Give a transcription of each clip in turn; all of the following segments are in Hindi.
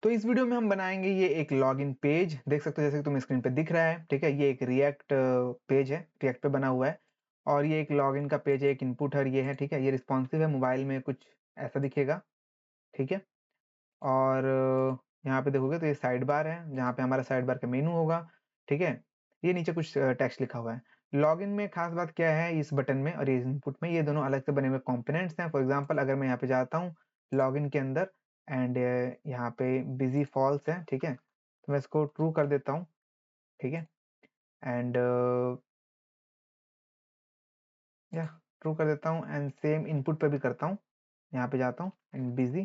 तो इस वीडियो में हम बनाएंगे ये एक लॉगिन पेज। देख सकते हो जैसे कि तुम्हें स्क्रीन पे दिख रहा है, ठीक है। ये एक रिएक्ट पेज है, रिएक्ट पे बना हुआ है और ये एक लॉगिन का पेज है, एक इनपुट है, ये है, ठीक है। ये रिस्पॉन्सिव है, मोबाइल में कुछ ऐसा दिखेगा, ठीक है। और यहाँ पे देखोगे तो ये साइड बार है, जहाँ पे हमारा साइड बार का मेनू होगा, ठीक है। ये नीचे कुछ टेक्स्ट लिखा हुआ है। लॉगिन में खास बात क्या है, इस बटन में और इस इनपुट में, ये दोनों अलग से बने हुए कंपोनेंट्स हैं। फॉर एग्जांपल अगर मैं यहाँ पे जाता हूँ लॉगिन के अंदर एंड यहाँ पे बिजी फॉल्स है, ठीक है, तो मैं इसको ट्रू कर देता हूँ, ठीक है। एंड या ट्रू कर देता हूँ एंड सेम इनपुट पे भी करता हूँ। यहाँ पे जाता हूँ एंड बिजी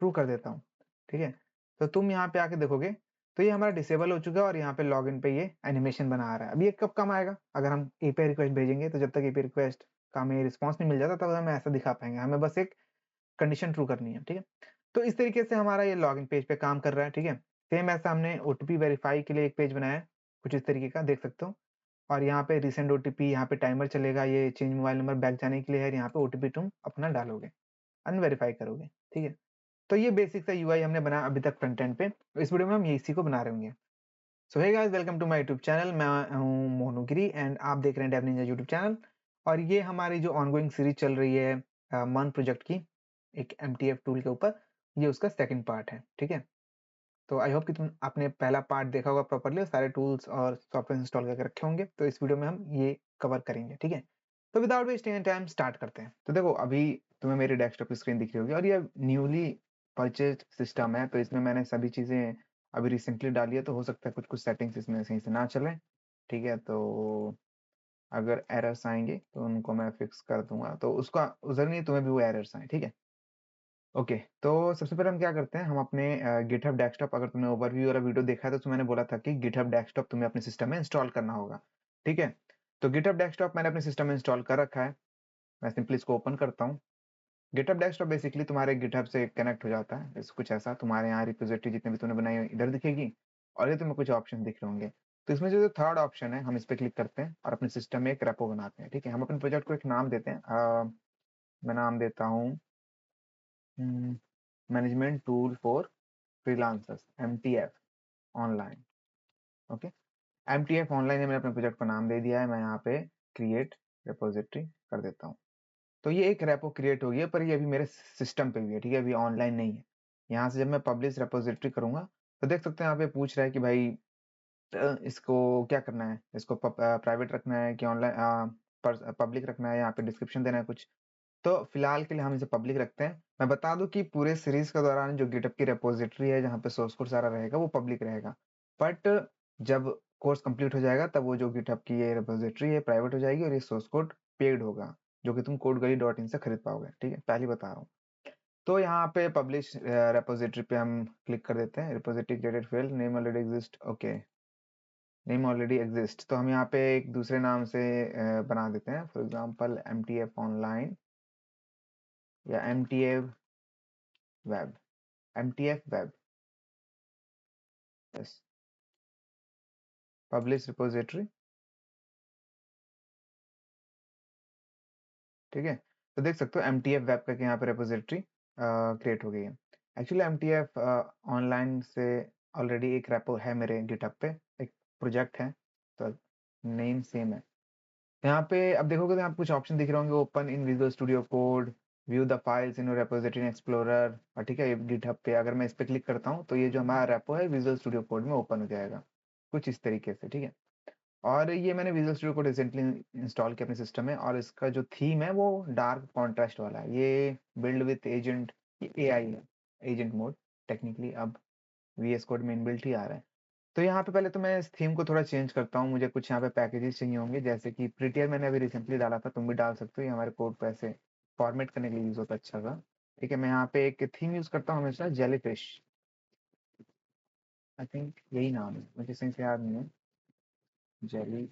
ट्रू कर देता हूँ, ठीक है। तो तुम यहाँ पे आके देखोगे तो ये हमारा डिसेबल हो चुका है और यहाँ पे लॉगिन पे ये एनिमेशन बना आ रहा है। अब ये कब काम आएगा, अगर हम एपीआई रिक्वेस्ट भेजेंगे तो जब तक एपीआई रिक्वेस्ट का हमें रिस्पॉन्स नहीं मिल जाता तब हमें ऐसा दिखा पाएंगे। हमें बस एक कंडीशन ट्रू करनी है, ठीक है। तो इस तरीके से हमारा ये लॉगिन पेज पे काम कर रहा है, ठीक है। सेम ऐसा हमने ओटीपी वेरीफाई के लिए एक पेज बनाया है, कुछ इस तरीके का देख सकते हो। और यहाँ पे रिसेंट ओटीपी, यहाँ पे टाइमर चलेगा, ये चेंज मोबाइल नंबर बैक जाने के लिए है। यहाँ पे ओटीपी तुम अपना डालोगे, अनवेरीफाई करोगे, ठीक है। तो ये बेसिक सा यूआई हमने बनाया अभी तक फ्रंट एंड पे। इस वीडियो में हम इसी को बना रहे होंगे। So hey guys, welcome to my YouTube channel. मैं हूं मोनू गिरी एंड आप देख रहे हैं डेव निंजा यूट्यूब चैनल। और ये हमारी जो ऑनगोइंग सीरीज चल रही है मन प्रोजेक्ट की, एक एमटीएफ टूल के ऊपर, ये उसका सेकंड पार्ट है, ठीक है। तो आई होप कि तुम आपने पहला पार्ट देखा होगा प्रॉपरली, सारे टूल्स और सॉफ्टवेयर इंस्टॉल करके रखे होंगे। तो इस वीडियो में हम ये कवर करेंगे, ठीक है। तो विदाउट वेस्टिंग टाइम स्टार्ट करते हैं। तो देखो अभी तुम्हें मेरी डेस्कटॉप की स्क्रीन दिख रही होगी और ये न्यूली परचेज सिस्टम है, तो इसमें मैंने सभी चीज़ें अभी रिसेंटली डाली है। तो हो सकता है कुछ कुछ सेटिंग्स इसमें सही से ना चले, ठीक है। तो अगर एरर्स आएंगे तो उनको मैं फिक्स कर दूंगा, तो उसका उधर नहीं, तुम्हें भी वो एरर्स आए, ठीक है। ओके, तो सबसे पहले हम क्या करते हैं, हम अपने गिटहब डेस्कटॉप, अगर तुमने ओवरव्यू वाला वीडियो देखा है तो मैंने बोला था कि गिटहब डेस्कटॉप तुम्हें अपने सिस्टम में इंस्टॉल करना होगा, ठीक है। तो गिटहब डेस्कटॉप मैंने अपने सिस्टम में इंस्टॉल कर रखा है। मैं सिंपली इसको ओपन करता हूँ। गिटहब डेस्कटॉप बेसिकली तुम्हारे गिटहब से कनेक्ट हो जाता है। इस कुछ ऐसा तुम्हारे यहाँ रिपोजिटरी जितने भी तुमने बनाई है इधर दिखेगी और ये तुम्हें कुछ ऑप्शन दिख रहे होंगे। तो इसमें जो थर्ड ऑप्शन है, हम इस पर क्लिक करते हैं और अपने सिस्टम में एक रेपो बनाते हैं, ठीक है। हम अपने प्रोजेक्ट को एक नाम देते हैं। मैं नाम देता हूँ management tool for freelancers, MTF online. Okay, MTF online ने मैंने अपने प्रोजेक्ट का नाम दे दिया है। मैं यहाँ पे क्रिएट रेपोजिटरी कर देता हूँ। तो ये एक रेपो क्रिएट हो गया, पर ये अभी मेरे सिस्टम पे भी है, ठीक है, अभी ऑनलाइन नहीं है। यहाँ से जब मैं पब्लिश रेपोजिटरी करूंगा तो देख सकते हैं यहाँ पे पूछ रहा है कि भाई इसको क्या करना है, इसको प्राइवेट रखना है कि ऑनलाइन पब्लिक रखना है, यहाँ पे डिस्क्रिप्शन देना है कुछ। तो फिलहाल के लिए हम इसे पब्लिक रखते हैं। मैं बता दूं कि पूरे सीरीज के दौरान जो गिटहब की रेपोजिटरी है जहाँ पे सोर्स कोड सारा रहेगा वो पब्लिक रहेगा, बट जब कोर्स कंप्लीट हो जाएगा तब वो जो गिटहब की ये रेपोजिटरी है प्राइवेट हो जाएगी और ये सोर्स कोड पेड होगा, जो कि तुम कोडगली.इन से खरीद पाओगे, ठीक है, पहले बता रहा हूँ। तो यहाँ पे पब्लिश रेपोजिटरी पे हम क्लिक कर देते हैं। Repository created failed, name already exist. Okay, name already exist, तो हम यहाँ पे एक दूसरे नाम से बना देते हैं। फॉर एग्जाम्पल MTF ऑनलाइन या MTF web, MTF web, yes, publish repository, ठीक है। तो देख सकते हो MTF वेब करके यहाँ पे रिपोजिटरी क्रिएट हो गई है। एक्चुअली MTF ऑनलाइन से ऑलरेडी एक रेपो है मेरे गिटहब पे, एक प्रोजेक्ट है, तो नेम सेम है। यहाँ पे अब देखोगे तो यहाँ पे कुछ ऑप्शन दिख रहे होंगे, open in visual studio code, view the files in repository in explorer, और ठीक है, गिटहब पे अगर मैं इस पे क्लिक करता हूँ तो ये जो हमारा रेपो है विजुअल स्टूडियो कोड में ओपन हो जाएगा, कुछ इस तरीके से, ठीक है। और ये मैंने विजुअल स्टूडियो को रिसेंटली इंस्टॉल किया अपने सिस्टम में, और इसका जो थीम है वो डार्क कॉन्ट्रास्ट वाला है। ये बिल्ड विथ एजेंट, ये AI है, एजेंट मोड टेक्निकली। अब VS कोड में इनबिल्ट ही आ रहा है। तो यहाँ पे पहले तो मैं इस थीम को थोड़ा चेंज करता हूँ। मुझे कुछ यहाँ पे पैकेजेस चाहिए होंगे, जैसे कि प्रिटियर मैंने अभी रिसेंटली डाला था, तुम भी डाल सकते हो, ये हमारे कोड को ऐसे फॉर्मेट करने के लिए यूज होता है अच्छा सा, ठीक है। मैं यहाँ पे एक थीम यूज करता हूँ हमेशा, जेलीफिश, आई थिंक यही नाम है, मुझे सही से याद नहीं है, जेली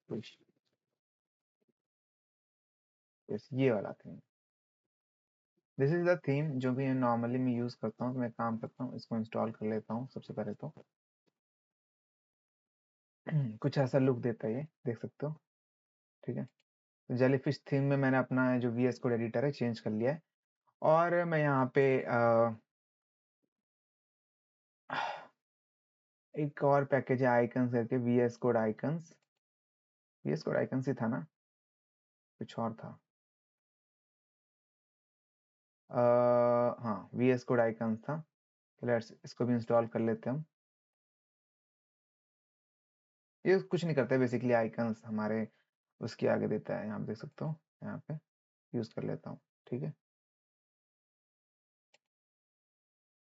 फिश, यस, ये वाला theme. This is the theme जो भी नॉर्मली मैं यूज करता हूँ। तो मैं काम करता हूँ, इसको इंस्टॉल कर लेता हूँ सबसे पहले तो। कुछ ऐसा लुक देता है ये, देख सकते हो, ठीक है। तो जेलीफिश थीम में मैंने अपना जो VS कोड एडिटर है चेंज कर लिया है। और मैं यहाँ पे एक और पैकेज है आइकन्स करके, VS code icons, VS code icons ही था ना, कुछ और था। हाँ VS कोड आइकन्स था। लेट्स इसको भी इंस्टॉल कर लेते हैं हम। ये कुछ नहीं करता है बेसिकली, आइकन्स हमारे उसके आगे देता है, यहाँ पे देख सकते हो, यहाँ पे यूज कर लेता हूँ। ठीक है,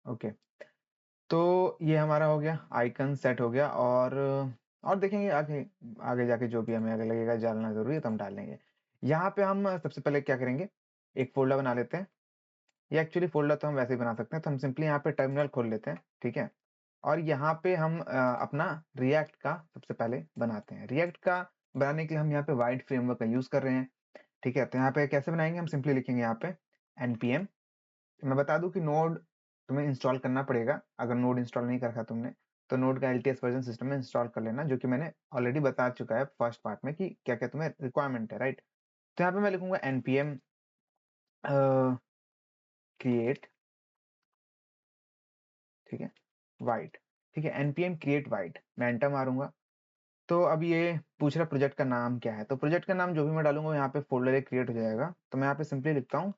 ओके। तो ये हमारा हो गया, आइकन सेट हो गया। और देखेंगे आगे, आगे जाके जो भी हमें अगर लगेगा डालना जरूरी है तो हम डालेंगे। यहाँ पे हम सबसे पहले क्या करेंगे, एक फोल्डर बना लेते हैं। ये एक्चुअली फोल्डर तो हम वैसे ही बना सकते हैं, तो हम सिंपली यहाँ पे टर्मिनल खोल लेते हैं। ठीक है, और यहाँ पे हम अपना रिएक्ट का सबसे पहले बनाते हैं। रिएक्ट का बनाने के लिए हम यहाँ पे वाइड फ्रेमवर्क का यूज कर रहे हैं। ठीक है, तो यहाँ पे कैसे बनाएंगे, हम सिंपली लिखेंगे यहाँ पे npm। मैं बता दूं कि नोड तुम्हें इंस्टॉल करना पड़ेगा, अगर नोड इंस्टॉल नहीं रखा तुमने तो नोड का LTS वर्जन सिस्टम में इंस्टॉल कर लेना, जो कि मैंने ऑलरेडी बता चुका है फर्स्ट पार्ट में कि क्या क्या तुम्हें रिक्वायरमेंट है, राइट। तो यहाँ पे मैं लिखूंगा npm create, ठीक है, वाइड। ठीक है, npm create वाइड, मैं एंटर मारूंगा। तो अब ये पूछ रहा प्रोजेक्ट का नाम क्या है, तो प्रोजेक्ट का नाम जो भी मैं डालूंगा यहाँ पे फोल्डर एक क्रिएट हो जाएगा। तो मैं यहाँ पे सिंपली लिखता हूँ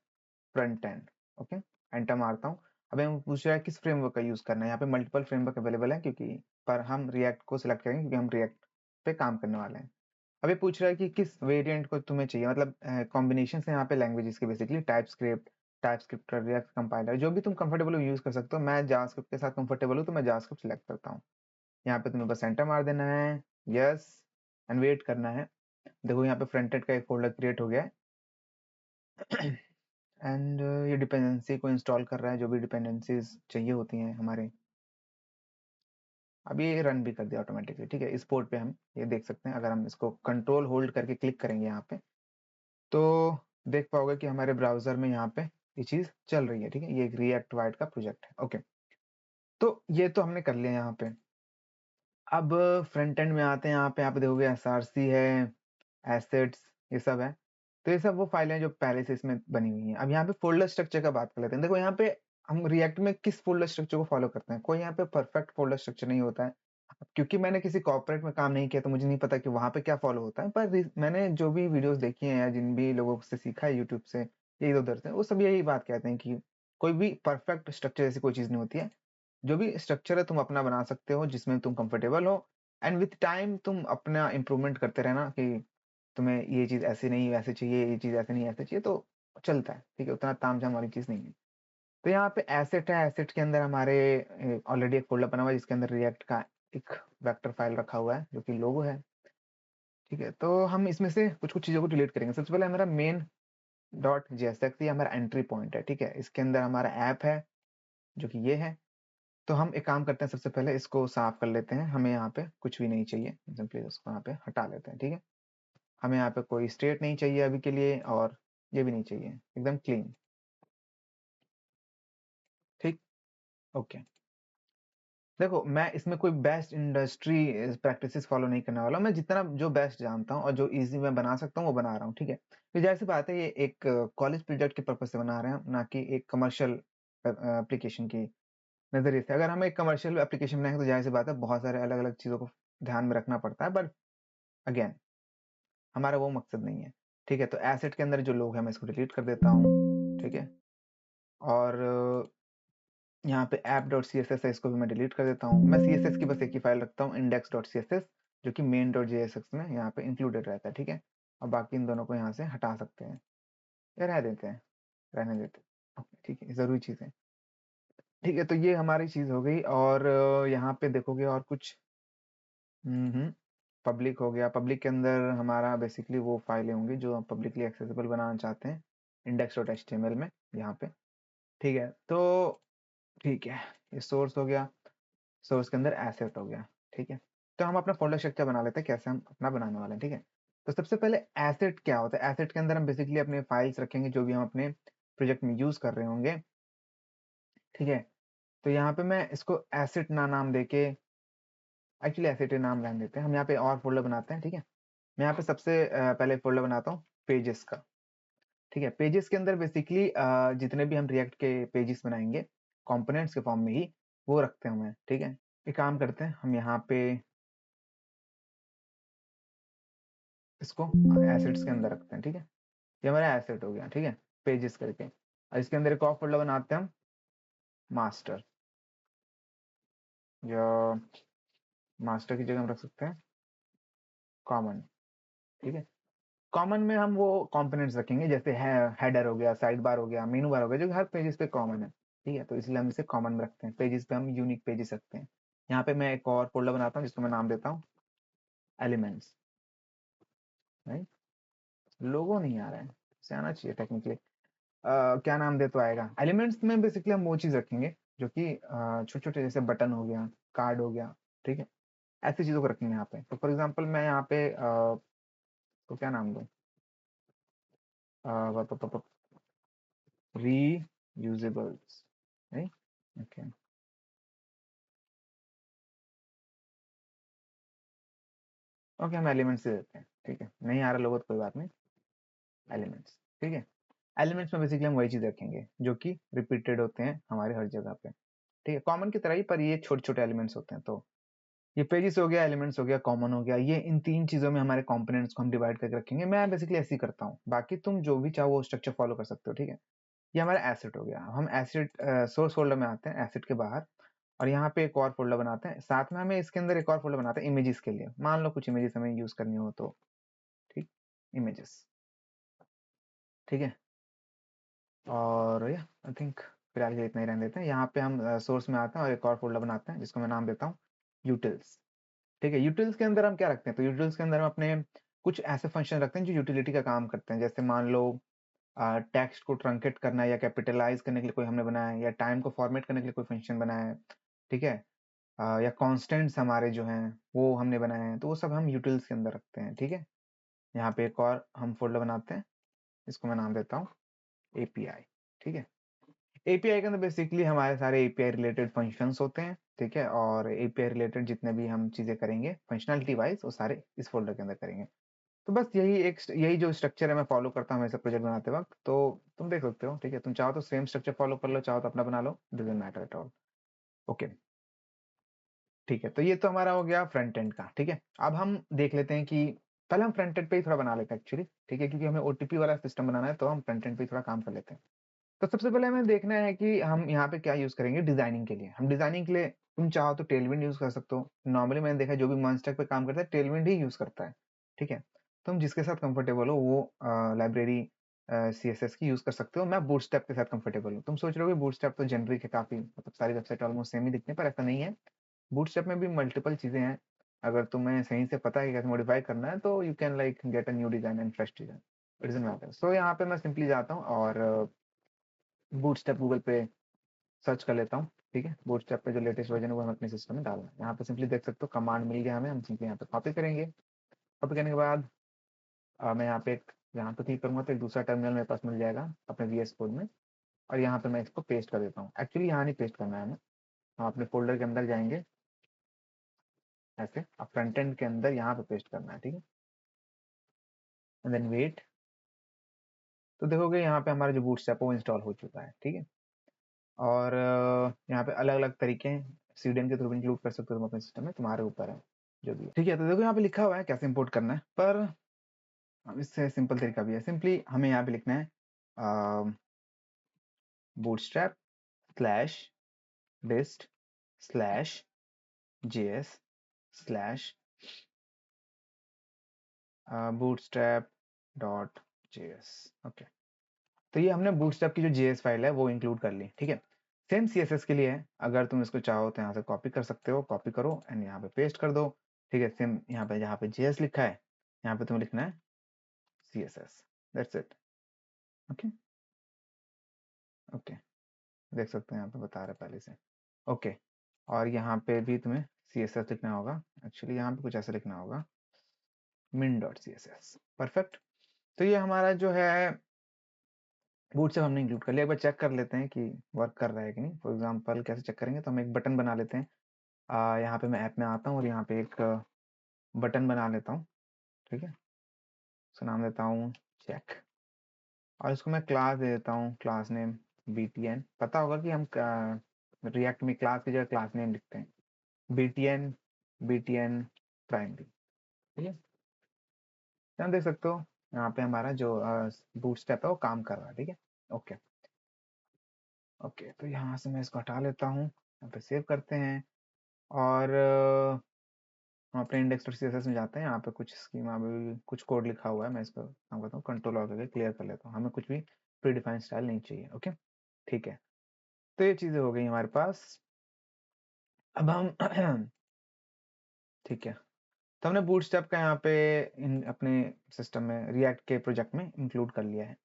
फ्रंट एंड, ओके, एंटर मारता हूँ। अब हमें पूछ रहा है किस फ्रेमवर्क का यूज करना है, यहाँ पे मल्टीपल फ्रेमवर्क अवेलेबल है, क्योंकि पर हम रिएक्ट को सिलेक्ट करेंगे क्योंकि हम रिएक्ट पे काम करने वाले हैं। अब ये पूछ रहा है कि किस वेरिएंट को तुम्हें चाहिए, मतलब कॉम्बिनेशन है यहाँ पे लैंग्वेजेस के, बेसिकली टाइपस्क्रिप्ट, रिएक्ट कंपाइलर, जो भी तुम कंफर्टेबल हो यूज कर सकते हो। मैं जावास्क्रिप्ट के साथ कंफर्टेबल हूँ तो मैं जावास्क्रिप्ट सिलेक्ट करता हूँ। यहाँ पे तुम्हें बस एंटर मार देना है, यस, एंड वेट करना है। देखो यहाँ पे फ्रंट एंड का एक फोल्डर क्रिएट हो गया है। एंड ये डिपेंडेंसी को इंस्टॉल कर रहा है, जो भी डिपेंडेंसीज चाहिए होती हैं हमारे। अब ये रन भी कर दिया ऑटोमेटिकली। ठीक है, इस पोर्ट पे हम ये देख सकते हैं, अगर हम इसको कंट्रोल होल्ड करके क्लिक करेंगे यहाँ पे, तो देख पाओगे कि हमारे ब्राउजर में यहाँ पे ये चीज चल रही है। ठीक है, ये एक रिएक्ट वाइड का प्रोजेक्ट है। ओके, तो ये तो हमने कर लिया यहाँ पे। अब फ्रंट एंड में आते हैं, यहाँ पे आप देखोगे SRC है, एसेट्स, ये सब है। तो ये सब वो फाइलें जो पहले से इसमें बनी हुई हैं। अब यहाँ पे फोल्डर स्ट्रक्चर का बात कर लेते हैं। देखो यहाँ पे हम रिएक्ट में किस फोल्डर स्ट्रक्चर को फॉलो करते हैं, कोई यहाँ पे परफेक्ट फोल्डर स्ट्रक्चर नहीं होता है। क्योंकि मैंने किसी कॉर्पोरेट में काम नहीं किया तो मुझे नहीं पता कि वहां पे क्या फॉलो होता है, पर मैंने जो भी वीडियोस देखी हैं या जिन भी लोगों से सीखा है यूट्यूब से या इधर उधर से, वो सब यही बात कहते हैं कि कोई भी परफेक्ट स्ट्रक्चर ऐसी कोई चीज नहीं होती है। जो भी स्ट्रक्चर है तुम अपना बना सकते हो जिसमें तुम कंफर्टेबल हो, एंड विथ टाइम तुम अपना इम्प्रूवमेंट करते रहना कि तुम्हें ये चीज ऐसे नहीं वैसे चाहिए, ये चीज ऐसे नहीं ऐसे चाहिए, तो चलता है। ठीक है, उतना तामझाम वाली चीज नहीं है। तो यहाँ पे एसेट है, एसेट के अंदर हमारे ऑलरेडी एक फोल्डर बना हुआ है जिसके अंदर रिएक्ट का एक वेक्टर फाइल रखा हुआ है जो कि लोगो है। ठीक है, तो हम इसमें से कुछ कुछ चीजों को डिलीट करेंगे। सबसे पहले हमारा मेन डॉट JSX, ये हमारा एंट्री पॉइंट है। ठीक है, इसके अंदर हमारा ऐप है जो कि ये है। तो हम एक काम करते हैं, सबसे पहले इसको साफ कर लेते हैं, हमें यहाँ पे कुछ भी नहीं चाहिए, सिंपली इसको यहाँ पे हटा लेते हैं। ठीक है, हमें यहाँ पे कोई स्टेट नहीं चाहिए अभी के लिए, और ये भी नहीं चाहिए, एकदम क्लीन। ठीक, ओके। देखो मैं इसमें कोई बेस्ट इंडस्ट्री प्रैक्टिसेस फॉलो नहीं करने वाला हूँ, मैं जितना जो बेस्ट जानता हूँ और जो इजी मैं बना सकता हूँ वो बना रहा हूँ। ठीक है, तो जाहिर सी बात है ये एक कॉलेज प्रोजेक्ट के पर्पज से बना रहे हैं, ना कि एक कमर्शियल एप्लीकेशन की नजरिए से। अगर हम एक कमर्शियल एप्लीकेशन बनाएंगे तो जाहिर सी बात है बहुत सारे अलग अलग चीजों को ध्यान में रखना पड़ता है, बट अगेन हमारा वो मकसद नहीं है। ठीक है, तो एसेट के अंदर जो लोग हैं मैं इसको डिलीट कर देता हूँ। ठीक है, और यहाँ पे app.css है, इसको भी मैं डिलीट कर देता हूँ। मैं CSS की बस एक ही फाइल रखता हूँ, index.css, जो कि main.jsx में यहाँ पे इंक्लूडेड रहता है। ठीक है, और बाकी इन दोनों को यहाँ से हटा सकते हैं या रह देते हैं, रहने देते हैं। ओके, ठीक है, जरूरी चीजें। ठीक है, तो ये हमारी चीज हो गई। और यहाँ पे देखोगे और कुछ पब्लिक हो गया। पब्लिक के अंदर हमारा बेसिकली वो फाइलें होंगी जो हम पब्लिकली एक्सेसिबल बनाना चाहते हैं, index.html में यहाँ पे। ठीक है, तो ठीक है, ये सोर्स हो गया, सोर्स के अंदर एसेट हो गया। ठीक है, तो हम अपना फोल्डर स्ट्रक्चर बना लेते हैं, कैसे हम अपना बनाने वाले हैं। ठीक है, तो सबसे पहले एसेट क्या होता है, एसेट के अंदर हम बेसिकली अपने फाइल्स रखेंगे जो भी हम अपने प्रोजेक्ट में यूज कर रहे होंगे। ठीक है, तो यहाँ पे मैं इसको एसेट ना नाम देके, एक्चुअली एसेट नाम रहने देते हैं, हम यहाँ पे और फोल्डर बनाते हैं। ठीक है, मैं यहाँ पे सबसे पहले फोल्डर बनाता हूँ पेजेस का। ठीक है। पेजेस के अंदर बेसिकली जितने भी हम रिएक्ट के पेजेस बनाएंगे कंपोनेंट्स के फॉर्म में ही वो रखते हैं हमें, ठीक है। एक काम करते हैं, हम यहाँ पे इसको एसेट्स के अंदर रखते हैं, ठीक है। ये हमारा एसेट हो गया, ठीक है, पेजेस करके। और इसके अंदर एक और फोल्डर बनाते हैं हम, मास्टर, या मास्टर की जगह हम रख सकते हैं कॉमन, ठीक है। कॉमन में हम वो कंपोनेंट्स रखेंगे, जैसे हेडर हो गया, साइड बार हो गया, मेनू बार हो गया, जो कि हर पेजेस पे कॉमन है, ठीक है। तो इसलिए हम इसे कॉमन में रखते हैं। पेजेस पे हम यूनिक पेजेस रखते हैं। यहाँ पे मैं एक और फोल्डर बनाता हूँ जिसको मैं नाम देता हूँ एलिमेंट्स। राइट, लोगो नहीं आ रहा है, इसे आना चाहिए टेक्निकली। क्या नाम दे तो आएगा। एलिमेंट्स में बेसिकली हम वो चीज रखेंगे जो कि छोटे छोटे, जैसे बटन हो गया, कार्ड हो गया, ठीक है, ऐसी चीजों को रखेंगे यहाँ पे। तो फॉर एग्जाम्पल मैं यहाँ पे तो क्या नाम दूँ, रीयूजेबल्स, राइट, ओके। ओके, हम एलिमेंट्स से देते हैं, ठीक है। नहीं आ रहा लोगो तो कोई बात नहीं, एलिमेंट्स, ठीक है। एलिमेंट्स में बेसिकली हम वही चीज रखेंगे जो कि रिपीटेड होते हैं हमारे हर जगह पे, ठीक है, कॉमन की तरह ही, पर ये छोटे छोटे एलिमेंट्स होते हैं। तो ये पेजेस हो गया, एलिमेंट्स हो गया, कॉमन हो गया, ये इन तीन चीजों में हमारे कंपोनेंट्स को हम डिवाइड करके रखेंगे। मैं बेसिकली ऐसे ही करता हूँ, बाकी तुम जो भी चाहो वो स्ट्रक्चर फॉलो कर सकते हो, ठीक है। ये हमारा एसेट हो गया। हम एसेट सोर्स फोल्डर में आते हैं, एसेट के बाहर, और यहाँ पे एक और फोल्डर बनाते हैं। साथ में हमें इसके अंदर एक और फोल्डर बनाते हैं इमेजेस के लिए। मान लो कुछ इमेजेस हमें यूज करनी हो तो, ठीक, इमेजेस, ठीक है। और या आई थिंक फिलहाल के लिए इतना ही रहने देते हैं। यहाँ पे हम सोर्स में आते हैं और एक और फोल्डर बनाते हैं जिसको मैं नाम देता हूँ यूटिल्स, ठीक है। यूटिल्स के अंदर हम क्या रखते हैं, तो यूटिल्स के अंदर हम अपने कुछ ऐसे फंक्शन रखते हैं जो यूटिलिटी का काम करते हैं। जैसे मान लो टेक्स्ट को ट्रंकेट करना है या कैपिटलाइज करने के लिए कोई हमने बनाया है, या टाइम को फॉर्मेट करने के लिए कोई फंक्शन बनाया है, ठीक है। या कॉन्स्टेंट्स हमारे जो हैं वो हमने बनाए हैं, तो वो सब हम यूटिल्स के अंदर रखते हैं, ठीक है। यहाँ पे एक और हम फोल्डर बनाते हैं, इसको मैं नाम देता हूँ एपीआई, ठीक है। एपीआई के अंदर बेसिकली हमारे सारे एपीआई रिलेटेड फंक्शंस होते हैं, ठीक है। और एपीआई रिलेटेड जितने भी हम चीजें करेंगे फंक्शनलिटी वाइज, वो सारे इस फोल्डर के अंदर करेंगे। तो बस यही जो स्ट्रक्चर है मैं फॉलो करता हूँ हमेशा प्रोजेक्ट बनाते वक्त। तो तुम देख सकते हो, ठीक है। तुम चाहो तो सेम स्ट्रक्चर फॉलो कर लो, चाहो तो अपना बना लो, doesn't matter at all. Okay, ठीक है। तो ये तो हमारा हो गया फ्रंट एंड का, ठीक है। अब हम देख लेते हैं कि पहले हम फ्रंट एंड पे ही थोड़ा बना लेते हैं एक्चुअली, ठीक है, क्योंकि हमें ओटीपी वाला सिस्टम बनाना है, तो हम फ्रंट एंड पे ही थोड़ा काम कर लेते हैं। तो सबसे पहले हमें देखना है कि हम यहाँ पे क्या यूज करेंगे डिजाइनिंग के लिए। हम डिजाइनिंग के लिए तुम चाहो तो टेलविंड यूज कर सकते हो। नॉर्मली मैंने देखा है जो भी मॉन्स्टैक पे काम करता है टेलविंड ही यूज करता है, ठीक है। तुम जिसके साथ कंफर्टेबल हो वो लाइब्रेरी सीएसएस की यूज कर सकते हो। मैं बूटस्ट्रैप के साथ कंफर्टेबल हूँ। तुम सोच रहे हो बूटस्ट्रैप तो जेनरिक है काफी, मतलब सारी वेबसाइट ऑलमोस्ट सेम ही दिखते हैं, पर ऐसा नहीं है। बूटस्ट्रैप में भी मल्टीपल चीजें हैं। अगर तुम्हें सही से पता है कि कैसे मॉडिफाई करना है तो you can like get a new design and fresh design, it doesn't matter. So यहाँ पे मैं सिंपली जाता हूँ और बूटस्ट्रैप गूगल पे सर्च कर लेता हूँ, ठीक है। बूटस्ट्रैप पे जो लेटेस्ट वर्जन है वो हम अपने सिस्टम में डालना है। यहाँ पे सिंपली देख सकते हो कमांड मिल गया हमें, हम सिंपली यहाँ पे कॉपी करेंगे। कॉपी करने के बाद मैं यहाँ पे क्लिक करूंगा तो एक दूसरा टर्मिनल मेरे पास मिल जाएगा अपने वीएस कोड में, और यहाँ पे मैं इसको पेस्ट कर देता हूँ। एक्चुअली यहाँ नहीं पेस्ट करना है हमें, हम अपने फोल्डर के अंदर जाएंगे ऐसे, अब फ्रंट एंड के अंदर यहाँ पे पेस्ट करना है, ठीक है। एंड देन वेट, तो देखोगे यहाँ पे हमारा जो बूटस्ट्रैप है वो इंस्टॉल हो चुका है, ठीक है। और यहाँ पे अलग अलग तरीके हैं, सीडीएन के थ्रू इंक्लूड कर सकते हो तुम अपने सिस्टम में, तुम्हारे ऊपर है जो भी है, ठीक है। तो देखो यहाँ पे लिखा हुआ है कैसे इंपोर्ट करना है, पर इससे सिंपल तरीका भी है। सिंपली हमें यहाँ पे लिखना है bootstrap slash dist slash js slash bootstrap dot js, okay. तो ये हमने बूटस्ट्रैप की जो js फाइल है वो इंक्लूड कर ली, ठीक है। सेम css के लिए है, अगर तुम इसको चाहो तो यहाँ से कॉपी कर सकते हो, कॉपी करो एंड यहाँ पे पेस्ट कर दो, ठीक है। सेम यहाँ पे जहाँ पे js लिखा है यहाँ पे तुम्हें लिखना है css, that's it, okay. Okay, देख सकते हैं यहाँ पे बता रहा है पहले से, ओके। और यहाँ पे भी तुम्हें css लिखना होगा, एक्चुअली यहाँ पे कुछ ऐसा लिखना होगा min.css, परफेक्ट। तो ये हमारा जो है बूटस्ट्रैप हमने इंक्लूड कर लिया। एक बार चेक कर लेते हैं कि वर्क कर रहा है कि नहीं। फॉर एग्जांपल कैसे चेक करेंगे, तो हम एक बटन बना लेते हैं। यहाँ पे मैं ऐप में आता हूँ और यहाँ पे एक बटन बना लेता हूँ, ठीक है। उसका नाम देता हूँ चेक, और इसको मैं क्लास दे देता हूँ, क्लास नेम btn। पता होगा कि हम रिएक्ट में क्लास की जगह क्लास नेम लिखते हैं, btn प्राइमरी। ठीक है, यहाँ देख सकते हो यहाँ पे हमारा जो बूटस्ट्रैप है वो काम कर रहा है। ठीक है, ओके ओके। तो यहाँ से मैं इसको हटा लेता हूँ, यहाँ पे सेव करते हैं और हम अपने इंडेक्स डॉट सीएसएस में जाते हैं। यहाँ पे कुछ स्कीमा भी कुछ कोड लिखा हुआ है, मैं इसको काम करता हूँ, कंट्रोल ऑल करके क्लियर कर लेता हूँ। हमें कुछ भी प्री डिफाइंड स्टाइल नहीं चाहिए। ओके, ठीक है। तो ये चीजें हो गई हमारे पास। अब हम ठीक है, तो हमने बूटस्ट्रैप का यहाँ पे अपने सिस्टम में रिएक्ट के प्रोजेक्ट में इंक्लूड कर लिया है।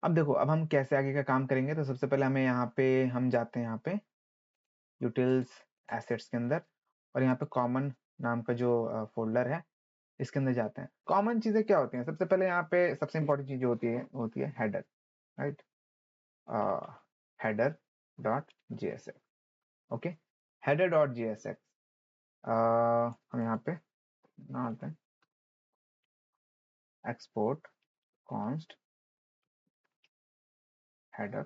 अब देखो, अब हम कैसे आगे का काम करेंगे। तो सबसे पहले हमें यहाँ पे हम जाते हैं यहाँ पे यूटिल्स एसेट्स के अंदर, और यहाँ पे कॉमन नाम का जो फोल्डर है इसके अंदर जाते हैं। कॉमन चीजें क्या होती हैं? सबसे पहले यहाँ पे सबसे इंपॉर्टेंट चीज जो होती है header, right. Header dot JSX. Okay, header dot JSX हम यहाँ पे आते हैं, एक्सपोर्ट कॉन्स्ट हेडर।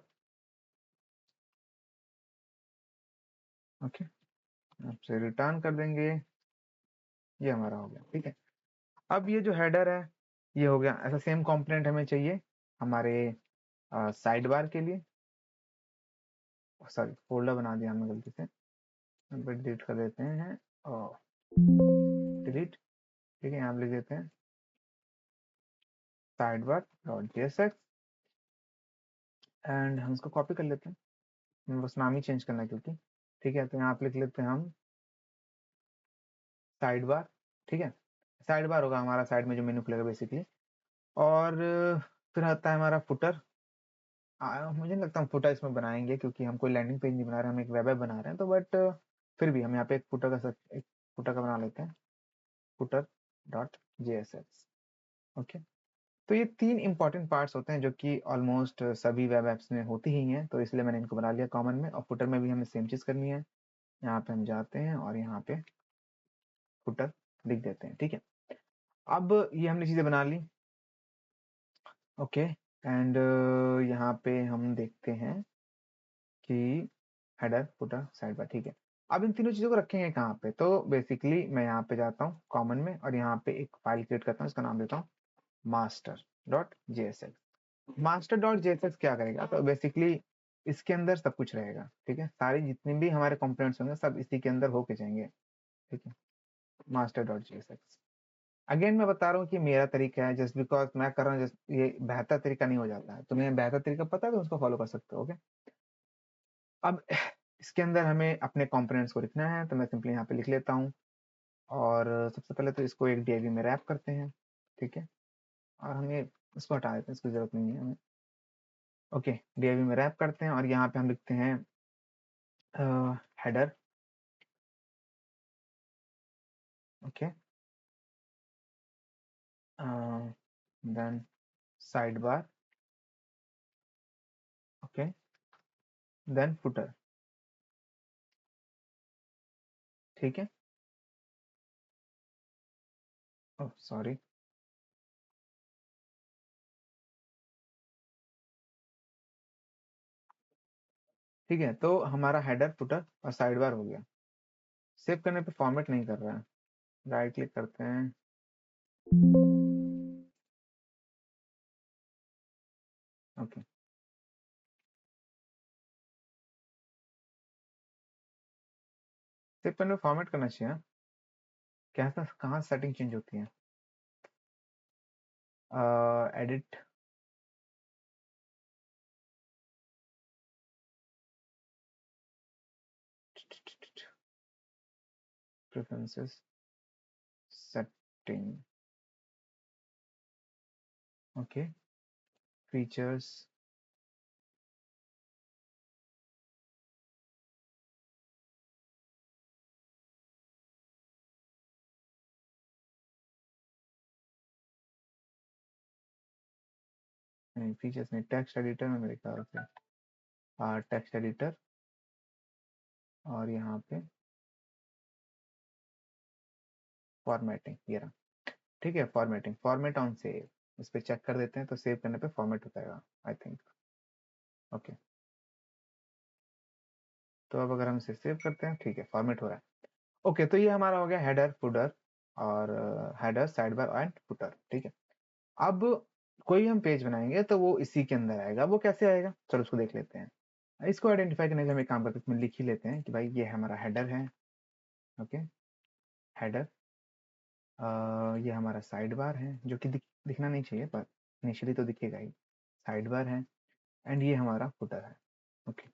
ओके, आपसे रिटर्न कर देंगे, ये हमारा हो गया। ठीक है, अब ये जो हेडर है ये हो गया। ऐसा सेम कंपोनेंट हमें चाहिए हमारे साइड बार के लिए। सॉरी, फोल्डर बना दिया हमने गलती से, डिलीट कर देते हैं और डिलीट। ठीक है, यहाँ पे लिख देते हैं side bar dot JSX and हम इसको कॉपी कर लेते हैं, बस नाम ही चेंज करना है क्योंकि। ठीक है, तो यहाँ पे लिख लेते हैं हम साइड बार। ठीक है, साइड बार होगा हमारा साइड में जो मेनू खुलेगा बेसिकली। और फिर आता है हमारा फुटर। मुझे नहीं लगता हम फुटर इसमें बनाएंगे क्योंकि हम कोई लैंडिंग पेज नहीं बना रहे, हम एक वेब ऐप बना रहे हैं। तो बट फिर भी हम यहाँ पे एक फुटर का बना लेते हैं, फुटर डॉट जेएसएक्स। ओके, तो ये तीन इंपॉर्टेंट पार्ट्स होते हैं जो कि ऑलमोस्ट सभी वेब एप्स में होती ही हैं, तो इसलिए मैंने इनको बना लिया कॉमन में। और फुटर में भी हमें सेम चीज़ करनी है। यहाँ पे हम जाते हैं और यहाँ पे फुटर लिख देते हैं। ठीक है, अब ये हमने चीज़ें बना ली। ओके, एंड यहाँ पे हम देखते हैं कि हेडर फुटर साइड बार। ठीक है, अब इन तीनों चीज़ों को रखेंगे कहाँ पे? तो बेसिकली मैं यहाँ पे जाता हूँ कॉमन में और यहाँ पे एक फाइल क्रिएट करता हूँ, इसका नाम देता हूँ master dot JSX. Master dot JSX क्या करेगा? तो बेसिकली इसके अंदर सब कुछ रहेगा। ठीक है, सारी जितने भी हमारे कंपोनेंट्स होंगे सब इसी के अंदर होके जाएंगे। ठीक है, मास्टर डॉट जेएसएक्स। अगेन मैं बता रहा हूँ कि मेरा तरीका है, जस्ट बिकॉज मैं कर रहा हूँ, ये बेहतर तरीका नहीं हो जाता है। तुम्हें बेहतर तरीका पता है तो उसको फॉलो कर सकते हो। ओके, अब इसके अंदर हमें अपने कंपोनेंट्स को लिखना है, तो मैं सिंपली यहाँ पे लिख लेता हूँ। और सबसे पहले तो इसको एक div में रैप करते हैं। ठीक है, और हमें इसको हटा देते हैं, इसकी जरूरत नहीं है हमें। ओके, div में रैप करते हैं और यहाँ पे हम लिखते हैं header. Okay, then sidebar. Okay, then footer. ठीक है, ओह सॉरी। ठीक है, तो हमारा हेडर फुटर और साइड बार हो गया। सेव करने पे फॉर्मेट नहीं कर रहा है, राइट क्लिक करते हैं। ओके, सेव करने पे फॉर्मेट करना चाहिए। कैसा, कहाँ सेटिंग चेंज होती है? Edit, preferences, setting. Okay, features, नहीं फीचर्स नहीं, टेक्स्ट एडिटर में मेरे ख्याल से। टेक्स्ट एडिटर और यहाँ पे फॉर्मेटिंग, ये रहा। ठीक है, फॉर्मेटिंग, फॉर्मेट ऑन सेव। इस पे चेक कर देते हैं, तो सेव करने पे फॉर्मेट हो जाएगा आई थिंक। ओके, तो अब अगर हम इसे सेव करते हैं, ठीक है, फॉर्मेट हो रहा है। ओके, तो ये हमारा हो गया हेडर, फुटर और header, side bar and footer. ठीक है, अब कोई हम पेज बनाएंगे तो वो इसी के अंदर आएगा। वो कैसे आएगा, चलो उसको देख लेते हैं। इसको आइडेंटिफाई करने के लिए हम एक काम करते हैं, इसमें लिख ही लेते हैं कि भाई ये हमारा हेडर है। ओके, हेडर, ये हमारा साइड बार है, जो कि दिखना नहीं चाहिए पर इनिशियली तो दिखेगा ही, साइड बार है, एंड ये हमारा फुटर है। ओके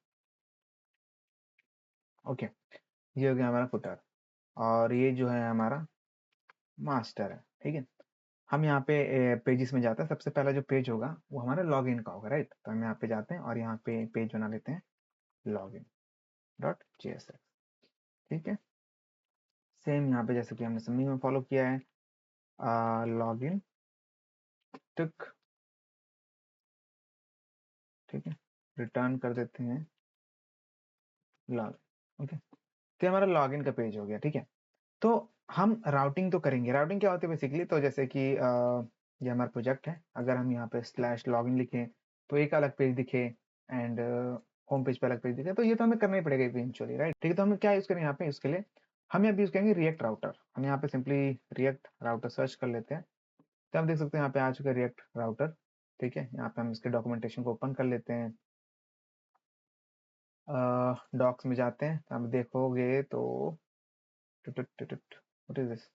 ओके, ये हो गया हमारा फुटर, और ये जो है हमारा मास्टर है। ठीक है, हम यहाँ पे पेजेस में जाते हैं। सबसे पहला जो पेज होगा वो हमारा लॉगिन का होगा, राइट। तो हम यहाँ पे जाते हैं और यहाँ पे पेज बना लेते हैं लॉगिन डॉट JSX। ठीक है, सेम यहाँ पे जैसे कि हमने सबमिट में फॉलो किया है, लॉगिन टिक। ठीक है, रिटर्न कर देते हैं लॉगिन। ओके, तो हमारा लॉगिन का पेज हो गया। ठीक है, तो हम राउटिंग तो करेंगे। राउटिंग क्या होती है बेसिकली, तो जैसे कि ये हमारा प्रोजेक्ट है, अगर हम यहाँ पे /login लिखें तो एक अलग पेज दिखे, एंड होम पेज पे अलग पेज दिखे, तो ये तो हमें करना ही पड़ेगा इवेंचुअली, राइट। ठीक है, तो हम क्या यूज करें यहाँ पे, इसके लिए हम यहाँ पे यूज करेंगे रिएक्ट राउटर। हम यहाँ पे सिंपली रिएक्ट राउटर सर्च कर लेते हैं, तो हम देख सकते हैं यहाँ पे आ चुका है रिएक्ट राउटर। ठीक है, यहाँ पे हम इसके डॉक्यूमेंटेशन को ओपन कर लेते हैं, डॉक्स में जाते हैं, तो आप देखोगे तो व्हाट इज दिस।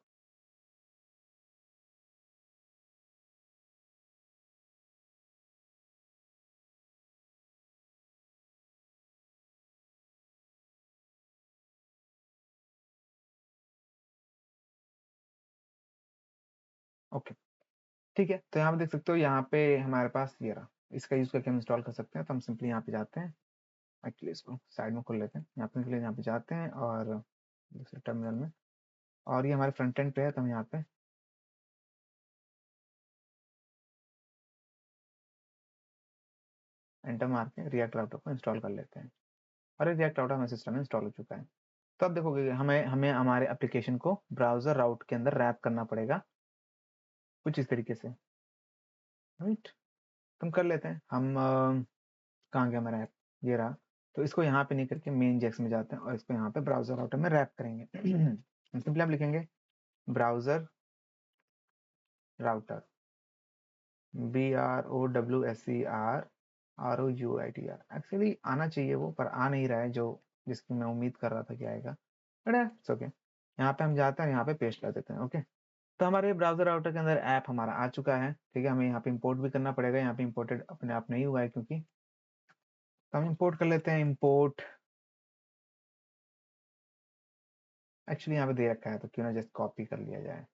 ओके, ठीक है, तो यहाँ पे देख सकते हो, यहाँ पे हमारे पास ये रहा, इसका यूज करके हम इंस्टॉल कर सकते हैं। तो हम सिंपली यहाँ पे जाते हैं, एक्चुअली इसको साइड में खोल लेते हैं, यहाँ पे जाते हैं और दूसरे टर्मिनल में, और ये हमारे फ्रंट एंड पे है, तो हम यहाँ पे एंटर मार के रिएक्ट राउटर को इंस्टॉल कर लेते हैं, और रिएक्ट राउटर हमारे सिस्टम में इंस्टॉल हो चुका है। तो अब देखोगे हमें हमें हमारे एप्लीकेशन को ब्राउजर राउट के अंदर रैप करना पड़ेगा कुछ इस तरीके से, राइट। तुम कर लेते हैं हम, कहाँ गया हमारा ऐप, ये रहा। तो इसको यहाँ पे नहीं करके मेन जेक्स में जाते हैं और इसको यहाँ पे ब्राउजर राउटर में रैप करेंगे। सिंपली आप लिखेंगे ब्राउजर राउटर, BROWSER एक्चुअली आना चाहिए वो, पर आ नहीं रहा है जो जिसकी मैं उम्मीद कर रहा था कि आएगा, बट इट्स ओके। यहाँ पे हम जाते हैं, यहाँ पे पेस्ट कर देते हैं। ओके, तो हमारे ब्राउजर राउटर के अंदर ऐप हमारा आ चुका है। ठीक है, हमें यहाँ पे इंपोर्ट भी करना पड़ेगा, यहाँ पे इंपोर्टेड अपने आप नहीं हुआ है क्योंकि, तो हम इंपोर्ट कर लेते हैं। इंपोर्ट एक्चुअली यहाँ पे दे रखा है, तो क्यों ना जस्ट कॉपी कर लिया जाए,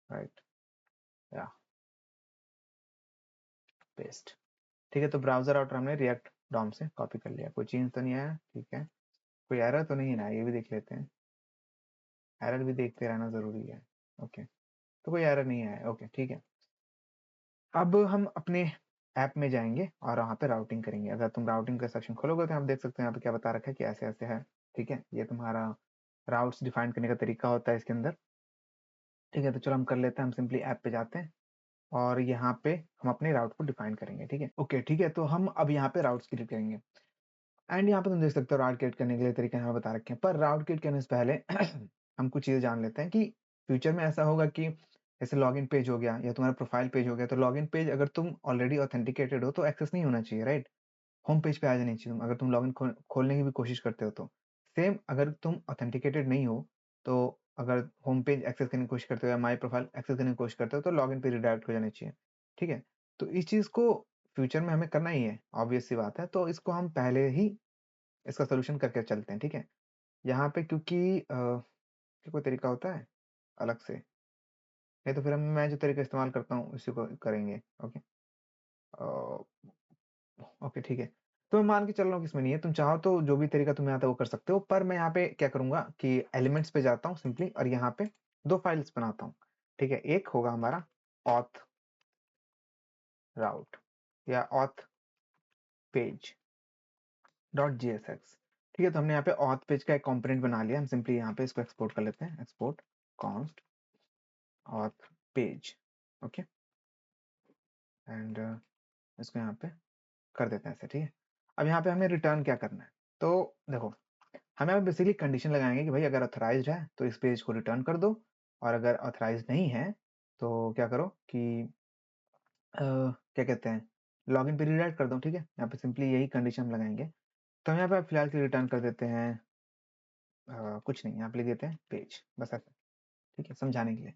राइट, या पेस्ट। ठीक है, तो ब्राउजर राउटर हमने रिएक्ट डॉम से कॉपी कर लिया, कोई चेंज तो नहीं आया। ठीक है, कोई एरर तो नहीं है, ये भी देख लेते हैं, एरर भी देखते रहना जरूरी है। ओके, तो कोई एरर नहीं है। ओके, ठीक है, अब हम अपने ऐप में जाएंगे और वहाँ पे राउटिंग करेंगे। अगर तुम राउटिंग का सेक्शन खोलोगे तो आप देख सकते हैं यहाँ पे क्या बता रखा है कि ऐसे ऐसे है। ठीक है, ये तुम्हारा राउट्स डिफाइन करने का तरीका होता है इसके अंदर। ठीक है, तो चलो हम कर लेते हैं, हम सिंपली ऐप पे जाते हैं और यहाँ पे हम अपने राउट को डिफाइन करेंगे। ठीक है, ओके, ठीक है, तो हम अब यहाँ पे राउट्स क्रिएट करेंगे, एंड यहाँ पे तुम देख सकते हो राउट क्रिएट करने के लिए तरीके यहाँ बता रखे हैं। पर राउट क्रिएट करने से पहले हम कुछ चीजें जान लेते हैं कि फ्यूचर में ऐसा होगा कि जैसे लॉगिन पेज हो गया या तुम्हारा प्रोफाइल पेज हो गया, तो लॉगिन पेज अगर तुम ऑलरेडी ऑथेंटिकेटेड हो तो एक्सेस नहीं होना चाहिए, राइट। होम पेज पे आ जानी चाहिए तुम, अगर तुम लॉगिन खोलने की भी कोशिश करते हो तो। सेम अगर तुम ऑथेंटिकेटेड नहीं हो, तो अगर होम पेज एक्सेस करने की कोशिश करते हो या माई प्रोफाइल एक्सेस करने की कोशिश करते हो, तो लॉगिन पेज रिडायरेक्ट हो जाना चाहिए। ठीक है, तो इस चीज को फ्यूचर में हमें करना ही है, ऑब्वियस सी बात है। तो इसको हम पहले ही इसका सोल्यूशन करके चलते हैं। ठीक है, यहाँ पे क्योंकि कोई तरीका होता है अलग से, नहीं तो फिर हम मैं जो तरीका इस्तेमाल करता हूँ उसी को करेंगे। ओके, ओके, ठीक है, तो मैं मान के चल रहा हूँ कि इसमें नहीं है। तुम चाहो तो जो भी तरीका तुम्हें आता है वो कर सकते हो, पर मैं यहाँ पे क्या करूंगा कि एलिमेंट्स पे जाता हूँ सिंपली, और यहाँ पे दो फाइल्स बनाता हूँ। ठीक है, एक होगा हमारा ऑथ राउट या ऑथ पेज डॉट JSX। ठीक है, तो हमने यहाँ पे ऑथ पेज का एक कंपोनेंट बना लिया। हम सिंपली यहाँ पे इसको एक्सपोर्ट कर लेते हैं, export const auth page. Okay, and इसको यहाँ पे कर देते हैं ऐसे, ठीक है। अब यहाँ पे हमें रिटर्न क्या करना है, तो देखो हमें अब बेसिकली कंडीशन लगाएंगे कि भाई अगर ऑथराइज्ड है तो इस पेज को रिटर्न कर दो, और अगर ऑथराइज्ड नहीं है तो क्या करो कि क्या कहते हैं, लॉगिन पे रीडायरेक्ट कर दो, ठीक है। यहाँ पे सिंपली यही कंडीशन हम लगाएंगे। तो हम यहाँ पे फिलहाल के लिए रिटर्न कर देते हैं कुछ नहीं, यहाँ पे लिख देते हैं पेज, बस ऐसा, ठीक है, समझाने के लिए।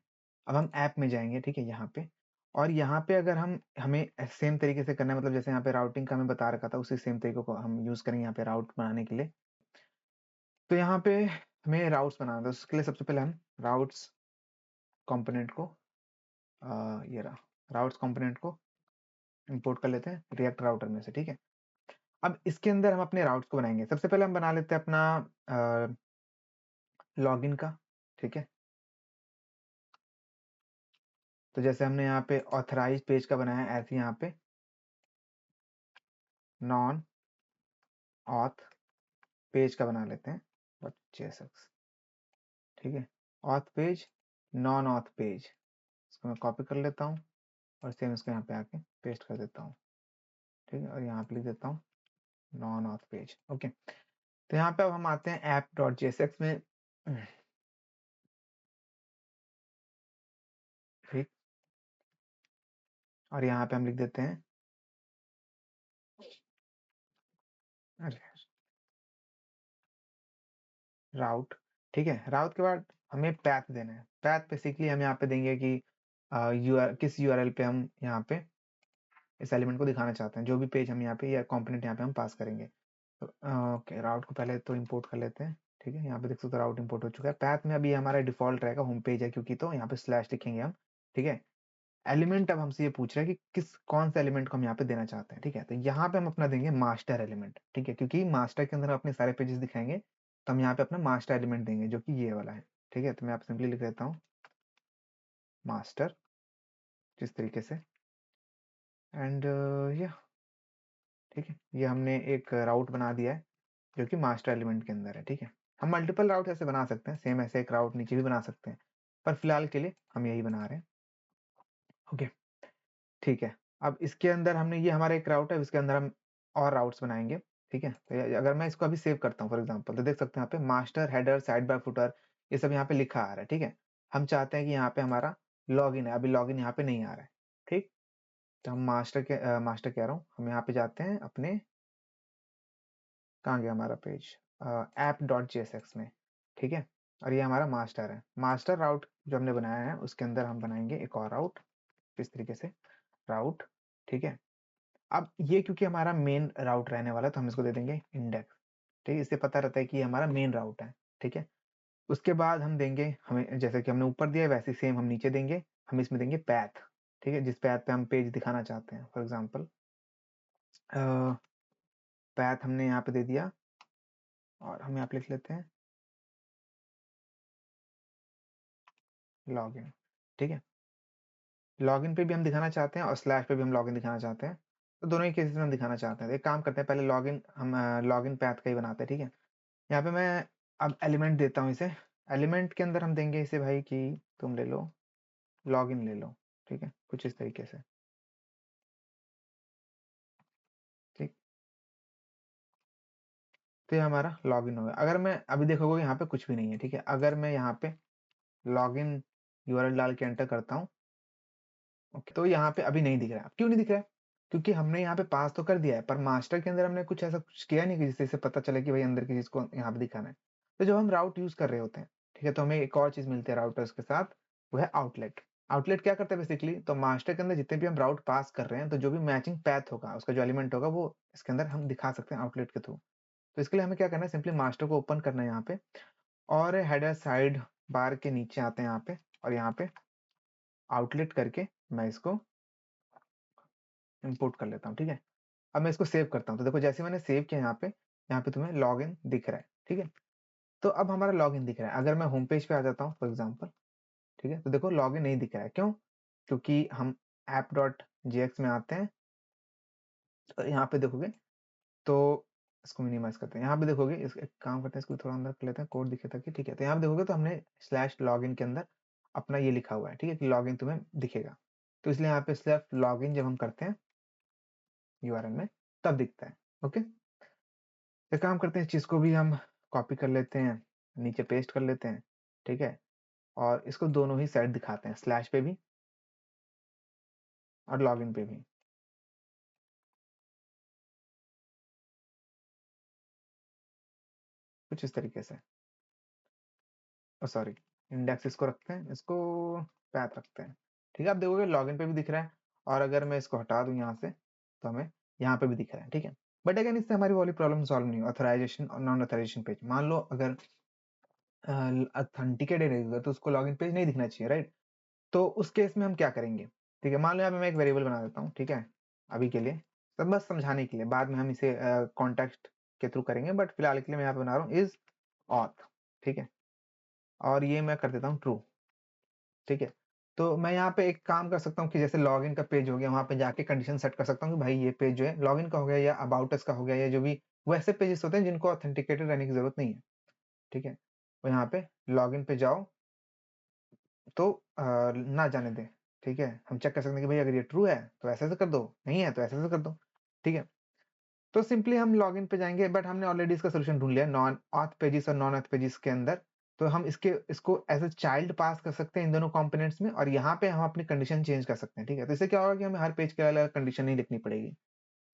अब हम ऐप में जाएंगे, ठीक है, यहाँ पे, और यहाँ पे अगर हमें सेम तरीके से करना है, मतलब जैसे यहाँ पे राउटिंग का हमें बता रखा था उसी सेम तरीके को हम यूज करेंगे यहाँ पे राउट बनाने के लिए। तो यहाँ पे हमें राउट्स बनाना था, उसके लिए सबसे पहले हम राउट्स कंपोनेंट को ये रहा, राउट्स कंपोनेंट को इंपोर्ट कर लेते हैं रिएक्ट राउटर में से, ठीक है। अब इसके अंदर हम अपने राउट्स को बनाएंगे। सबसे पहले हम बना लेते हैं अपना लॉगिन का, ठीक है। तो जैसे हमने यहाँ पे ऑथराइज पेज का बनाया है, ऐसे यहाँ पे नॉन ऑथ पेज का बना लेते हैं .jsx, ठीक है। Auth page, non auth page, इसको मैं कॉपी कर लेता हूँ और सेम इसको यहाँ पे आके पेस्ट कर देता हूँ, ठीक है। और यहाँ पे लिख देता हूँ नॉन ऑथ पेज, ओके। तो यहाँ पे अब हम आते हैं app.jsx में, ठीक, और यहाँ पे हम लिख देते हैं राउट, ठीक है। राउट के बाद हमें पैथ देना है। पैथ बेसिकली हम यहाँ पे देंगे कि किस यूआरएल पे हम यहाँ पे इस एलिमेंट को दिखाना चाहते हैं, जो भी पेज हम यहाँ पे या कंपोनेंट यहाँ पे हम पास करेंगे। तो ओके, राउट को पहले तो इंपोर्ट कर लेते हैं, ठीक है। यहाँ पे देख सकते हो राउट इंपोर्ट हो चुका है। पैथ में अभी हमारा डिफॉल्ट रहेगा होम पेज है क्योंकि, तो यहाँ पे स्लैश लिखेंगे हम, ठीक है। एलिमेंट अब हमसे ये पूछ रहा है कि कौन सा एलिमेंट को हम यहाँ पे देना चाहते हैं, ठीक है। तो यहाँ पे हम अपना देंगे मास्टर एलिमेंट, ठीक है, क्योंकि मास्टर के अंदर हम अपने सारे पेजेस दिखाएंगे, तो हम यहाँ पे अपना मास्टर एलिमेंट देंगे जो कि ये वाला है, ठीक है। तो मैं यहाँ पे सिंपली लिख देता हूँ मास्टर, जिस तरीके से, एंड या ठीक है, ये हमने एक राउट बना दिया है जो कि मास्टर एलिमेंट के अंदर है, ठीक है। हम मल्टीपल राउट ऐसे बना सकते हैं, सेम ऐसे एक राउट नीचे भी बना सकते हैं, पर फिलहाल के लिए हम यही बना रहे हैं, ओके, ठीक है। अब इसके अंदर हमने, ये हमारा एक राउट है, इसके अंदर हम और राउट्स बनाएंगे, ठीक है। तो अगर मैं इसको अभी सेव करता हूँ फॉर एग्जांपल, तो देख सकते हैं यहाँ पे master, header, side by footer, ये सब यहाँ पे लिखा आ रहा है, ठीक है। हम चाहते हैं कि यहाँ पे हमारा लॉगिन है, अभी लॉगिन यहाँ पे नहीं आ रहा है, ठीक। तो हम मास्टर कह रहा हूँ, हम यहाँ पे जाते हैं अपने, कहाँ गया हमारा पेज, app.jsx में, ठीक है। और ये हमारा मास्टर है। मास्टर राउट जो हमने बनाया है उसके अंदर हम बनाएंगे एक और राउट, इस तरीके से राउट, ठीक है। अब ये क्योंकि हमारा मेन राउट रहने वाला है तो हम इसको दे देंगे इंडेक्स, ठीक है। इससे पता रहता है कि ये हमारा मेन राउट है, ठीक है। उसके बाद हम देंगे, हमें जैसे कि हमने ऊपर दिया है वैसे सेम हम नीचे देंगे, हम इसमें देंगे पैथ, ठीक है, जिस पैथ पे हम पेज दिखाना चाहते हैं। फॉर एग्जाम्पल पैथ हमने यहाँ पे दे दिया, और हम यहाँ पे लिख लेते हैं लॉगिन, ठीक है। लॉगिन पे भी हम दिखाना चाहते हैं और स्लैश पे भी हम लॉगिन दिखाना चाहते हैं, तो दोनों ही केसेस में हम दिखाना चाहते हैं। तो एक काम करते हैं, पहले लॉगिन हम लॉगिन पैथ का ही बनाते हैं, ठीक है। यहाँ पे मैं अब एलिमेंट देता हूँ इसे, एलिमेंट के अंदर हम देंगे इसे भाई कि तुम ले लो लॉगिन ले लो, ठीक है, कुछ इस तरीके से, ठीक। तो ये हमारा लॉगिन हो गया। अगर मैं अभी देखोगे यहाँ पे कुछ भी नहीं है, ठीक है। अगर मैं यहाँ पे लॉगिन यूआरएल डाल के एंटर करता हूँ, ओके, तो यहाँ पे अभी नहीं दिख रहा है। क्यों नहीं दिख रहा है? क्योंकि हमने यहाँ पे पास तो कर दिया है, पर मास्टर के अंदर हमने कुछ ऐसा कुछ किया नहीं कि जिससे इसे पता चले कि भाई अंदर की चीज को यहाँ पे दिखाना है। तो जब हम राउट यूज कर रहे होते हैं, ठीक है, तो हमें एक और चीज मिलती है राउटर्स के साथ, वो है आउटलेट। आउटलेट क्या करता है बेसिकली, तो मास्टर के अंदर जितने भी हम राउट पास कर रहे हैं, तो जो भी मैचिंग पैथ होगा, उसका जो एलिमेंट होगा, वो इसके अंदर हम दिखा सकते हैं आउटलेट के थ्रू। तो इसके लिए हमें क्या करना है, सिंपली मास्टर को ओपन करना है यहाँ पे, और हेडर साइड बार के नीचे आते हैं यहाँ पे, और यहाँ पे आउटलेट करके मैं इसको इंपोर्ट कर लेता हूँ, ठीक है। अब मैं इसको सेव करता हूँ, तो देखो जैसे मैंने सेव किया यहाँ पे तुम्हें लॉगिन दिख रहा है, ठीक है। तो अब हमारा लॉगिन दिख रहा है। अगर मैं होम पेज पे आ जाता हूँ फॉर एग्जांपल, ठीक है, तो देखो लॉगिन नहीं दिख रहा है। क्यों? क्योंकि हम app.jx में आते हैं, तो यहाँ पे देखोगे, तो इसको मिनिमाइज करते हैं। यहाँ पे देखोगे, इस एक काम करते हैं, इसको थोड़ा अंदर कर लेते हैं, कोड दिखे ताकि, ठीक है। तो यहाँ पे देखोगे तो हमने स्लैश लॉगिन के अंदर अपना ये लिखा हुआ है, ठीक है, कि लॉगिन तुम्हें दिखेगा। तो इसलिए यहाँ पे सिर्फ लॉगिन जब हम करते हैं यूआरएल में तब दिखता है। ओके, एक काम करते हैं, इस चीज़ को भी हम कॉपी कर लेते हैं, नीचे पेस्ट कर लेते हैं, ठीक है, और इसको दोनों ही साइड दिखाते हैं, स्लैश पे भी और लॉगिन पे भी। कुछ इस तरीके से, सॉरी, इंडेक्स इसको रखते हैं, इसको पैथ रखते हैं, ठीक है। आप देखोगे लॉगिन पे भी दिख रहा है, और अगर मैं इसको हटा दूं यहाँ से तो हमें यहाँ पे भी दिख रहा है, ठीक है। बट अगेन इससे हमारी वाली प्रॉब्लम सॉल्व नहीं हुई, ऑथराइजेशन और नॉन ऑथराइजेशन पेज। मान लो अगर ऑथेंटिकेटेड यूजर तो उसको लॉगिन पेज नहीं दिखना चाहिए, राइट। तो उस केस में हम क्या करेंगे, ठीक है। मान लो यहाँ पे मैं एक वेरिएबल बना देता हूँ, ठीक है, अभी के लिए, सब बस समझाने के लिए, बाद में हम इसे कॉन्टेक्स्ट के थ्रू करेंगे, बट फिलहाल के लिए मैं यहाँ पे बना रहा हूँ इज ऑथ, ठीक है, और ये मैं कर देता हूँ ट्रू, ठीक है। तो मैं यहाँ पे एक काम कर सकता हूँ कि जैसे लॉगिन का पेज हो गया, वहां पे जाके कंडीशन सेट कर सकता हूँ कि भाई ये पेज जो है लॉगिन का हो गया या अबाउट अस का हो गया, या जो भी वैसे पेजेस होते हैं जिनको ऑथेंटिकेटेड रहने की जरूरत नहीं है, ठीक है। तो यहाँ पे लॉगिन पे जाओ तो ना जाने दें, ठीक है। हम चेक कर सकते हैं कि भाई अगर ये ट्रू है तो ऐसे से कर दो, नहीं है तो ऐसे से कर दो, ठीक है। तो सिंपली हम लॉगिन पे जाएंगे, बट हमने ऑलरेडी इसका सोल्यूशन ढूंढ लिया नॉन ऑथ पेजेस और नॉन ऑथ पेजेस के अंदर। तो हम इसको एज ए चाइल्ड पास कर सकते हैं इन दोनों कंपोनेंट्स में, और यहाँ पे हम अपनी कंडीशन चेंज कर सकते हैं, ठीक है। तो इससे क्या होगा कि हमें हर पेज के अलग कंडीशन नहीं लिखनी पड़ेगी।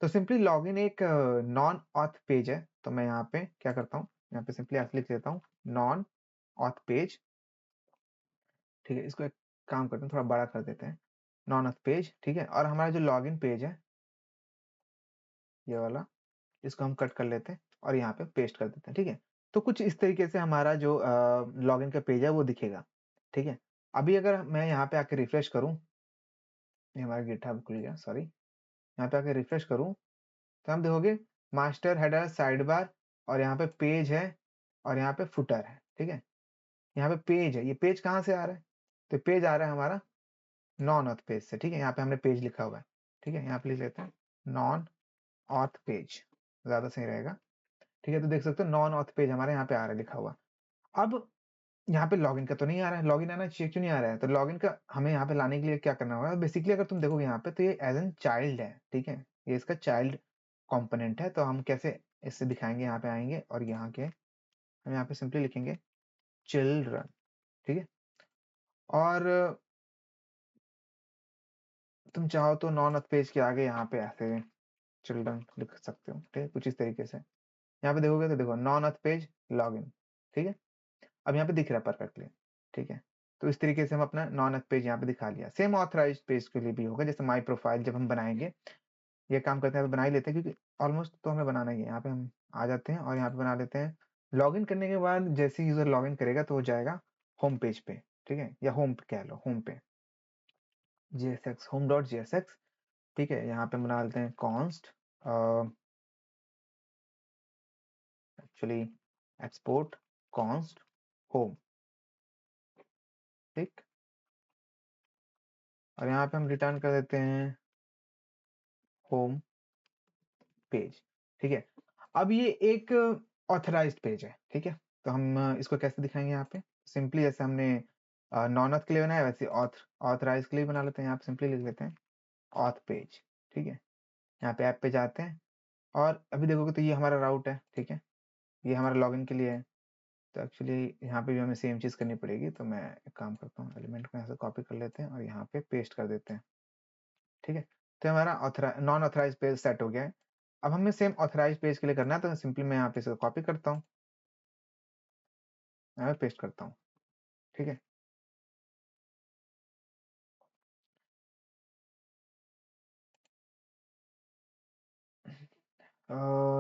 तो सिंपली लॉगिन एक नॉन ऑथ पेज है, तो मैं यहाँ पे क्या करता हूँ, यहाँ पे सिंपली ऐसे लिख लेता हूँ नॉन ऑथ पेज, ठीक है। इसको एक काम करते हैं, थोड़ा बड़ा कर देते हैं, नॉन ऑथ पेज, ठीक है। और हमारा जो लॉगिन पेज है ये वाला, इसको हम कट कर लेते हैं और यहाँ पे पेस्ट कर देते हैं, ठीक है। तो कुछ इस तरीके से हमारा जो लॉगिन का पेज है वो दिखेगा, ठीक है। अभी अगर मैं यहाँ पे आके रिफ्रेश करूँ, ये हमारा गिटहब खुल गया, सॉरी, यहाँ पे आके रिफ्रेश करूँ तो हम देखोगे मास्टर हेडर साइड बार, और यहाँ पे पेज है, और यहाँ पे फुटर है, ठीक है। यहाँ पे पेज है, ये पेज कहाँ से आ रहा है, तो पेज आ रहा है हमारा नॉन ऑथ पेज से, ठीक है। यहाँ पे हमने पेज लिखा हुआ है, ठीक है। यहाँ पे लिख लेते हैं नॉन ऑथ पेज, ज्यादा सही रहेगा, ठीक है। तो देख सकते हो नॉन ऑथ पेज हमारे यहाँ पे आ रहा है लिखा हुआ। अब यहाँ पे लॉगिन का तो नहीं आ रहा है, लॉगिन आना चाहिए, क्यों नहीं आ रहा है, तो लॉगिन का हमें यहाँ पे लाने के लिए क्या करना होगा, बेसिकली अगर तुम देखोगे यहाँ पे तो ये एज एन चाइल्ड है, ठीक है, ये इसका चाइल्ड कंपोनेंट है। तो हम कैसे इससे दिखाएंगे, यहाँ पे आएंगे और यहाँ के हम यहाँ पे सिंपली लिखेंगे चिल्ड्रन, ठीक है। और तुम चाहो तो नॉन ऑथ पेज के आगे यहाँ पे ऐसे चिल्ड्रन लिख सकते हो, ठीक है, कुछ इस तरीके से। यहाँ पे देखोगे तो देखो नॉन ऑथ पेज लॉगिन, ठीक है। अब यहाँ पे दिख रहा है परफेक्टली, ठीक है। तो इस तरीके से हम अपना नॉन ऑथ पेज यहाँ पे दिखा लिया। सेम ऑथराइज्ड पेज के लिए भी होगा, जैसे माई प्रोफाइल जब हम बनाएंगे, ये काम करते हैं तो बना ही लेते हैं, क्योंकि ऑलमोस्ट तो हमें बनाना ही है। यहाँ पे हम आ जाते हैं और यहाँ पे बना लेते हैं। लॉगिन करने के बाद जैसे यूजर लॉगिन करेगा तो वो जाएगा होम पेज पे, ठीक है, या होम पे कह लो, होम पे jsx होम डॉट jsx, ठीक है। यहाँ पे बना लेते हैं const actually export const home, ठीक। और यहाँ पे हम रिटर्न कर देते हैं होम पेज, ठीक है। अब ये एक ऑथराइज्ड पेज है, ठीक है। तो हम इसको कैसे दिखाएंगे, यहाँ पे सिंपली जैसे हमने नॉन ऑथ के लिए बनाया वैसे ऑथराइज के लिए बना लेते हैं। यहाँ पे सिंपली लिख लेते हैं ऑथ पेज, ठीक है। यहाँ पे ऐप पे जाते हैं और अभी देखोगे तो ये हमारा राउट है, ठीक है, ये हमारा लॉगिन के लिए है। तो एक्चुअली यहाँ पे भी हमें सेम चीज़ करनी पड़ेगी, तो मैं एक काम करता हूँ, एलिमेंट को यहाँ से कॉपी कर लेते हैं और यहाँ पे पेस्ट कर देते हैं, ठीक है। तो हमारा नॉन ऑथराइज पेज सेट हो गया है। अब हमें सेम ऑथराइज पेज के लिए करना है, तो सिंपली मैं यहाँ पे इसको कॉपी करता हूँ, यहाँ पे पेस्ट करता हूँ, ठीक है।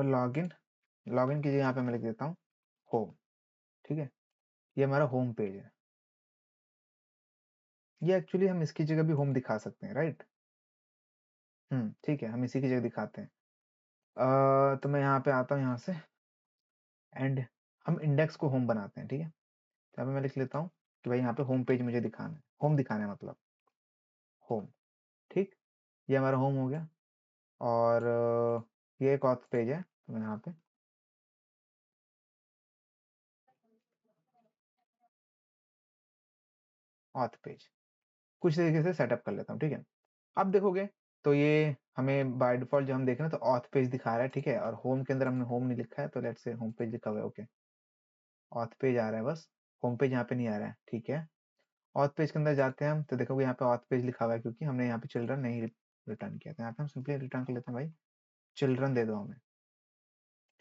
लॉगिन, लॉगिन की जगह यहाँ पे मैं लिख देता हूँ होम, ठीक है। ये हमारा होम पेज है। ये एक्चुअली हम इसकी जगह भी होम दिखा सकते हैं, राइट। ठीक है, हम इसी की जगह दिखाते हैं। तो मैं यहाँ पे आता हूँ यहाँ से, एंड हम इंडेक्स को होम बनाते हैं, ठीक है। तो यहाँ पे मैं लिख लेता हूँ कि भाई यहाँ पे होम पेज मुझे दिखाना है, होम दिखाना है मतलब होम, ठीक। ये हमारा होम हो गया। और ये एक ऑथ पेज है, तो मैं यहाँ पे ऑथ पेज कुछ तरीके से सेटअप कर लेता हूँ, ठीक है। अब देखोगे तो ये हमें बाय डिफॉल्ट जो हम देख रहे हैं तो ऑथ पेज दिखा रहा है, ठीक है, और होम के अंदर हमने होम नहीं लिखा है, तो लेट्स से होम पेज लिखा हुआ है, ओके, ऑथ पेज आ रहा है बस, होम पेज यहाँ पे नहीं आ रहा है, ठीक है। ऑथ पेज के अंदर जाते हैं हम तो देखोगे यहाँ पे ऑथ पेज लिखा हुआ है, क्योंकि हमने यहाँ पे चिल्ड्रन नहीं रिटर्न किया था। यहाँ पे हम सिंपली रिटर्न कर लेते हैं भाई चिल्ड्रन दे दो हमें,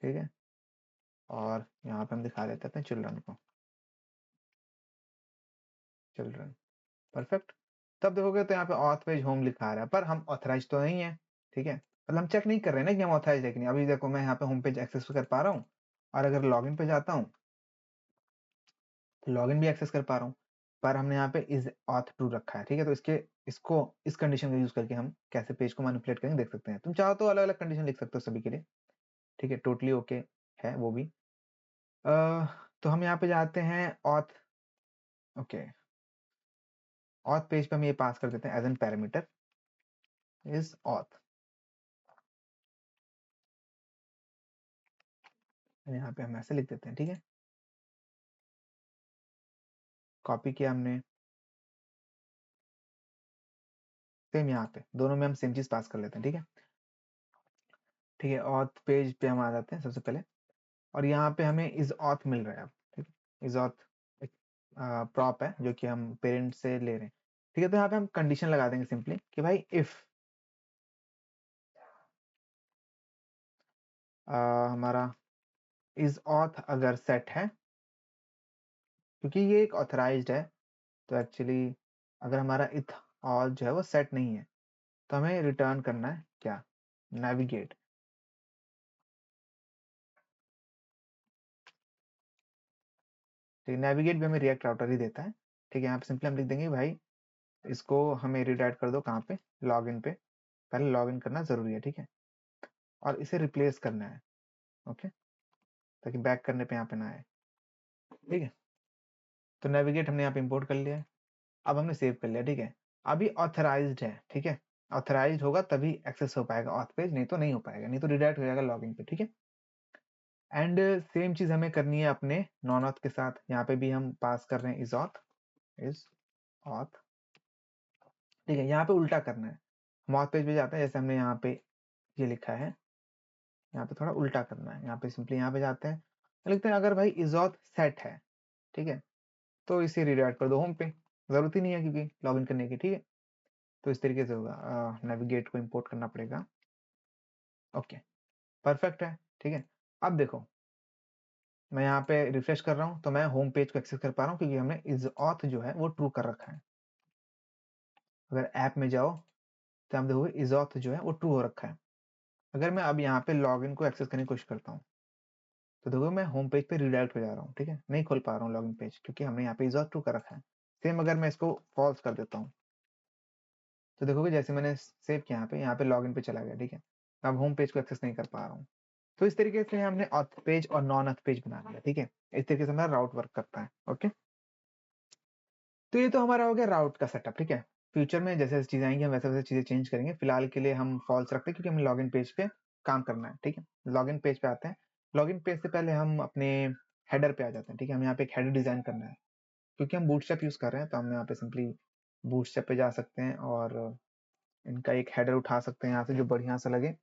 ठीक है, और यहाँ पे हम दिखा देते हैं अपने चिल्ड्रन को, चिल्ड्रन, परफेक्ट। तब देखोगे तो यहाँ पे ऑथ पेज होम लिखा आ रहा है, पर हम ऑथराइज तो नहीं है, ठीक है, मतलब हम चेक नहीं कर रहे हैं ना कि हम ऑथराइज है कि नहीं। अभी देखो मैं यहाँ पे होम पेज एक्सेस कर पा रहा हूँ, और अगर लॉगिन पे जाता हूँ तो लॉगिन भी एक्सेस कर पा रहा हूँ, पर हमने यहाँ पे इज ऑथ ट्रू रखा है, ठीक है। तो इसको इस कंडीशन का यूज करके हम कैसे पेज को मैनिपुलेट करेंगे देख सकते हैं। तुम चाहो तो अलग अलग कंडीशन लिख सकते हो सभी के लिए, ठीक है, टोटली ओके है वो भी। तो हम यहाँ पे जाते हैं ऑथ, ओके, ऑथ पेज पे हम ये पास कर देते हैं as an parameter is auth, यहाँ पे हम ऐसे लिख देते हैं, ठीक है, कॉपी किया हमने, सेम यहाँ पे दोनों में हम सेम चीज पास कर लेते हैं, ठीक है, ठीक है। ऑथ पेज पे हम आ जाते हैं सबसे पहले, और यहाँ पे हमें इज ऑथ मिल रहा है अब, ठीक है, इज ऑथ एक प्रॉप है जो कि हम पेरेंट से ले रहे हैं, ठीक है। तो यहाँ पे हम कंडीशन लगा देंगे सिंपली कि भाई इफ हमारा इज ऑथ अगर सेट है, क्योंकि ये एक ऑथराइज्ड है, तो एक्चुअली अगर हमारा इथ ऑल जो है वो सेट नहीं है तो हमें रिटर्न करना है क्या, नेविगेट, ठीक है, नेविगेट भी हमें रिएक्ट राउटर ही देता है, ठीक है। यहाँ पे सिंपली हम लिख देंगे भाई इसको हमें रिडायरेक्ट कर दो कहाँ पे, लॉगिन पे, पहले लॉगिन करना जरूरी है, ठीक है, और इसे रिप्लेस करना है, ओके, ताकि बैक करने पे यहाँ पे ना आए, ठीक है। तो नेविगेट हमने यहाँ पे इंपोर्ट कर लिया है, अब हमने सेव कर लिया, ठीक है। अभी ऑथराइज्ड है, ठीक है, ऑथराइज्ड होगा तभी एक्सेस हो पाएगा ऑथ पेज, नहीं तो नहीं हो पाएगा, नहीं तो रिडायरेक्ट हो जाएगा लॉगिन पे, ठीक है। एंड सेम चीज हमें करनी है अपने नॉन ऑथ के साथ, यहाँ पे भी हम पास कर रहे हैं इज ऑथ, ठीक है, यहाँ पे उल्टा करना है, हम ऑथ पेज पे जाते हैं, जैसे हमने यहाँ पे ये लिखा है, यहाँ पे थोड़ा उल्टा करना है, यहाँ पे सिंपली यहाँ पे जाते हैं, लिखते हैं अगर भाई इज ऑथ सेट है, ठीक है, तो इसे रिडायरेक्ट कर दो होम पे, जरूरत ही नहीं है क्योंकि लॉगिन करने की, ठीक है। तो इस तरीके से होगा, नेविगेट को इंपोर्ट करना पड़ेगा, ओके, परफेक्ट है, ठीक है। अब देखो मैं यहाँ पे रिफ्रेश कर रहा हूँ तो मैं होम पेज को एक्सेस कर पा रहा हूँ, क्योंकि हमने इज ऑथ जो है वो ट्रू कर रखा है। अगर ऐप में जाओ तो आप देखोगे इज ऑथ जो है वो ट्रू हो रखा है। अगर मैं अब यहाँ पे लॉगिन को एक्सेस करने की कोशिश करता हूँ तो देखो मैं होम पेज पे रिडायरेक्ट हो जा रहा हूँ, ठीक है, नहीं खोल पा रहा हूँ लॉगिन पेज, क्योंकि हमने यहाँ पे इज ऑथ ट्रू कर रखा है। सेम अगर मैं इसको फॉल्स कर देता हूँ तो देखोगे जैसे मैंने सेव किया यहाँ पे लॉगिन पे चला गया, ठीक है, अब होम पेज को एक्सेस नहीं कर पा रहा हूँ। तो इस तरीके से हमने ऑथ पेज और नॉन ऑथ पेज बना लिया, ठीक है, इस तरीके से हमारा राउट वर्क करता है, ओके। तो ये तो हमारा हो गया राउट का सेटअप, ठीक है। फ्यूचर में जैसे जैसे चीजें आएंगी हम वैसे वैसे चीजें चेंज करेंगे, फिलहाल के लिए हम फॉल्स रखते हैं क्योंकि हमें लॉगिन पेज पे काम करना है, ठीक है। लॉगिन पेज पे आते हैं, लॉगिन पेज से पहले हम अपने हेडर पे आ जाते हैं, ठीक है, हम यहाँ पे एक हेडर डिजाइन करना है, क्योंकि हम बूटस्ट्रैप यूज कर रहे हैं तो हम यहाँ पे सिंपली बूटस्ट्रैप पे जा सकते हैं और इनका एक हेडर उठा सकते हैं यहाँ से जो बढ़िया सा लगे,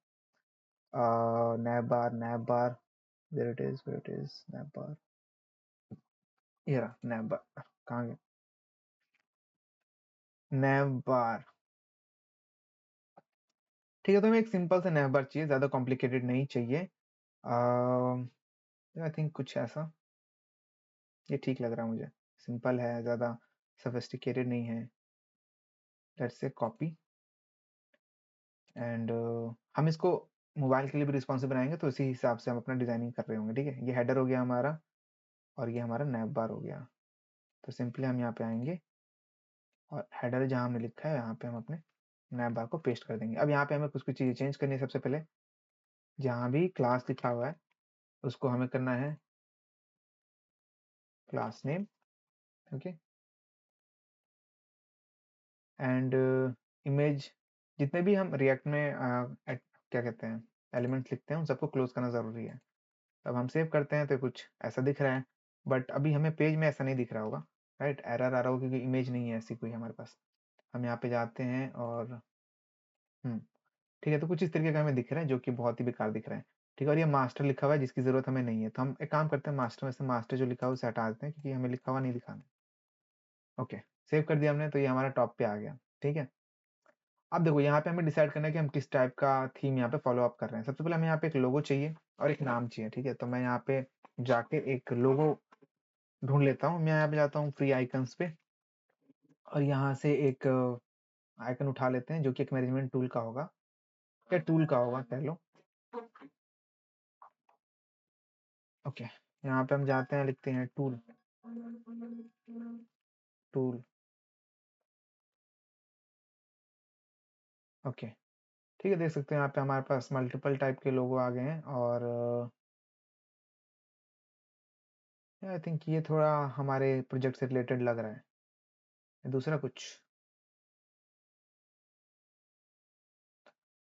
नैब बार वेयर इट इज नैब बार, ये रहा नैब बार, कहाँ गया नैब बार, ठीक है। तो हमें एक सिंपल सा नैब बार चाहिए, ज्यादा कॉम्प्लिकेटेड नहीं चाहिए, आई थिंक कुछ ऐसा, ये ठीक लग रहा है मुझे, सिंपल है, ज्यादा सोफिस्टिकेटेड नहीं है, लेट्स से कॉपी एंड हम इसको मोबाइल के लिए भी रिस्पॉन्सिव बनाएंगे तो इसी हिसाब से हम अपना डिजाइनिंग कर रहे होंगे, ठीक है। ये हेडर हो गया हमारा और ये हमारा नैब बार हो गया, तो सिंपली हम यहाँ पे आएंगे और हेडर जहाँ हमने लिखा है यहाँ पे हम अपने नैब बार को पेस्ट कर देंगे। अब यहाँ पे हमें कुछ कुछ चीजें चेंज करनी है, सबसे पहले जहाँ भी क्लास लिखा हुआ है उसको हमें करना है class name, okay, and image, जितने भी हम रिएक्ट में क्या कहते हैं एलिमेंट्स लिखते हैं उन सबको क्लोज करना जरूरी है। तब हम सेव करते हैं तो कुछ ऐसा दिख रहा है, बट अभी हमें पेज में ऐसा नहीं दिख रहा होगा, राइट, एरर आ रहा होगा क्योंकि इमेज नहीं है ऐसी कोई हमारे पास। हम यहाँ पे जाते हैं और ठीक है, तो कुछ इस तरीके का हमें दिख रहा है जो कि बहुत ही बेकार दिख रहा है। ठीक है, और ये मास्टर लिखा हुआ है जिसकी जरूरत हमें नहीं है, तो हम एक काम करते हैं, मास्टर में से मास्टर जो लिखा हुआ है उसे हटा देते हैं क्योंकि हमें लिखा हुआ नहीं दिखाना है। ओके, सेव कर दिया हमने, तो ये हमारा टॉप पे आ गया। ठीक है, अब देखो यहाँ पे हमें डिसाइड करना है कि हम किस टाइप का थीम यहाँ पे फॉलो अप कर रहे हैं। सबसे पहले हमें यहाँ पे एक लोगो चाहिए और एक नाम चाहिए। ठीक है, तो मैं यहाँ पे जाके एक लोगो ढूंढ लेता हूँ। मैं यहाँ पे जाता हूँ फ्री आइकन्स पे और यहाँ से एक आइकन उठा लेते हैं जो कि एक मैनेजमेंट टूल का होगा या टूल का होगा कह लो। ओके, यहाँ पे हम जाते हैं, लिखते हैं टूल, टूल। ओके, ठीक है, देख सकते हैं यहाँ पे हमारे पास मल्टीपल टाइप के लोगो आ गए हैं और आई थिंक ये थोड़ा हमारे प्रोजेक्ट से रिलेटेड लग रहा है। दूसरा कुछ,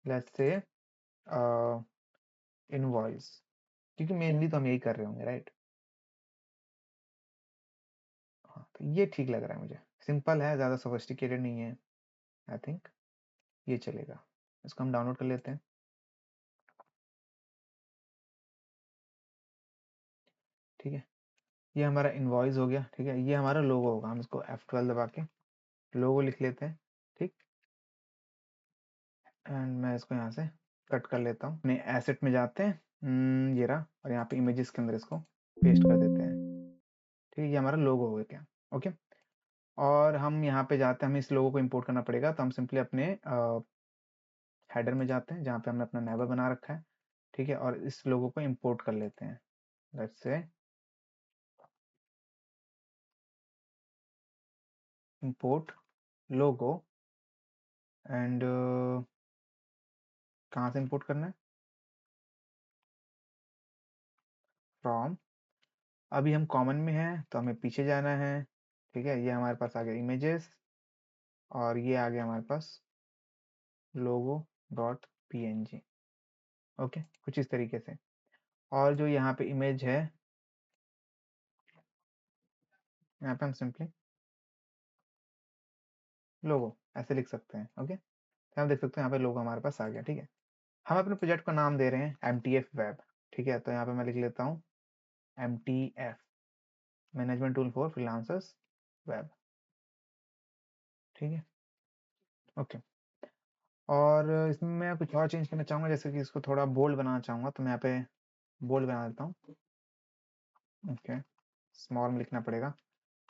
लेट्स से इनवॉइस, क्योंकि मेनली तो हम यही कर रहे होंगे, राइट। हाँ, तो ये ठीक लग रहा है मुझे, सिंपल है, ज़्यादा सोफिस्टिकेटेड नहीं है। आई थिंक ये चलेगा, इसको हम डाउनलोड कर लेते हैं। ठीक है, ये हमारा इनवॉइस हो गया। ठीक है, ये हमारा लोगो होगा, हम इसको F12 दबा के लोगो लिख लेते हैं। ठीक, एंड मैं इसको यहाँ से कट कर लेता हूँ। अपने एसेट में जाते हैं, ये रहा, और यहाँ पे इमेजेस के अंदर इसको पेस्ट कर देते हैं। ठीक है, ये हमारा लोगो हो गया। ओके, और हम यहाँ पे जाते हैं, हमें इस लोगो को इंपोर्ट करना पड़ेगा, तो हम सिंपली अपने हेडर में जाते हैं जहाँ पे हमने अपना नेबर बना रखा है। ठीक है, और इस लोगो को इंपोर्ट कर लेते हैं। Let's say import logo and कहाँ से इंपोर्ट करना है, फ्रॉम। अभी हम कॉमन में हैं तो हमें पीछे जाना है। ठीक है, ये हमारे पास आ गया इमेजेस और ये आ गया हमारे पास लोगो डॉट png। ओके, कुछ इस तरीके से। और जो यहाँ पे इमेज है, यहाँ पे हम सिंपली लोगो ऐसे लिख सकते हैं। ओके, तो हम देख सकते हैं यहाँ पे लोगो हमारे पास आ गया। ठीक है, हम अपने प्रोजेक्ट का नाम दे रहे हैं MTF वेब। ठीक है, तो यहाँ पे मैं लिख लेता हूँ MTF, management tool for freelancers web. ठीक है, ओके, और इसमें मैं कुछ और चेंज करना चाहूँगा, जैसे कि इसको थोड़ा बोल्ड बनाना चाहूँगा, तो मैं यहाँ पे बोल्ड बना देता हूँ। ओके, स्मॉल में लिखना पड़ेगा,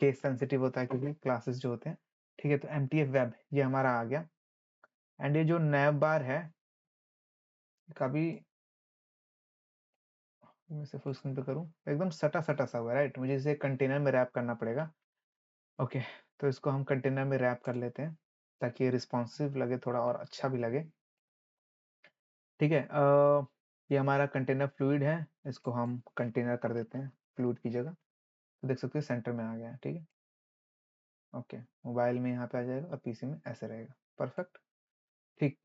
केस सेंसिटिव होता है क्योंकि क्लासेस जो होते हैं। ठीक है, तो MTF वेब ये हमारा आ गया। एंड ये जो नैब बार है, कभी मैं इसे फुल स्क्रीन पे करूँ, एकदम सटा सटा सा हुआ है, राइट। मुझे इसे कंटेनर में रैप करना पड़ेगा। ओके, तो इसको हम कंटेनर में रैप कर लेते हैं ताकि ये रिस्पॉन्सिव लगे थोड़ा और अच्छा भी लगे। ठीक है, ये हमारा कंटेनर फ्लूइड है, इसको हम कंटेनर कर देते हैं फ्लूइड की जगह। तो देख सकते हैं सेंटर में आ गया है। ठीक है, ओके, मोबाइल में यहाँ पे आ जाएगा और पीसी में ऐसे रहेगा। परफेक्ट, ठीक।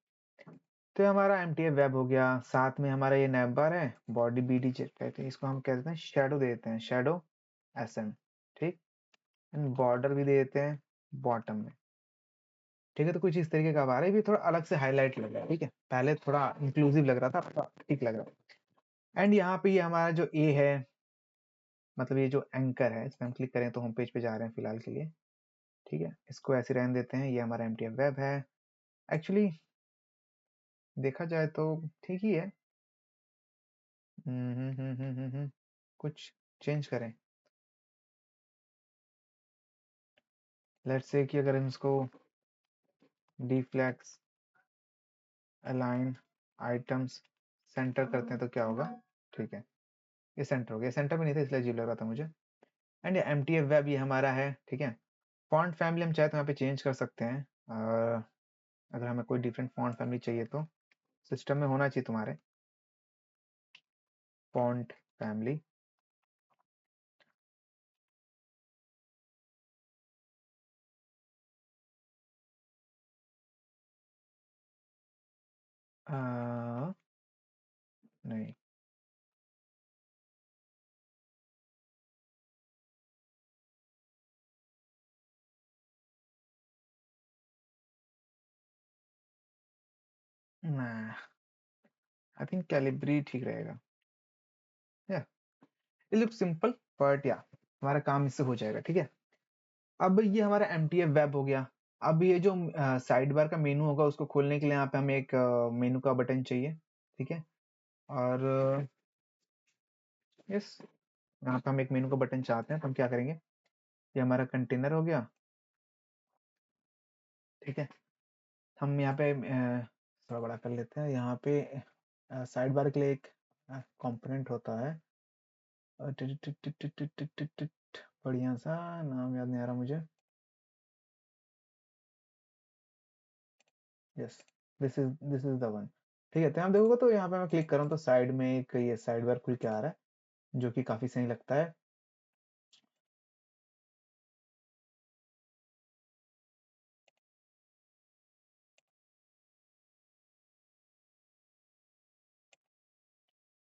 तो ये हमारा MTF वेब हो गया, साथ में हमारा ये नैब बार है, बॉडी BD कहते हैं इसको, हम कह देते हैं शेडो दे देते हैं, शेडो SM। ठीक, एंड बॉर्डर भी दे देते हैं बॉटम में। ठीक है, तो कुछ इस तरीके का आ रहा है, भी थोड़ा अलग से हाईलाइट लग रहा है। ठीक है, पहले थोड़ा इंक्लूसिव लग रहा था, थोड़ा ठीक लग रहा है। एंड यहाँ पे ये हमारा जो A है, मतलब ये जो एंकर है, इस पर हम क्लिक करें तो होम पेज पे जा रहे हैं फिलहाल के लिए। ठीक है, इसको ऐसे रहने देते हैं, ये हमारा MTF वेब है। एक्चुअली देखा जाए तो ठीक ही है। कुछ चेंज करें, लेट्स से कि अगर हम इसको डीफ्लेक्स अलाइन आइटम्स सेंटर करते हैं तो क्या होगा। ठीक है, ये सेंटर हो गया, सेंटर में नहीं था इसलिए अजीब लग रहा था मुझे। एंड ये MTF वेब ये हमारा है। ठीक है, फॉन्ट फैमिली हम चाहे तो यहाँ पे चेंज कर सकते हैं। अगर हमें कोई डिफरेंट फॉन्ट फैमिली चाहिए तो सिस्टम में होना चाहिए तुम्हारे फॉन्ट फैमिली। नहीं, ना, आई थिंक कैलिब्री ठीक रहेगा। या इट लुक सिंपल बट या हमारा काम इससे हो जाएगा। ठीक है, अब ये हमारा MTF वेब हो गया। अब ये जो साइड बार का मेनू होगा उसको खोलने के लिए यहाँ पे हमें एक मेनू का बटन चाहिए। ठीक है, और यस, यहाँ पे हम एक मेनू का बटन चाहते हैं, तो हम क्या करेंगे, ये हमारा कंटेनर हो गया। ठीक है, हम यहाँ पे थोड़ा बड़ा कर लेते हैं। यहाँ पे साइड बार के लिए एक कंपोनेंट होता है, बढ़िया सा, नाम याद नहीं आ रहा मुझे। Yes, this is the one. ठीक है, तो यहाँ देखोगे तो यहाँ पे मैं क्लिक कर रहा हूँ तो साइड में एक ये साइड बार खुल के आ रहा है, जो कि काफी सही लगता है।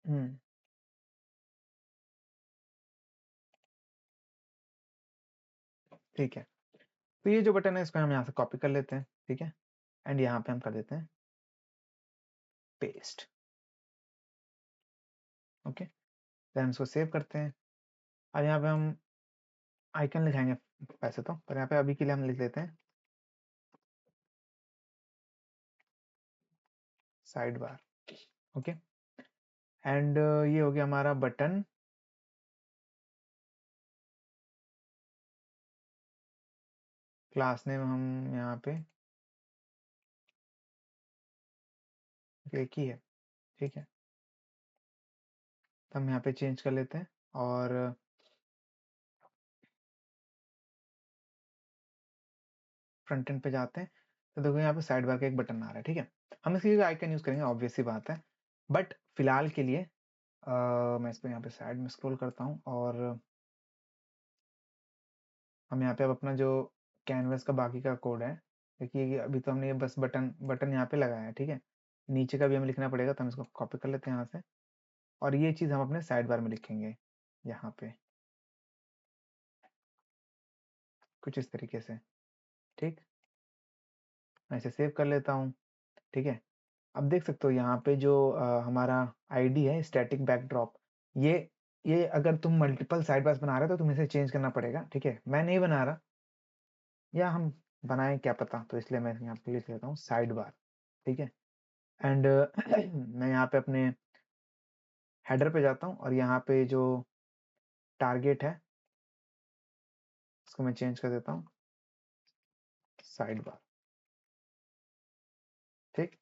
हम्म, ठीक है, तो ये जो बटन है इसको हम यहाँ से कॉपी कर लेते हैं। ठीक है, एंड यहाँ पे हम कर देते हैं पेस्ट। ओके, तो हम इसको सेव करते हैं। अब यहाँ पे हम आइकन लिखाएंगे वैसे तो, पर यहाँ पे अभी के लिए हम लिख लेते हैं साइड बार। ओके, एंड ये हो गया हमारा बटन। क्लास नेम हम यहाँ पे एक ही है। ठीक है, तो हम यहाँ पे चेंज कर लेते हैं और फ्रंट एंड पे जाते हैं। तो देखो यहाँ पे साइड बार का एक बटन आ रहा है। ठीक है, हम इसकी आइकन यूज करेंगे, ऑब्वियस सी बात है, बट फिलहाल के लिए मैं इसको यहाँ पे साइड में स्क्रॉल करता हूँ और हम यहाँ पे अब अपना जो कैनवस का बाकी का कोड है, देखिए कि अभी तो हमने ये बस बटन बटन यहाँ पे लगाया है। ठीक है, नीचे का भी हमें लिखना पड़ेगा, तो हम इसको कॉपी कर लेते हैं यहाँ से, और ये चीज़ हम अपने साइड बार में लिखेंगे यहाँ पे कुछ इस तरीके से। ठीक, मैं इसे सेव कर लेता हूँ। ठीक है, अब देख सकते हो यहाँ पे जो हमारा आईडी है स्टैटिक बैकड्रॉप, ये अगर तुम मल्टीपल साइड बार्स बना रहे हो तो तुम्हें इसे चेंज करना पड़ेगा। ठीक है, मैं नहीं बना रहा, या हम बनाएं क्या पता, तो इसलिए मैं यहाँ पे लिख लेता हूँ साइड बार। ठीक है, एंड मैं यहाँ पे अपने हेडर पे जाता हूँ और यहाँ पे जो टारगेट है उसको मैं चेंज कर देता हूँ साइड बार। ठीक,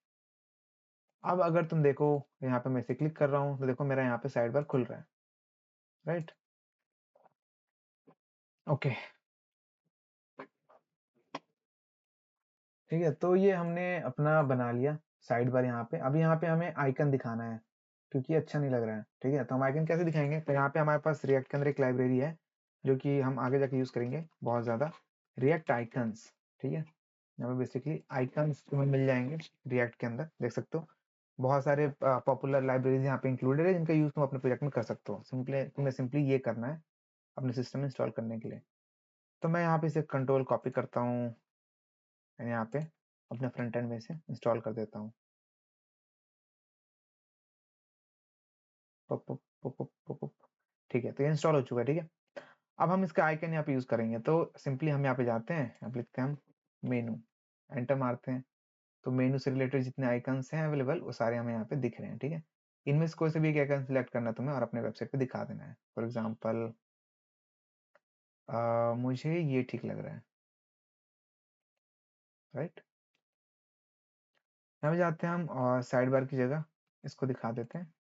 अब अगर तुम देखो यहाँ पे मैं इसे क्लिक कर रहा हूँ तो देखो मेरा यहाँ पे साइड बार खुल रहा है। राइट, ओके, ठीक है, तो ये हमने अपना बना लिया साइड बार यहाँ पे। अब यहाँ पे हमें आइकन दिखाना है क्योंकि अच्छा नहीं लग रहा है। ठीक है, तो हम आइकन कैसे दिखाएंगे, तो यहाँ पे हमारे पास रिएक्ट के अंदर एक लाइब्रेरी है जो कि हम आगे जाके यूज करेंगे बहुत ज्यादा, रिएक्ट आइकन्स। ठीक है, यहाँ पे बेसिकली आइकन्स तुम्हें मिल जाएंगे रिएक्ट के अंदर, देख सकते हो बहुत सारे पॉपुलर लाइब्रेरीज यहाँ पे इंक्लूडेड है जिनका यूज तुम अपने प्रोजेक्ट में कर सकते हो। सिंपली तुम्हें सिंपली ये करना है अपने सिस्टम में इंस्टॉल करने के लिए। तो मैं यहाँ पे इसे कंट्रोल कॉपी करता हूँ, यहाँ पे अपने फ्रंट एंड में से इंस्टॉल कर देता हूँ। पप, पप, पप, पप, पप, पप। ठीक है, तो ये इंस्टॉल हो चुका है। ठीक है, अब हम इसका आइकन यहाँ पे यूज करेंगे, तो सिंपली हम यहाँ पे जाते हैं, यहाँ पे लिखते हैं हम मेनू, एंटर मारते हैं, तो मेनू से रिलेटेड जितने आइकन्स हैं अवेलेबल वो सारे हमें यहाँ पे दिख रहे हैं। ठीक है, इनमें से कोई से भी एक आइकन सिलेक्ट करना है तुम्हें और अपने वेबसाइट पे दिखा देना है। फॉर एग्जाम्पल मुझे ये ठीक लग रहा है। राइट, यहाँ पे जाते हैं हम और साइड बार की जगह इसको दिखा देते हैं,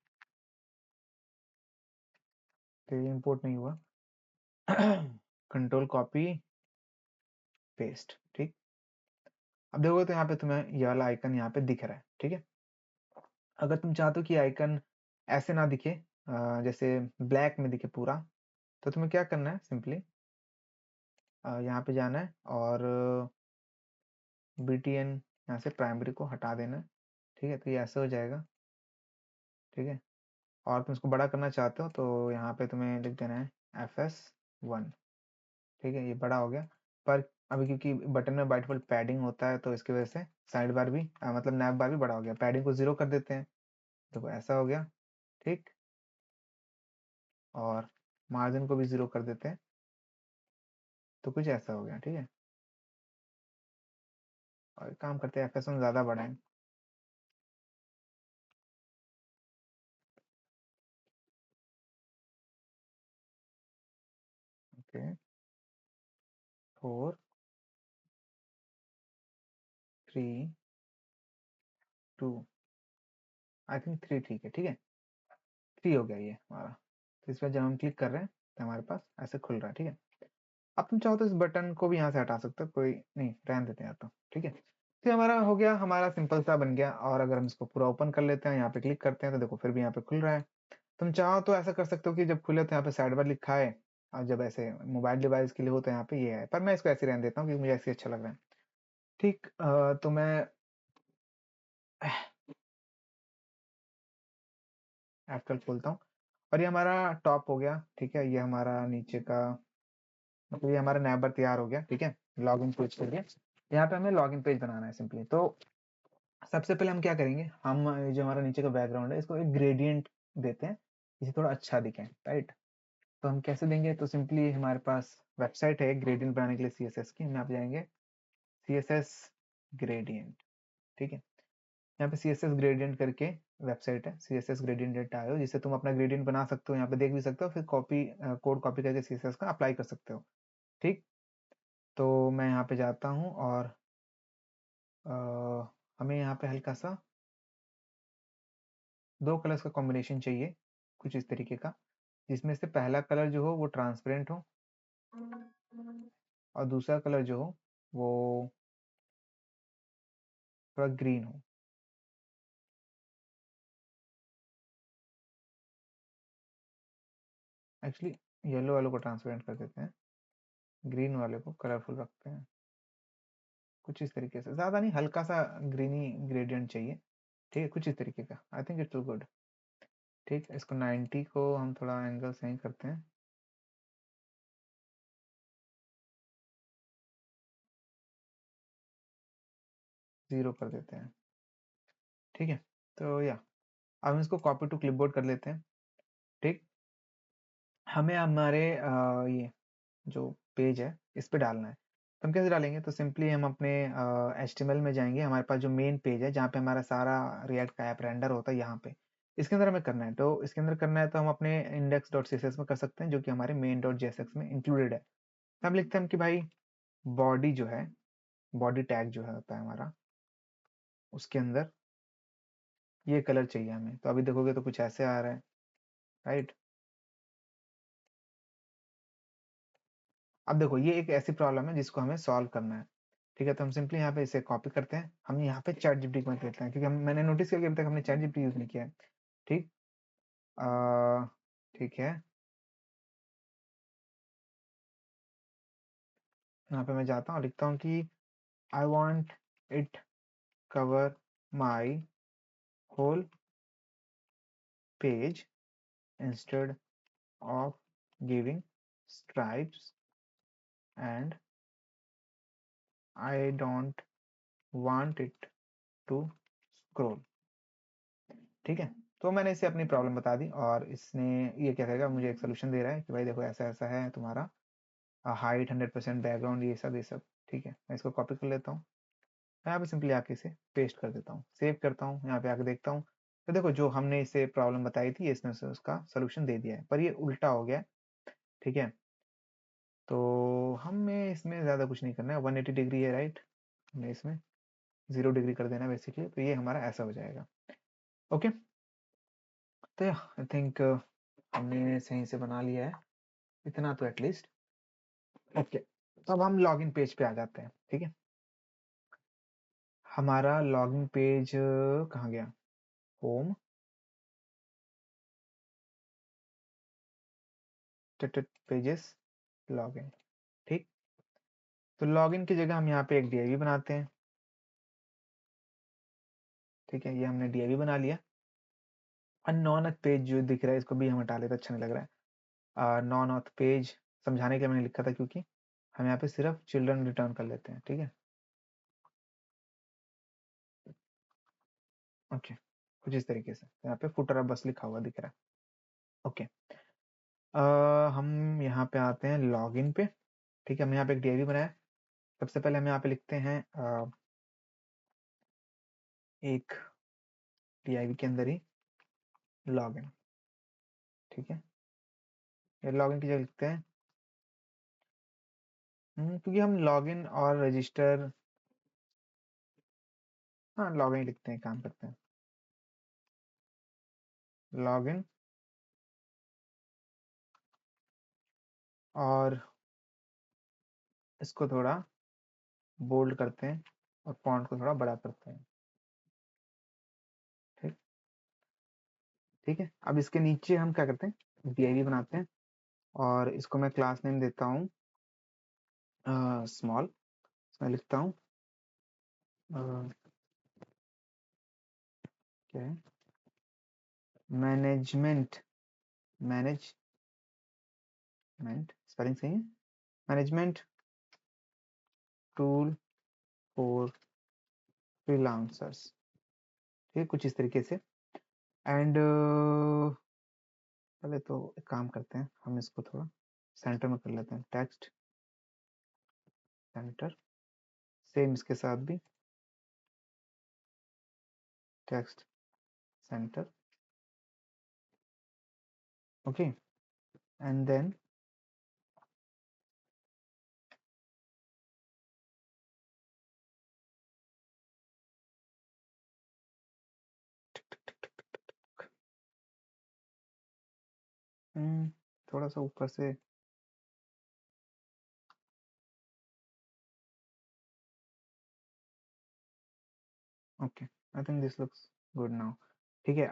तो ये इम्पोर्ट नहीं हुआ। Control copy paste. ठीक, अब देखो तो यहाँ पे तुम्हें ये वाला आइकन यहाँ पे दिख रहा है। ठीक है, अगर तुम चाहते हो कि आइकन ऐसे ना दिखे, जैसे ब्लैक में दिखे पूरा, तो तुम्हें क्या करना है, सिंपली यहाँ पे जाना है और BTN यहाँ से प्राइमरी को हटा देना है। ठीक है, तो ये ऐसे हो जाएगा। ठीक है, और तुम इसको बड़ा करना चाहते हो तो यहाँ पे तुम्हें लिख देना है FS1। ठीक है, ये बड़ा हो गया, पर अभी क्योंकि बटन में बाय डिफॉल्ट पैडिंग होता है तो इसकी वजह से साइड बार भी मतलब नैप बार भी बड़ा हो गया। पैडिंग को 0 कर देते हैं, देखो ऐसा हो गया, ठीक। और मार्जिन को भी 0 कर देते हैं, तो कुछ ऐसा हो गया, ठीक है। और एक काम करते हैं, FS1 ज़्यादा बड़ा है, ओके। 4 3 2 आई थिंक 3 ठीक है, ठीक है। 3 हो गया ये हमारा। तो इस पर जब हम क्लिक कर रहे हैं तो हमारे पास ऐसे खुल रहा है, ठीक है। अब तुम चाहो तो इस बटन को भी यहाँ से हटा सकते हो, कोई नहीं, रहने देते हैं तो, ठीक है। तो ये हमारा हो गया, हमारा सिंपल सा बन गया। और अगर हम इसको पूरा ओपन कर लेते हैं, यहाँ पे क्लिक करते हैं, तो देखो फिर भी यहाँ पे खुल रहा है। तुम चाहो तो ऐसा कर सकते हो कि जब खुले तो यहाँ पे साइड बार लिखा है, और जब ऐसे मोबाइल डिवाइस के लिए हो तो यहाँ पे ये है, पर मैं इसको ऐसे रहने देता हूँ क्योंकि मुझे ऐसे अच्छा लग रहा है, ठीक। तो मैं एप्पल खोलता हूँ, और ये हमारा टॉप हो गया, ठीक है। ये हमारा नीचे का, मतलब ये हमारा नैबर तैयार हो गया, ठीक है। लॉगिन पेज के लिए यहाँ पे हमें लॉगिन पेज बनाना है सिंपली। तो सबसे पहले हम क्या करेंगे, हम ये जो हमारा नीचे का बैकग्राउंड है इसको एक ग्रेडियंट देते हैं, इसे थोड़ा अच्छा दिखे, राइट। तो हम कैसे देंगे, तो सिंपली हमारे पास वेबसाइट है ग्रेडियंट बनाने के लिए CSS की, हम यहाँ पे जाएंगे CSS ग्रेडियंट, ठीक है। यहाँ पे CSS ग्रेडियंट करके वेबसाइट है CSS gradient.io, जिससे तुम अपना ग्रेडियंट बना सकते हो, यहाँ पे देख भी सकते हो, फिर कॉपी कोड कॉपी करके CSS का अप्लाई कर सकते हो, ठीक। तो मैं यहाँ पे जाता हूँ, और हमें यहाँ पे हल्का सा 2 कलर्स का कॉम्बिनेशन चाहिए, कुछ इस तरीके का, जिसमें से पहला कलर जो हो वो ट्रांसपेरेंट हो, और दूसरा कलर जो हो वो थोड़ा ग्रीन हो। एक्चुअली येलो वाले को ट्रांसपेरेंट कर देते हैं, ग्रीन वाले को कलरफुल रखते हैं, कुछ इस तरीके से, ज़्यादा नहीं, हल्का सा ग्रीनी ग्रेडियंट चाहिए, ठीक है, कुछ इस तरीके का। आई थिंक इट्स गुड, ठीक। इसको 90 को हम थोड़ा एंगल सही करते हैं, 0 कर देते हैं, ठीक है। तो या अब हम इसको कॉपी टू क्लिपबोर्ड कर लेते हैं, ठीक। हमें हमारे ये जो पेज है इस पे डालना है, तो हम कैसे डालेंगे, तो सिंपली हम अपने HTML में जाएंगे, हमारे पास जो मेन पेज है जहाँ पे हमारा सारा रिएक्ट का ऐप रेंडर होता है, यहाँ पे इसके अंदर हमें करना है। तो इसके अंदर करना है तो हम अपने index.css में कर सकते हैं, जो कि हमारे main.jsx में इंक्लूडेड है। तो हम लिखते हैं कि भाई बॉडी जो है, बॉडी टैग जो है होता है हमारा, उसके अंदर ये कलर चाहिए हमें। तो अभी देखोगे तो कुछ ऐसे आ रहा है, राइट। अब देखो ये एक ऐसी प्रॉब्लम है जिसको हमें सॉल्व करना है, ठीक है। तो हम सिंपली यहाँ पे इसे कॉपी करते हैं, हम यहाँ पे चैट जीपीटी को लेते हैं, क्योंकि मैंने नोटिस किया कि अभी तक हमने चैट जीपीटी यूज नहीं किया है, ठीक। ठीक है, यहाँ पे मैं जाता हूँ, लिखता हूँ कि I want it cover my whole page instead of giving stripes and I don't want it to scroll, ठीक है। तो मैंने इसे अपनी प्रॉब्लम बता दी, और इसने ये क्या करेगा, मुझे एक सोल्यूशन दे रहा है कि भाई देखो ऐसा ऐसा है तुम्हारा, हाइट 100%, बैकग्राउंड ये सब, ठीक है। मैं इसको कॉपी कर लेता हूँ, मैं यहाँ पे सिंपली आके इसे पेस्ट कर देता हूँ, सेव करता हूँ, यहाँ पे आके देखता हूँ, तो देखो जो हमने इसे प्रॉब्लम बताई थी इसने उसका सोल्यूशन दे दिया है, पर ये उल्टा हो गया, ठीक है। तो हमें इसमें ज़्यादा कुछ नहीं करना है, 180 डिग्री है, राइट। हमें इसमें 0 डिग्री कर देना है बेसिकली, तो ये हमारा ऐसा हो जाएगा, ओके। तो आई थिंक हमने सही से बना लिया है इतना तो एटलीस्ट, ओके। तो अब हम लॉगिन पेज पे आ जाते हैं, ठीक है। हमारा लॉगिन पेज कहाँ गया, होम, पेजेस, लॉगिन, ठीक। तो लॉगिन की जगह हम यहाँ पे एक DIV बनाते हैं, ठीक है। ये हमने DIV बना लिया। और नॉन ऑथ पेज जो दिख रहा है इसको भी हम हटा लेते, अच्छा नहीं लग रहा है। नॉन ऑथ पेज समझाने के लिए मैंने लिखा था, क्योंकि हम यहाँ पे सिर्फ चिल्ड्रन रिटर्न कर लेते हैं, ठीक है। ओके, कुछ इस तरीके से यहाँ पे फुटर अब बस लिखा हुआ दिख रहा है। ओके, हम यहाँ पे आते हैं लॉगिन पे, ठीक है। हम यहाँ पे एक DIV बनाया। सबसे पहले हम यहाँ पे लिखते हैं एक DIV के अंदर ही लॉगिन, ठीक है। ये लॉगिन की जगह लिखते हैं क्योंकि हम लॉगिन और रजिस्टर, हाँ लॉगिन लिखते हैं, काम करते हैं लॉगिन, और इसको थोड़ा बोल्ड करते हैं और फॉन्ट को थोड़ा बड़ा करते हैं, ठीक, ठीक है। अब इसके नीचे हम क्या करते हैं, DIV बनाते हैं और इसको मैं क्लास नेम देता हूँ स्मॉल। मैं लिखता हूँ क्या है, मैनेजमेंट, मैनेजमेंट, स्पेलिंग सही है, मैनेजमेंट टूल फॉर फ्रीलांसर्स, ठीक, कुछ इस तरीके से। एंड पहले तो एक काम करते हैं, हम इसको थोड़ा सेंटर में कर लेते हैं, टेक्स्ट सेंटर, सेम इसके साथ भी text centre, okay. And then थोड़ा सा ऊपर से, okay, I think this looks good now, ठीक है।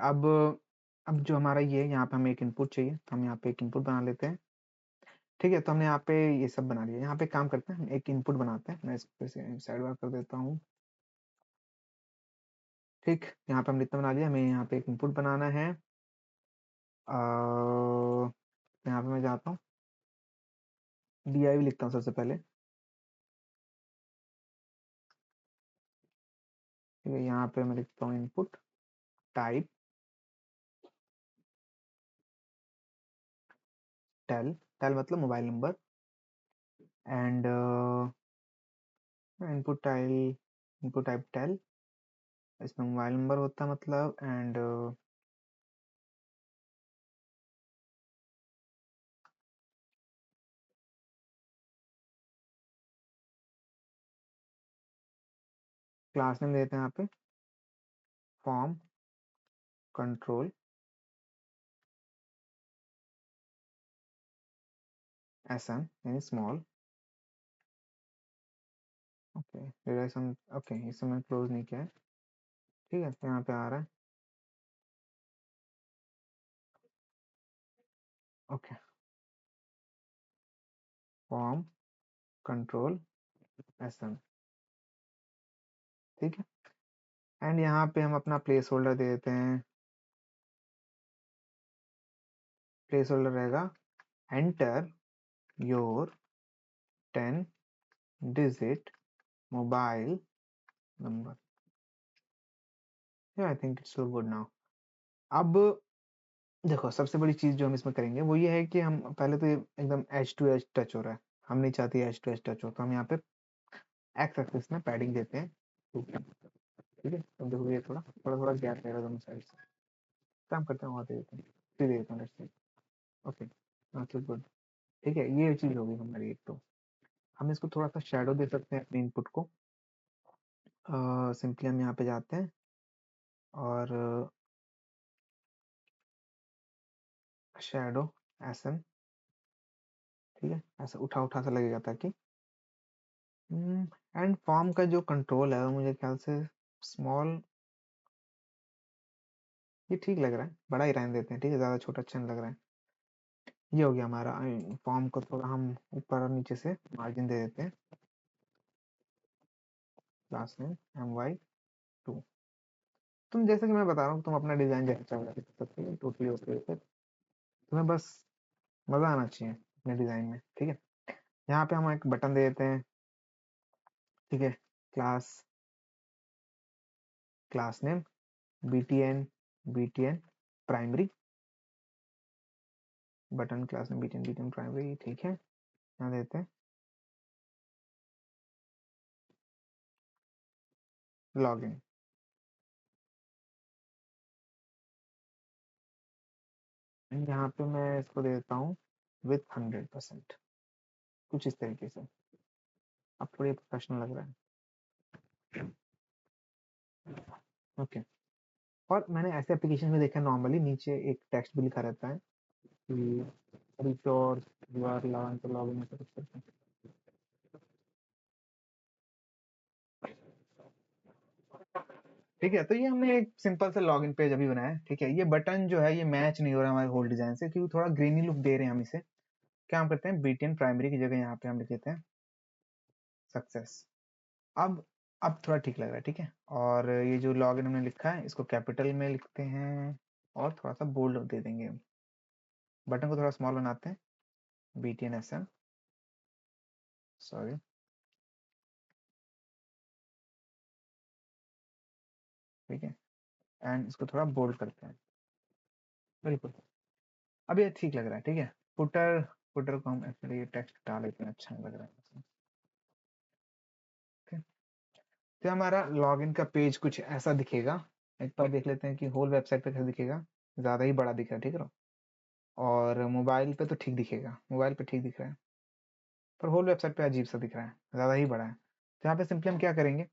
अब जो हमारा ये यहाँ पे हमें एक इनपुट चाहिए, तो हम यहाँ पे एक इनपुट बना लेते हैं, ठीक है। तो हमने यहाँ पे ये सब बना लिया। यहाँ पे काम करते हैं, हम एक इनपुट बनाते हैं, मैं इसको साइड बार कर देता हूँ, ठीक। यहाँ पे हमने इतना बना लिया, हमें यहाँ पे एक इनपुट बनाना है। यहाँ पे मैं जाता हूँ, DIV लिखता हूँ सबसे पहले, ठीक है। यहाँ पे मैं लिखता हूँ इनपुट टाइप टेल, टेल मतलब mobile number, and input type tel, इसमें मोबाइल नंबर होता है मतलब, एंड क्लास नेम देते हैं यहाँ पे फॉर्म कंट्रोल SM यानी स्मॉल, ओके। रिलेशन, ओके, इसे मैं क्लोज नहीं किया है, ठीक है। तो यहाँ पे आ रहा है, ओके, फॉर्म कंट्रोल SM, ठीक है। एंड यहाँ पे हम अपना प्लेस होल्डर दे देते हैं, प्लेस होल्डर रहेगा enter your 10 digit mobile number, I think it's so good now. अब देखो, सबसे बड़ी चीज जो हम इसमें करेंगे वो ये है कि हम पहले तो ये एकदम एज टू एज टच हो रहा है, हम नहीं चाहते एज टू एज टच हो, तो हम यहाँ पे एक्स एक्सिस में पैडिंग देते हैं, ठीक है। तो देखो ये थोड़ा थोड़ा थोड़ा गैप रहेगा दोनों साइड से, काम करते हैं, वहाँ दे देते हैं, फिर दे देते हैं लेट्स से, ओके, तो गुड, ठीक है। ये चीज होगी हमारी एक, तो हम इसको थोड़ा सा शेडो दे सकते हैं अपने इनपुट को। सिंपली हम यहाँ पे जाते हैं और शेडो SM, ठीक है, ऐसा उठा उठा सा लगेगा ताकि, एंड फॉर्म का जो कंट्रोल है वो मुझे ख्याल से स्मॉल, ये ठीक लग रहा है, बड़ा ही रहने देते हैं, ठीक है, ज़्यादा छोटा अच्छा नहीं लग रहा है। ये हो गया हमारा फॉर्म को थोड़ा हम ऊपर और नीचे से मार्जिन दे देते हैं, क्लास नेम MY2। तुम जैसे कि मैं बता रहा हूँ, तुम अपना डिजाइन जैसे चाहो वैसे कर सकते हो, टोटली ओके, तुम्हें बस मजा आना चाहिए अपने डिजाइन में, ठीक है। यहाँ पे हम एक बटन दे देते हैं, ठीक है, class name btn primary, button class name btn primary, ठीक है। यहाँ देते हैं लॉगिन। यहाँ पे मैं इसको दे देता हूँ विथ 100%, कुछ इस तरीके से। अब थोड़ी प्रोफेशनल लग रहा है, ओके। और मैंने ऐसे एप्लीकेशन में देखा नॉर्मली नीचे एक टेक्स्ट भी लिखा रहता है कि रिश्योर यू आर लॉगिन, ऐसा कुछ करके। ठीक है, तो ये हमने एक सिंपल सा लॉगिन पेज अभी बनाया है, ठीक है। ये बटन जो है ये मैच नहीं हो रहा हमारे होल डिजाइन से, क्योंकि थोड़ा ग्रीनी लुक दे रहे हैं हम इसे। क्या हम करते हैं, बीटीएन प्राइमरी की जगह यहाँ पे हम लिख देते हैं सक्सेस। अब थोड़ा ठीक लग रहा है, ठीक है। और ये जो लॉगिन हमने लिखा है इसको कैपिटल में लिखते हैं और थोड़ा सा बोल्ड दे देंगे। बटन को थोड़ा स्मॉल बनाते हैं, बीटीएन एसएम, सॉरी, ठीक है। एंड इसको थोड़ा बोल्ड करते हैं, बिल्कुल। अब ये ठीक लग रहा है, ठीक है। फुटर फुटर को हम एक्चुअली ये टेक्स्ट डाल लेते हैं, अच्छा नहीं लग रहा है, ठीक है। तो हमारा लॉगिन का पेज कुछ ऐसा दिखेगा। एक बार देख लेते हैं कि होल वेबसाइट पे कैसे दिखेगा। ज़्यादा ही बड़ा दिख रहा है, ठीक है। और मोबाइल पे तो ठीक दिखेगा, मोबाइल पे ठीक दिख रहा है, पर होल वेबसाइट पे अजीब सा दिख रहा है, ज़्यादा ही बड़ा है। तो यहाँ पे सिंपली हम क्या करेंगे,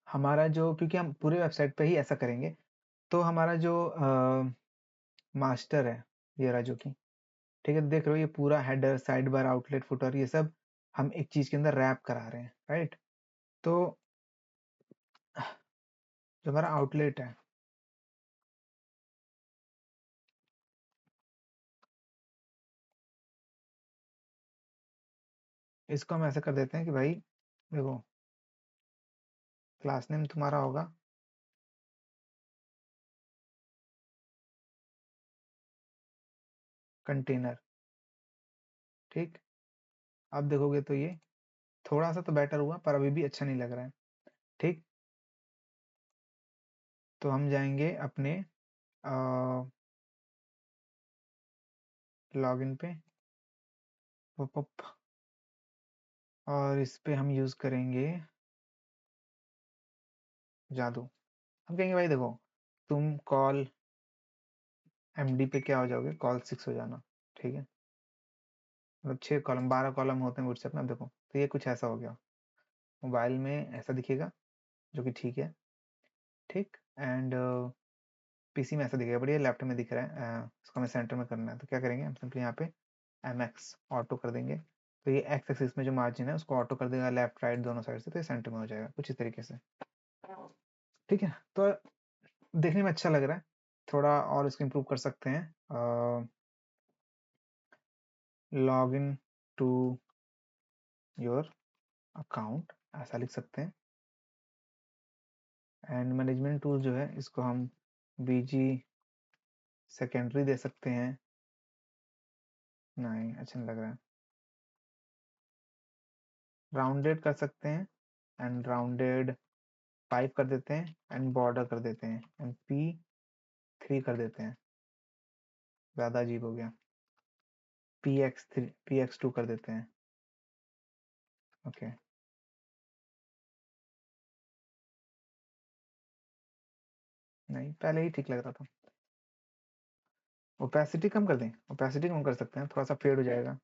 हमारा जो, क्योंकि हम पूरे वेबसाइट पे ही ऐसा करेंगे, तो हमारा जो मास्टर है ये रहा, जो कि ठीक है, देख रहे हो ये पूरा header, side bar, outlet, footer, ये सब हम एक चीज़ के अंदर रैप करा रहे हैं, राइट। तो जो हमारा आउटलेट है, इसको हम ऐसे कर देते हैं कि भाई देखो, क्लास नेम तुम्हारा होगा कंटेनर, ठीक। अब देखोगे तो ये थोड़ा सा तो बेटर हुआ, पर अभी भी अच्छा नहीं लग रहा है, ठीक। तो हम जाएंगे अपने लॉगिन पे, पॉपअप, और इस पे हम यूज़ करेंगे जादू। हम कहेंगे भाई देखो, तुम कॉल एमडी पे क्या हो जाओगे, कॉल 6 हो जाना, ठीक है। मतलब 6 कॉलम, 12 कॉलम होते हैं व्हाट्सएप में। अब देखो तो ये कुछ ऐसा हो गया, मोबाइल में ऐसा दिखेगा, जो कि ठीक है, ठीक। एंड पीसी में ऐसा दिखेगा, बढ़िया। लैपटॉप में दिख रहा है, इसको हमें सेंटर में करना है, तो क्या करेंगे हम, सिंपली यहाँ पे mx ऑटो कर देंगे। तो ये एक्स एक्सिस में जो मार्जिन है उसको ऑटो कर देगा लेफ्ट राइट दोनों साइड से, तो ये सेंटर में हो जाएगा कुछ इस तरीके से, ठीक है। तो देखने में अच्छा लग रहा है, थोड़ा और इसको इम्प्रूव कर सकते हैं। Log in to your account ऐसा लिख सकते हैं। एंड मैनेजमेंट टूल जो है इसको हम बीजी सेकेंडरी दे सकते हैं, नहीं अच्छा नहीं लग रहा है। राउंडेड कर सकते हैं, एंड राउंडेड 5 कर देते हैं, एंड बॉर्डर कर देते हैं, एंड P3 कर देते हैं, ज़्यादा अजीब हो गया। PX2 कर देते हैं, ओके। नहीं, पहले ही ठीक लग रहा था। ओपेसिटी कम कर दें, ओपेसिटी कम कर सकते हैं, थोड़ा सा फेड हो जाएगा।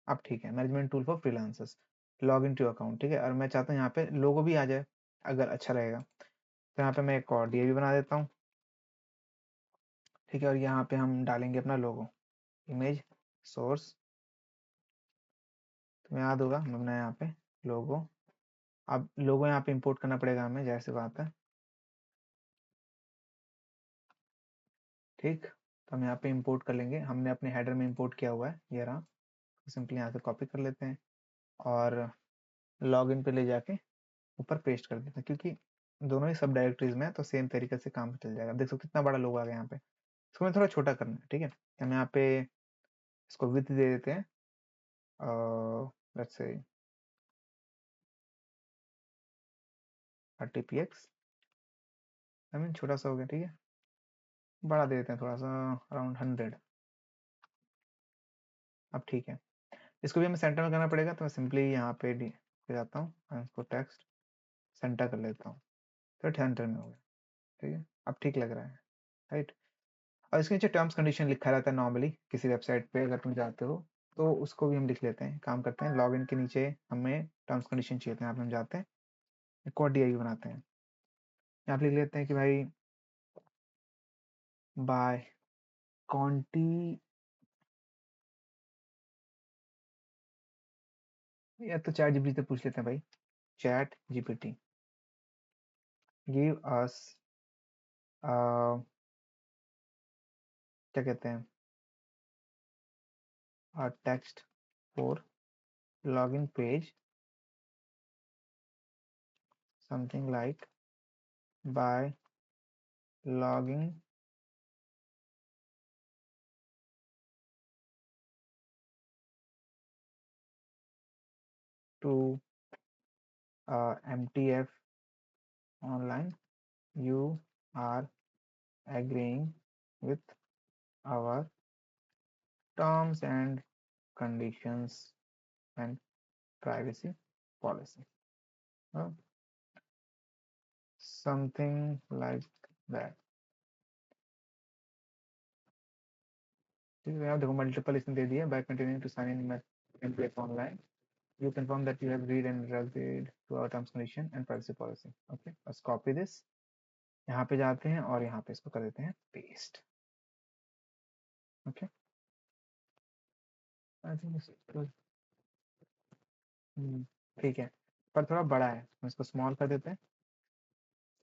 अब ठीक है, management tool for freelancers, log in to account, ठीक है। और मैं चाहता हूँ यहाँ पे लोगो भी आ जाए, अगर अच्छा रहेगा। तो यहाँ पे मैं एक और भी बना देता हूँ, ठीक है। और यहाँ पे हम डालेंगे अपना लोगो, इमेज सोर्स, तुम्हें याद होगा हमने बनाया यहाँ पे लोगो। अब लोगो यहाँ पे इंपोर्ट करना पड़ेगा हमें, जैसे बात है, ठीक। तो हम यहाँ पे इंपोर्ट कर लेंगे, हमने अपने हेडर में इंपोर्ट किया हुआ है, ये रहा। तो सिंपली यहाँ से कॉपी कर लेते हैं और लॉगिन पे ले जाके ऊपर पेस्ट कर देते हैं, क्योंकि दोनों ही सब डायरेक्टरीज में है, तो सेम तरीके से काम चल जाएगा। देख सकते कितना बड़ा लोगो आ गया यहाँ पे। इसको हमें थोड़ा छोटा करना है, ठीक है। हम यहाँ पे इसको विड्थ दे देते हैं let's say RTPX, I mean छोटा सा हो गया, ठीक है, बढ़ा दे देते हैं थोड़ा सा, अराउंड 100। अब ठीक है, इसको भी हमें सेंटर में करना पड़ेगा, तो मैं सिंपली यहाँ पे जाता हूँ और इसको टेक्स्ट सेंटर कर लेता हूँ, तो सेंटर में हो गया, ठीक है, अब ठीक लग रहा है, राइट। और इसके नीचे टर्म्स कंडीशन लिखा रहता है नॉर्मली, किसी वेबसाइट पे अगर तुम जाते हो तो उसको भी हम लिख लेते हैं, काम करते हैं, लॉगिन के नीचे हमें टर्म्स कंडीशन चाहिए, यहाँ पे हम जाते हैं, कोड DI बनाते हैं, यहाँ पे लिख लेते हैं कि भाई बाय कॉन्टी, या तो चैट जीपीटी से पूछ लेते हैं भाई, चैट जीपीटी गिव अस क्या कहते हैं, text for login page, something like by logging to MTF online, you are agreeing with our terms and conditions and privacy policy, something like that, ठीक है। यहाँ देखो मल्टीपल इसने दे दिया, by continuing to sign in MTF online you confirm that you have read and agreed to our terms condition and privacy policy, okay, let's copy this, यहाँ पे जाते हैं और यहाँ पे इसको कर देते हैं पेस्ट, ओके, आई थिंक ठीक है, पर थोड़ा बड़ा है, हम इसको स्मॉल कर देते हैं,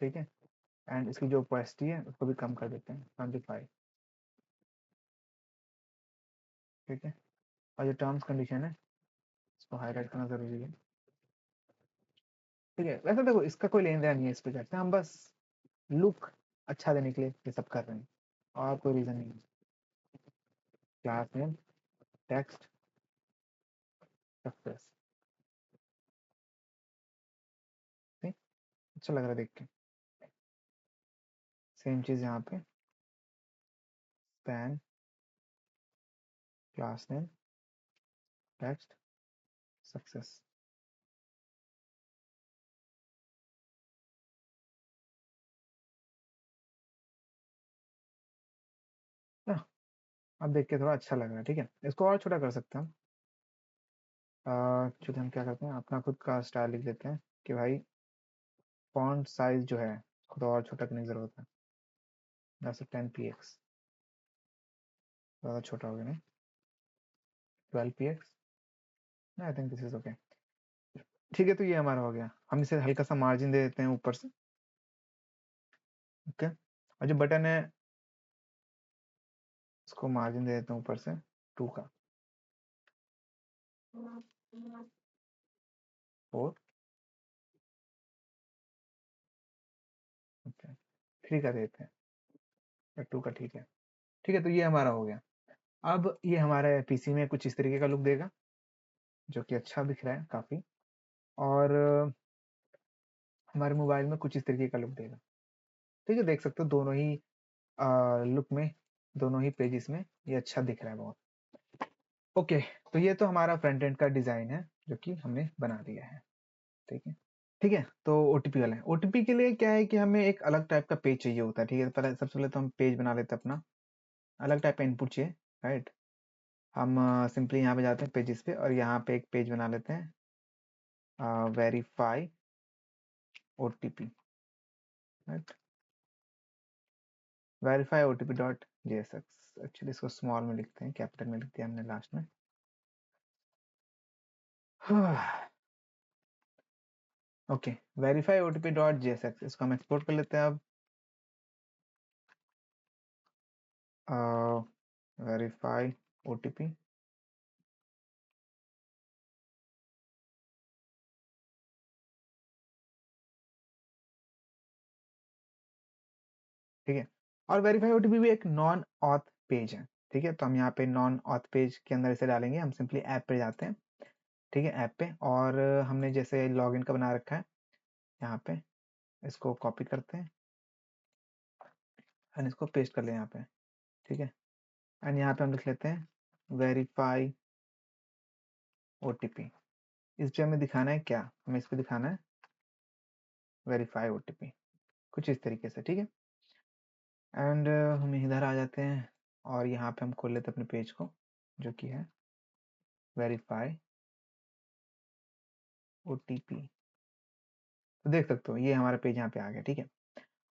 ठीक है, एंड इसकी जो ओपेसिटी है उसको भी कम कर देते हैं 25, ठीक है, और जो टर्म्स कंडीशन है इसको हाईलाइट करना जरूरी है, ठीक है। वैसे देखो इसका कोई लेन देन नहीं है इस प्रोजेक्ट से, हम बस लुक अच्छा देने के लिए ये सब कर रहे हैं, और कोई रीजन नहीं है। क्लास नेम टेक्स्ट सक्सेस, ठीक, अच्छा लग रहा है देख के, सेम चीज यहाँ पे span class name text success, अब देख के थोड़ा अच्छा लग रहा है, ठीक है, इसको और छोटा कर सकते हैं हम, चूंकि हम क्या करते हैं अपना खुद का स्टाइल लिख देते हैं कि भाई फॉन्ट साइज जो है खुद और छोटा करने की जरूरत है, जैसे 10px, ज़्यादा छोटा हो गया नहीं, 12px, I think this is okay, ठीक है, तो ये हमारा हो गया, हम इसे हल्का सा मार्जिन दे देते हैं ऊपर से, ओके, और जो बटन है इसको मार्जिन दे देते हैं ऊपर से 2 का, 4, ओके, 3 का देते हैं, या 2 का, ठीक है, तो ये हमारा हो गया। अब ये हमारे पीसी में कुछ इस तरीके का लुक देगा, जो कि अच्छा दिख रहा है काफी, और हमारे मोबाइल में कुछ इस तरीके का लुक देगा, ठीक है, देख सकते हो दोनों ही लुक में, दोनों ही पेजेस में ये अच्छा दिख रहा है बहुत, ओके। तो ये तो हमारा फ्रंट एंड का डिजाइन है जो कि हमने बना दिया है, ठीक है, तो ओटीपी वाला है, ओटीपी के लिए क्या है कि हमें एक अलग टाइप का पेज चाहिए होता है, ठीक है, पहले सबसे पहले तो हम पेज बना लेते हैं अपना, अलग टाइप का इनपुट चाहिए, राइट, हम सिंपली यहाँ पे जाते हैं पेजेस पे और यहाँ पे एक पेज बना लेते हैं, verify OTP, right, verify OTP dot JSX, actually इसको स्मॉल में लिखते हैं, कैपिटल में लिख दिया हमने लास्ट में, okay, verify OTP dot JSX, इसको हम एक्सपोर्ट कर लेते हैं अब, वेरीफाई ओटीपी, ठीक है, और वेरीफाई ओटीपी भी एक नॉन ऑथ पेज है, ठीक है, तो हम यहाँ पे नॉन ऑथ पेज के अंदर इसे डालेंगे, हम सिंपली ऐप पे जाते हैं ठीक है, ऐप पे। और हमने जैसे लॉगिन का बना रखा है यहाँ पे, इसको कॉपी करते हैं एंड इसको पेस्ट कर लें यहाँ पे, ठीक है। एंड यहाँ पे हम लिख लेते हैं वेरीफाई OTP। इस पे हमें दिखाना है क्या, हमें इस पे दिखाना है वेरीफाई OTP, कुछ इस तरीके से, ठीक है। एंड हम इधर आ जाते हैं और यहाँ पे हम खोल लेते हैं अपने पेज को, जो कि है वेरीफाई OTP। तो देख सकते हो ये हमारा पेज यहाँ पे आ गया, ठीक है।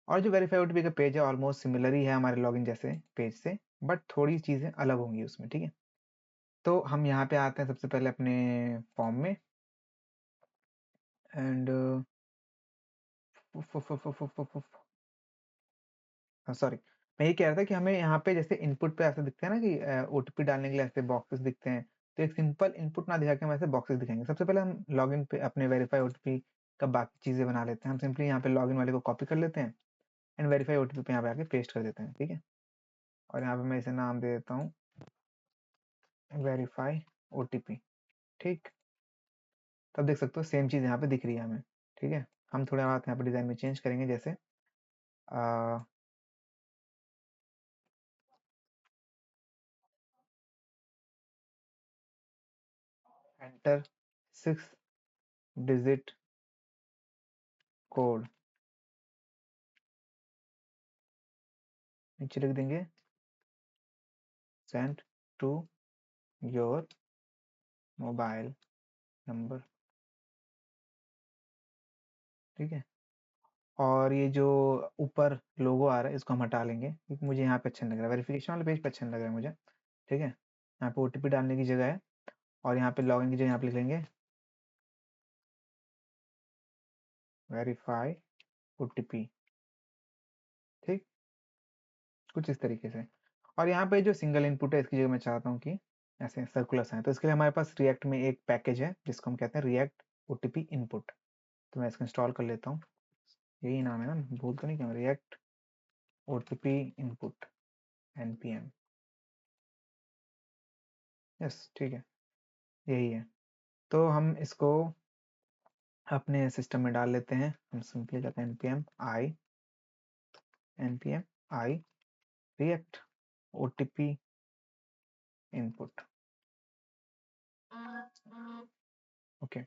और जो वेरीफाई OTP का पेज है ऑलमोस्ट सिमिलर ही है हमारे लॉगिन जैसे पेज से, बट थोड़ी चीज़ें अलग होंगी उसमें, ठीक है। तो हम यहाँ पे आते हैं सबसे पहले अपने फॉर्म में एंड सॉरी, मैं ये कह रहा था कि हमें यहाँ पे जैसे इनपुट पे ऐसे दिखते हैं ना कि OTP डालने के लिए ऐसे बॉक्सेस दिखते हैं, तो एक सिंपल इनपुट ना दिखा के हम ऐसे बॉक्सेस दिखाएंगे। सबसे पहले हम लॉगिन पे अपने वेरीफाई OTP का बाकी चीज़ें बना लेते हैं। हम सिंपली यहाँ पे लॉगिन वाले को कॉपी कर लेते हैं एंड वेरीफाई OTP पे यहाँ पे आके पेस्ट कर देते हैं, ठीक है। और यहाँ पे मैं इसे नाम दे देता हूँ वेरीफाई OTP, ठीक। तब देख सकते हो सेम चीज़ यहाँ पे दिख रही है हमें, ठीक है। हम थोड़ा बात यहाँ पे डिज़ाइन में चेंज करेंगे, जैसे एंटर 6 डिजिट कोड, नीचे लिख देंगे send to your mobile number, ठीक है। और ये जो ऊपर लोगो आ रहा है इसको हम हटा लेंगे क्योंकि मुझे यहाँ पे अच्छा नहीं लग रहा है, वेरिफिकेशन वाले पेज पे अच्छा नहीं लग रहा है मुझे, ठीक है। यहाँ पे OTP डालने की जगह है और यहाँ पे लॉगिन की जगह यहाँ पे लिख लेंगे वेरीफाई OTP, ठीक, कुछ इस तरीके से। और यहाँ पे जो सिंगल इनपुट है इसकी जगह मैं चाहता हूँ कि ऐसे सर्कुलर्स हैं, तो इसके लिए हमारे पास रिएक्ट में एक पैकेज है जिसको हम कहते हैं रिएक्ट OTP इनपुट। तो मैं इसको इंस्टॉल कर लेता हूँ, यही नाम है ना, भूल तो नहीं क्या, react OTP input npm, yes, ठीक है, यही है। तो हम इसको अपने सिस्टम में डाल लेते हैं। हम सिंपली कहते हैं npm i react OTP input, okay.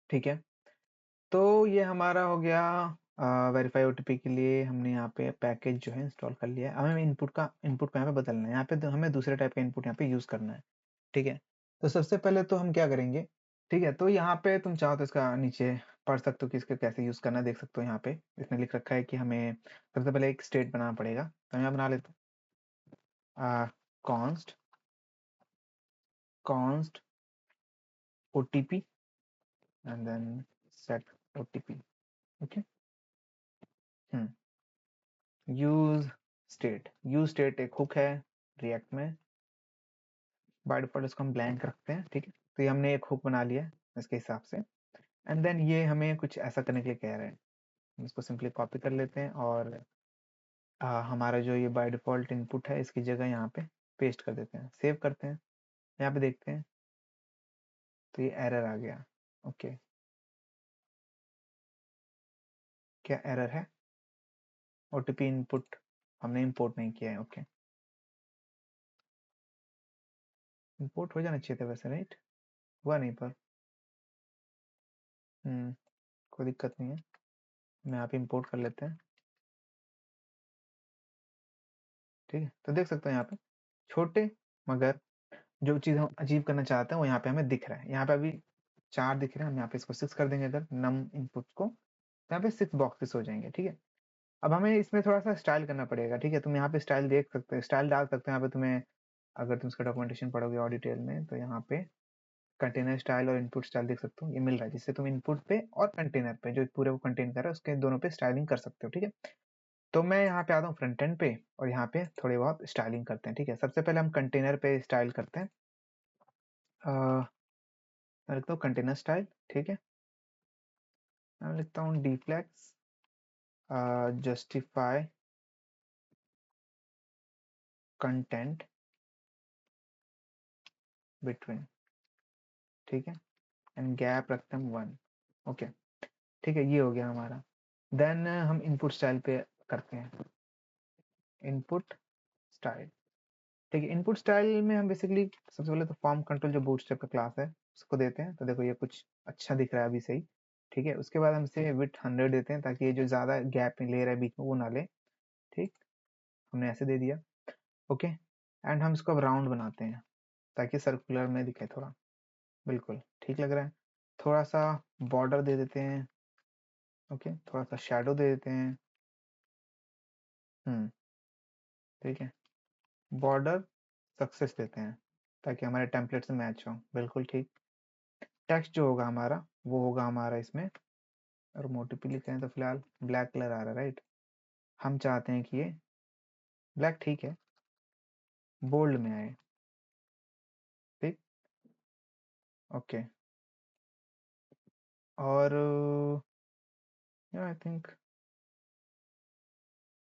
ठीक है, तो ये हमारा हो गया वेरीफाई OTP के लिए हमने यहाँ पे पैकेज जो है इंस्टॉल कर लिया है। हमें इनपुट को यहाँ पे बदलना है, यहाँ पे तो हमें दूसरे टाइप का इनपुट यहाँ पे यूज करना है, ठीक है। तो सबसे पहले तो हम क्या करेंगे, ठीक है, तो यहाँ पे तुम चाहो तो इसका नीचे पढ़ सकते हो कि इसको कैसे यूज करना है, देख सकते हो यहाँ पे इसने लिख रखा है कि हमें सबसे पहले एक स्टेट बनाना पड़ेगा। तो मैं यहाँ बना लेता हूँ const OTP and then set OTP, okay। Use state एक हुक है रिएक्ट में, बाय डिफॉल्ट इसको हम ब्लैंक रखते हैं, ठीक है। तो ये हमने एक हुक बना लिया है इसके हिसाब से एंड देन ये हमें कुछ ऐसा करने के लिए कह रहे हैं। हम इसको सिंपली कॉपी कर लेते हैं और हमारा जो ये बाय डिफॉल्ट इनपुट है इसकी जगह यहाँ पे पेस्ट कर देते हैं, सेव करते हैं। यहाँ पे देखते हैं तो ये एरर आ गया, ओके। क्या एरर है, OTP इनपुट हमने इंपोर्ट नहीं किया है, ओके। इंपोर्ट हो जाना चाहिए था वैसे, राइट, हुआ नहीं पर कोई दिक्कत नहीं है, मैं यहाँ पे इंपोर्ट कर लेते हैं, ठीक है। तो देख सकते हो यहाँ पे छोटे मगर जो चीज़ हम अचीव करना चाहते हैं वो यहाँ पे हमें दिख रहा है। यहाँ पे अभी 4 दिख रहे हैं, हम यहाँ पे इसको 6 कर देंगे अगर नम इनपुट को, तो यहाँ पे 6 बॉक्सेस हो जाएंगे, ठीक है। अब हमें इसमें थोड़ा सा स्टाइल करना पड़ेगा, ठीक है। तुम यहाँ पे स्टाइल देख सकते हो, स्टाइल डाल सकते हो यहाँ पे तुम्हें, अगर तुम इसका डॉक्यूमेंटेशन पढ़ोगे और डिटेल में तो यहाँ पे कंटेनर स्टाइल और इनपुट स्टाइल देख सकते हो, ये मिल रहा है, जिससे तुम इनपुट पे और कंटेनर पे जो पूरे को कंटेन कर रहा है उसके दोनों पे स्टाइलिंग कर सकते हो, ठीक है। तो मैं यहाँ पे आता हूँ फ्रंट एंड पे और यहाँ पे थोड़े बहुत स्टाइलिंग करते हैं, ठीक है। सबसे पहले हम कंटेनर पे स्टाइल करते हैं, मैं लिखता हूँ कंटेनर स्टाइल, ठीक है। मैं लिखता हूँ डिफ्लेक्स जस्टिफाई कंटेंट बिटवीन, ठीक है, एंड गैप रखते हैं 1। ओके, ठीक है, ये हो गया हमारा। देन हम इनपुट स्टाइल पे करते हैं, इनपुट स्टाइल। ठीक है, इनपुट स्टाइल में हम बेसिकली सबसे पहले तो फॉर्म कंट्रोल जो बूटस्ट्रैप का क्लास है उसको देते हैं। तो देखो ये कुछ अच्छा दिख रहा है अभी सही, ठीक है। उसके बाद हम इसे विड्थ 100 देते हैं ताकि ये जो ज्यादा गैप ले रहा है बीच में वो ना ले, ठीक, हमने ऐसे दे दिया। ओके, एंड हम इसको अब राउंड बनाते हैं ताकि सर्कुलर में दिखे थोड़ा, बिल्कुल ठीक लग रहा है। थोड़ा सा बॉर्डर दे देते हैं, ओके, थोड़ा सा शेडो दे देते हैं, ठीक है, बॉर्डर सक्सेस देते हैं ताकि हमारे टेम्पलेट से मैच हो, बिल्कुल ठीक। टेक्स्ट जो होगा हमारा वो होगा हमारा इसमें, और मोटीपी लिखे हैं तो फिलहाल ब्लैक कलर आ रहा है, राइट। हम चाहते हैं कि ये ब्लैक, ठीक है, बोल्ड में आए, ठीक, ओके। और आई थिंक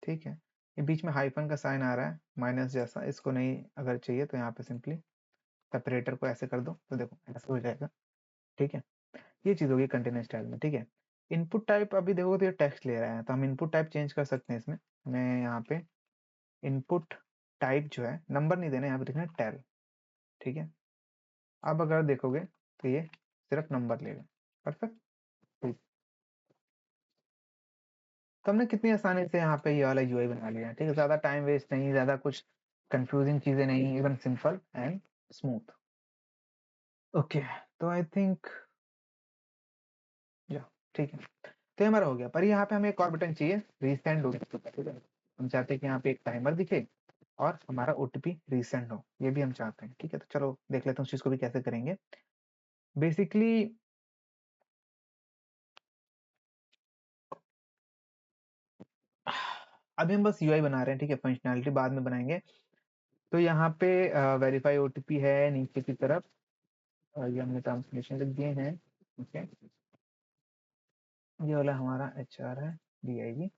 ठीक है, ये बीच में हाइफन का साइन आ रहा है माइनस जैसा, इसको नहीं अगर चाहिए तो यहाँ पे सिंपली सेपरेटर को ऐसे कर दो तो देखो ऐसे हो जाएगा, ठीक है। ये चीज होगी कंटेनर स्टाइल में, ठीक है। इनपुट टाइप अभी देखो तो ये टेक्स्ट ले रहा है तो हम इनपुट टाइप चेंज कर सकते हैं इसमें। हमें यहाँ पे इनपुट टाइप जो है नंबर नहीं देना, यहाँ पे लिखना है टेल, ठीक है। अब अगर देखोगे तो ये सिर्फ नंबर लेगा, परफेक्ट, ठीक। तो हमने कितनी आसानी से यहाँ पे ये वाला यूआई बना लिया है, ठीक है। ज्यादा टाइम वेस्ट नहीं, ज्यादा कुछ कंफ्यूजिंग चीजें नहीं, एकदम सिंपल एंड स्मूथ। ओके, तो आई थिंक या ठीक है, तो ये हमारा हो गया। पर यहाँ पे हमें एक और बटन चाहिए, रीसेंड हो गया, ठीक है। हम चाहते हैं कि यहाँ पे एक टाइमर दिखे और हमारा ओटीपी रीसेंड हो, ये भी हम चाहते हैं, ठीक है। तो चलो देख लेते हैं उस चीज को भी कैसे करेंगे। बेसिकली अभी हम बस यूआई बना रहे हैं, ठीक है, फंक्शनैलिटी बाद में बनाएंगे। तो यहाँ पे वेरीफाई ओटीपी है नीचे की तरफ, ये हमने ट्रांसलेशन लिख दिए हैं, ओके। ये वाला हमारा एचआर है, डीआईवी,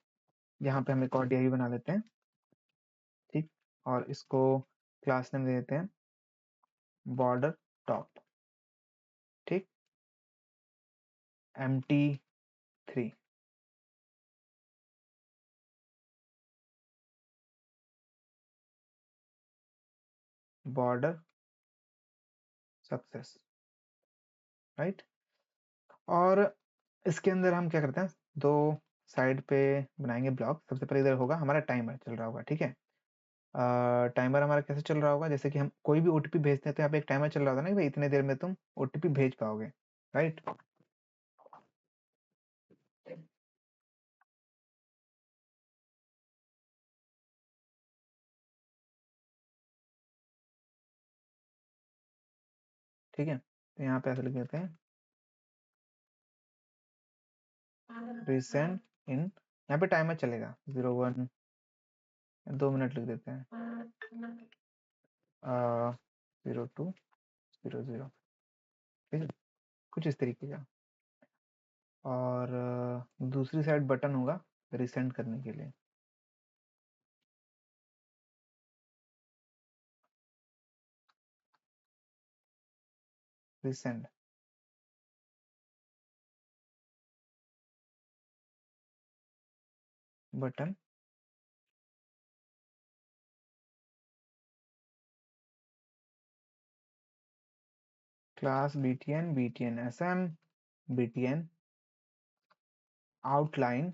यहाँ पे हम एक और डीआईवी बना लेते हैं, ठीक। और इसको क्लास नेम दे देते हैं बॉर्डर टॉप, ठीक, MT3, बॉर्डर सक्सेस, राइट। और इसके अंदर हम क्या करते हैं, दो साइड पे बनाएंगे ब्लॉक। सबसे पहले इधर होगा हमारा टाइमर चल रहा होगा, ठीक है। टाइमर हमारा कैसे चल रहा होगा, जैसे कि हम कोई भी ओटीपी भेजते हैं तो यहाँ पे एक टाइमर चल रहा होगा ना कि भाई इतने देर में तुम ओटीपी भेज पाओगे, राइट। ठीक है, तो यहाँ पे ऐसे लिख देते हैं रिसेंड इन, यहाँ पे टाइमर चलेगा 01, 2 मिनट लिख देते हैं, 0200, ठीक है, कुछ इस तरीके का। और दूसरी साइड बटन होगा रिसेंड करने के लिए, resend button, class btn btn sm btn outline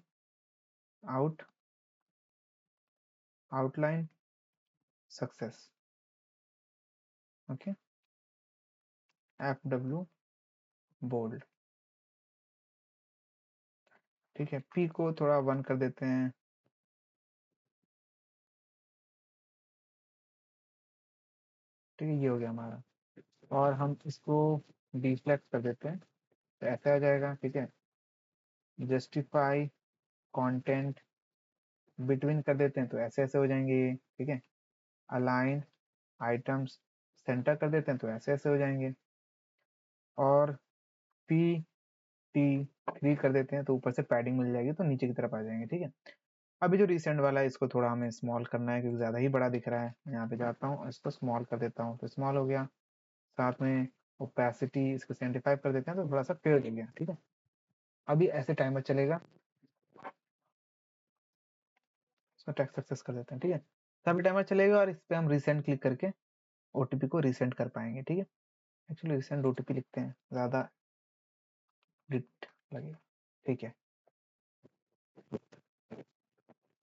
outline success, okay, fw bold, ठीक है। p को थोड़ा 1 कर देते हैं, ठीक है, ये हो गया हमारा। और हम इसको डिफ्लेक्ट कर देते हैं तो ऐसा आ जाएगा, ठीक है। जस्टिफाई कंटेंट बिटवीन कर देते हैं तो ऐसे ऐसे हो जाएंगे ये, ठीक है। अलाइन आइटम्स सेंटर कर देते हैं तो ऐसे ऐसे हो जाएंगे। और p 43 कर देते हैं तो ऊपर से पैडिंग मिल जाएगी तो नीचे की तरफ आ जाएंगे। ठीक है, अभी जो रिसेंट वाला है इसको थोड़ा हमें स्मॉल करना है क्योंकि ज़्यादा ही बड़ा दिख रहा है। यहाँ पे जाता हूँ, इसको स्मॉल कर देता हूँ तो स्मॉल हो गया। साथ में ओपेसिटी इसको 75 कर देते हैं तो थोड़ा सा क्लियर हो गया। ठीक है, अभी ऐसे टाइमर चलेगा, इसको टेक्स्ट सक्सेस कर देते हैं। ठीक है, तो अभी टाइमर चलेगा और इस पर हम रिसेंट क्लिक करके ओटीपी को रिसेंट कर पाएंगे। ठीक है, एक्चुअली रिसेंट ओटीपी लिखते हैं, ज़्यादा डिट लगेगा। ठीक है,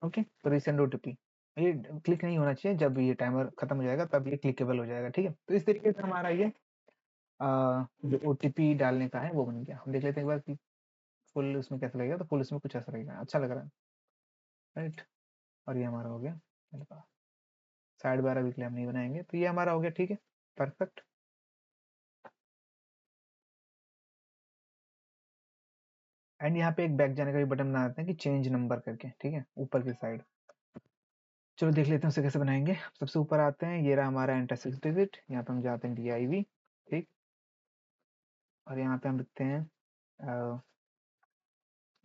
ओके, तो रिसेंट ओटीपी ये क्लिक नहीं होना चाहिए, जब ये टाइमर खत्म हो जाएगा तब ये क्लिकेबल हो जाएगा। ठीक है, तो इस तरीके से हमारा ये जो ओटीपी डालने का है वो बन गया। हम देख लेते हैं एक बार कि फुल उसमें कैसा लगेगा। तो फुल उसमें कुछ ऐसा लगेगा, अच्छा लग रहा है, राइट। और ये हमारा हो गया। साइड बार अभी के लिए हम नहीं बनाएंगे, तो ये हमारा हो गया। ठीक है, परफेक्ट। एंड यहाँ पे एक बैक जाने का भी बटन बनाते हैं कि चेंज नंबर करके। ठीक है, ऊपर की साइड। चलो देख लेते हैं उसे कैसे बनाएंगे। सबसे ऊपर आते हैं, ये रहा हमारा एंटर 6 डिजिट। यहाँ पे हम जाते हैं DIV। ठीक, और यहाँ पे हम लिखते हैं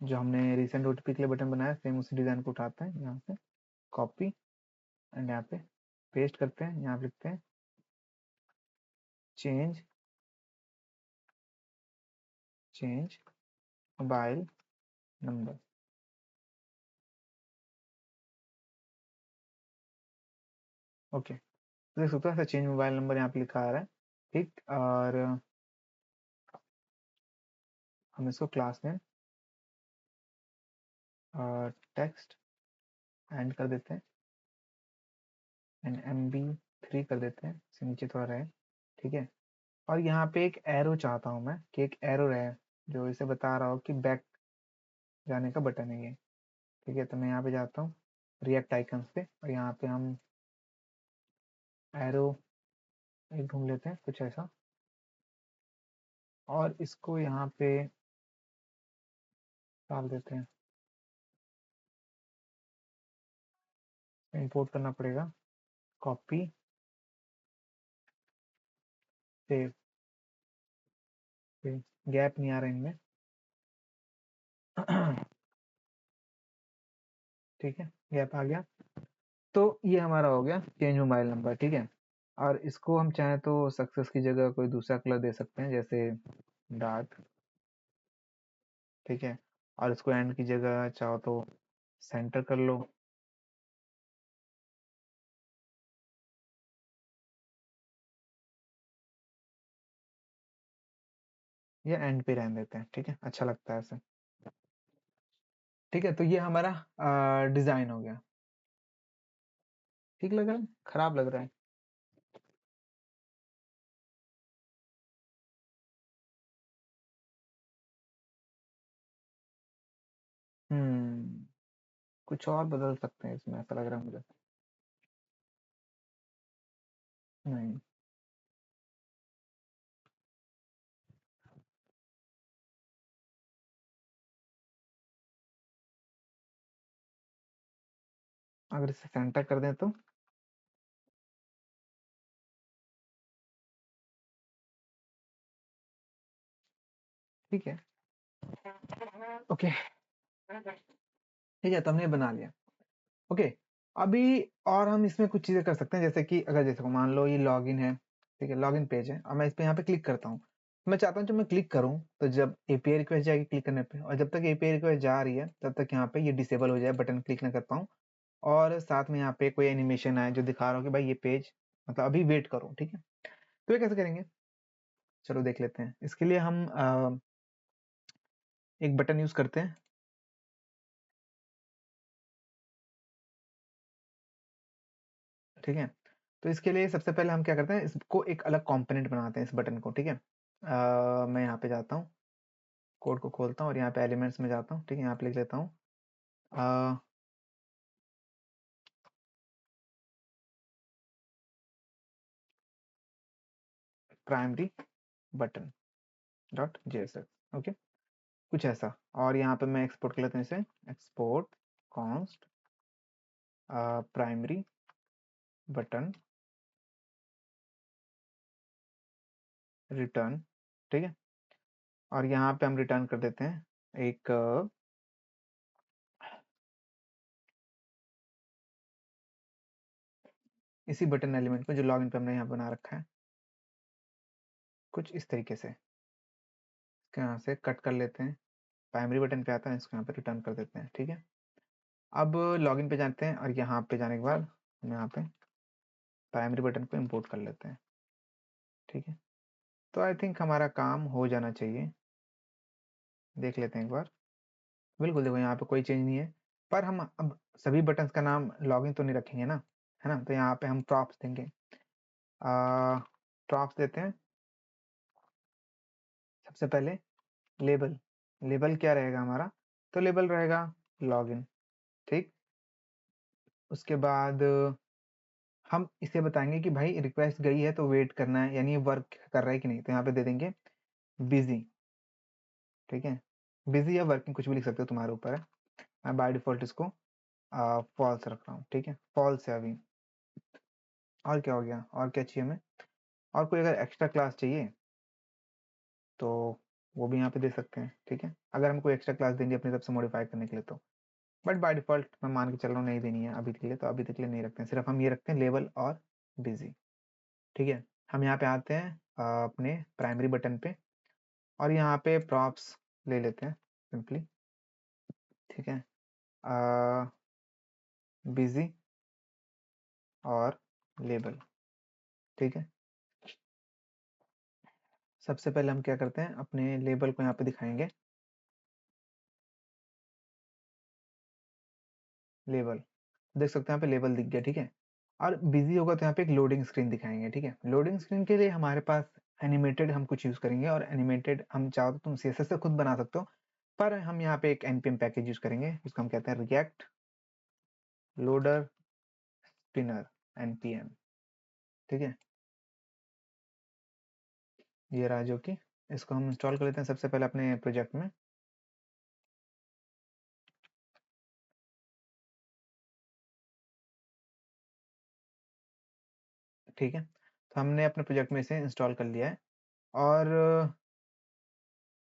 जो हमने रिसेंट ओटीपी के लिए बटन बनाया, सेम उसी डिजाइन को उठाते हैं, यहाँ से कॉपी एंड यहाँ पे पेस्ट करते हैं। यहाँ पे लिखते हैं चेंज मोबाइल नंबर। ओके, देख सकते हो ऐसा चेंज मोबाइल नंबर यहाँ पे लिखा आ रहा है। ठीक, और हम इसको क्लास नेम और टेक्स्ट एंड कर देते हैं एंड MB3 कर देते हैं, इससे नीचे थोड़ा रहे। ठीक है, और यहाँ पे एक एरो चाहता हूँ मैं कि एक एरो रहे जो इसे बता रहा हो कि बैक जाने का बटन है ये। ठीक है, तो मैं यहाँ पे जाता हूँ रिएक्ट आइकन्स पे और यहाँ पे हम एरो एक ढूंढ लेते हैं कुछ ऐसा, और इसको यहाँ पे डाल देते हैं। इंपोर्ट करना पड़ेगा, कॉपी सेव, गैप नहीं आ रहा इनमें। ठीक है, गैप आ गया। तो ये हमारा हो गया चेंज मोबाइल नंबर। ठीक है, और इसको हम चाहें तो सक्सेस की जगह कोई दूसरा कलर दे सकते हैं, जैसे डार्क। ठीक है, और इसको एंड की जगह चाहो तो सेंटर कर लो। या एंड पे रहने देते हैं। ठीक है, अच्छा लगता है ऐसे। ठीक है, तो ये हमारा डिजाइन हो गया। ठीक लग रहा है, खराब लग रहा है? कुछ और बदल सकते हैं इसमें, ऐसा लग रहा है मुझे। नहीं, अगर इसे सेंटर कर दें तो ठीक है। ओके, ठीक है, तो हमने बना लिया। ओके, अभी और हम इसमें कुछ चीजें कर सकते हैं, जैसे कि अगर जैसे मान लो ये लॉगिन है। ठीक है, लॉगिन पेज है और मैं इस पे यहाँ पे क्लिक करता हूँ। मैं चाहता हूँ जब मैं क्लिक करूँ तो जब एपीआई रिक्वेस्ट जाएगी क्लिक करने पे, और जब तक एपीआई रिक्वेस्ट जा रही है तब तक यहाँ पे ये डिसेबल हो जाए, बटन क्लिक ना कर पाऊँ। और साथ में यहाँ पे कोई एनिमेशन आए जो दिखा रहा हो कि भाई ये पेज मतलब अभी वेट करो। ठीक है, तो ये कैसे करेंगे, चलो देख लेते हैं। इसके लिए हम एक बटन यूज करते हैं। ठीक है, तो इसके लिए सबसे पहले हम क्या करते हैं, इसको एक अलग कंपोनेंट बनाते हैं इस बटन को। ठीक है, मैं यहाँ पे जाता हूँ, कोड को खोलता हूँ और यहाँ पे एलिमेंट्स में जाता हूँ। ठीक है, यहाँ पे लिख लेता हूँ primary button dot JSX। Okay, कुछ ऐसा। और यहाँ पे मैं एक्सपोर्ट कर लेता हूँ इसे, export const primary button return. ठीक है, और यहाँ पे हम रिटर्न कर देते हैं एक इसी बटन एलिमेंट को जो लॉगिन पे हमने यहाँ बना रखा है, कुछ इस तरीके से इसको यहाँ से कट कर लेते हैं। प्राइमरी बटन पे आता है, इसको यहाँ पे रिटर्न कर देते हैं। ठीक है, अब लॉगिन पे जाते हैं और यहाँ पे जाने के बाद हम यहाँ पे प्राइमरी बटन को इंपोर्ट कर लेते हैं। ठीक है, तो आई थिंक हमारा काम हो जाना चाहिए। देख लेते हैं एक बार। बिल्कुल देखो यहाँ पे कोई चेंज नहीं है, पर हम अब सभी बटन्स का नाम लॉगिन तो नहीं रखेंगे ना, है ना। तो यहाँ पे हम प्रॉप्स देंगे, प्रॉप्स देते हैं। सबसे पहले लेबल, लेबल क्या रहेगा हमारा, तो लेबल रहेगा लॉगिन। ठीक, उसके बाद हम इसे बताएंगे कि भाई रिक्वेस्ट गई है तो वेट करना है, यानी वर्क कर रहा है कि नहीं। तो यहाँ पे दे देंगे बिजी। ठीक है, बिजी या वर्किंग कुछ भी लिख सकते हो, तुम्हारे ऊपर है। मैं बाय डिफॉल्ट इसको फॉल्स रख रहा हूँ। ठीक है, फॉल्स है अभी। और क्या हो गया, और क्या चाहिए हमें, और कोई अगर एक्स्ट्रा क्लास चाहिए तो वो भी यहाँ पे दे सकते हैं। ठीक है, अगर हम कोई एक्स्ट्रा क्लास देंगे अपनी तरफ से मॉडिफाई करने के लिए तो, बट बाय डिफॉल्ट मैं मान के चल रहा हूँ नहीं देनी है अभी के लिए, तो अभी तक के लिए नहीं रखते हैं, सिर्फ हम ये रखते हैं लेबल और बिजी। ठीक है, हम यहाँ पे आते हैं अपने प्राइमरी बटन पे और यहाँ पे प्रॉप्स ले लेते हैं सिंपली। ठीक है, बिजी और लेबल। ठीक है, सबसे पहले हम क्या करते हैं, अपने लेबल को यहाँ पे दिखाएंगे। लेबल देख सकते हैं यहाँ पे लेबल दिख गया। ठीक है, और बिजी होगा तो यहाँ पे एक लोडिंग स्क्रीन दिखाएंगे। ठीक है, लोडिंग स्क्रीन के लिए हमारे पास एनिमेटेड हम कुछ यूज करेंगे, और एनिमेटेड हम चाहो तो तुम CSS से खुद बना सकते हो, पर हम यहाँ पे एक npm पैकेज यूज करेंगे जिसको हम कहते हैं रिएक्ट लोडर स्पिनर npm। ठीक है, ये रहा, जो कि इसको हम इंस्टॉल कर लेते हैं सबसे पहले अपने प्रोजेक्ट में। ठीक है, तो हमने अपने प्रोजेक्ट में इसे इंस्टॉल कर लिया है, और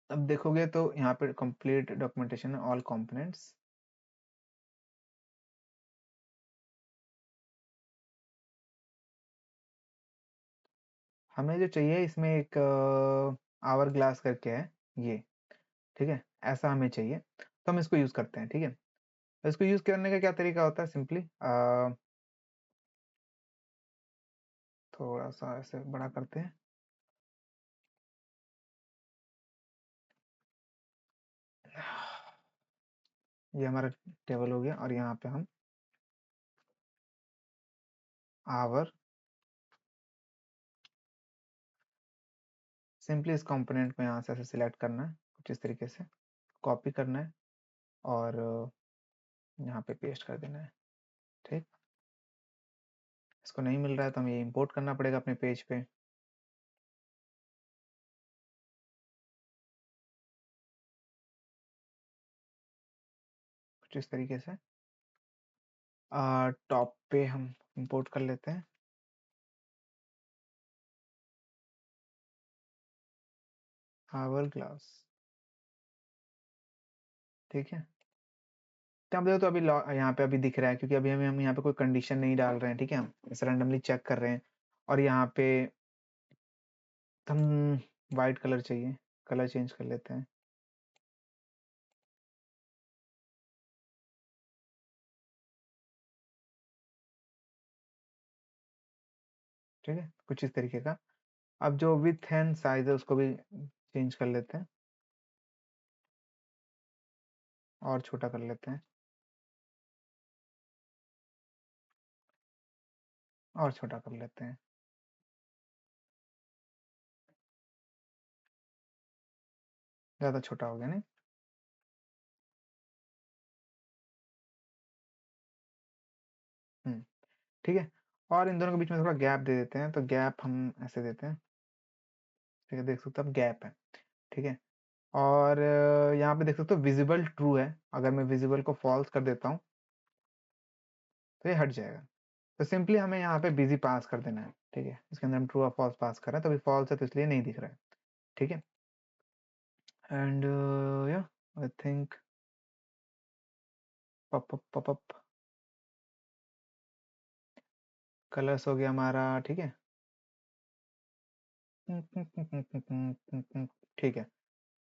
अब देखोगे तो यहाँ पे कंप्लीट डॉक्यूमेंटेशन है, ऑल कंपोनेंट्स। हमें जो चाहिए इसमें एक आवर ग्लास करके है ये। ठीक है, ऐसा हमें चाहिए, तो हम इसको यूज करते हैं। ठीक है, तो इसको यूज करने का क्या तरीका होता है, सिंपली थोड़ा सा ऐसे बड़ा करते हैं। ये हमारा टेबल हो गया, और यहाँ पे हम आवर, सिंपली इस कंपोनेंट को यहाँ से ऐसे सिलेक्ट करना है, कुछ इस तरीके से कॉपी करना है, और यहाँ पे पेस्ट कर देना है। ठीक, इसको नहीं मिल रहा है तो हमें ये इंपोर्ट करना पड़ेगा अपने पेज पे। कुछ इस तरीके से टॉप पे हम इंपोर्ट कर लेते हैं आवर ग्लास। ठीक है, तो आप देखो तो अभी यहाँ पे अभी दिख रहा है, क्योंकि अभी हम यहाँ पे कोई कंडीशन नहीं डाल रहे हैं। ठीक है, हम इसे रैंडमली चेक कर रहे हैं, और यहाँ पे हम वाइट कलर चाहिए, कलर चेंज कर लेते हैं। ठीक है, कुछ इस तरीके का। अब जो विथ एंड साइज है उसको भी चेंज कर लेते हैं, और छोटा कर लेते हैं, और छोटा कर लेते हैं। ज़्यादा छोटा हो गया नहीं। ठीक है, और इन दोनों के बीच में थोड़ा गैप दे देते हैं, तो गैप हम ऐसे देते हैं। ठीक है, देख सकते हो अब गैप है। ठीक है, और यहाँ पे देख सकते हो विजिबल ट्रू है, अगर मैं विजिबल को फॉल्स कर देता हूँ तो ये हट जाएगा। तो सिंपली हमें यहाँ पे बिजी पास कर देना है। ठीक है, इसके अंदर हम ट्रू और फॉल्स पास कर रहे हैं, तो अभी फॉल्स है तो इसलिए नहीं दिख रहा है। ठीक है, एंड या I think pop up colours हो गया हमारा, ठीक है। ठीक है,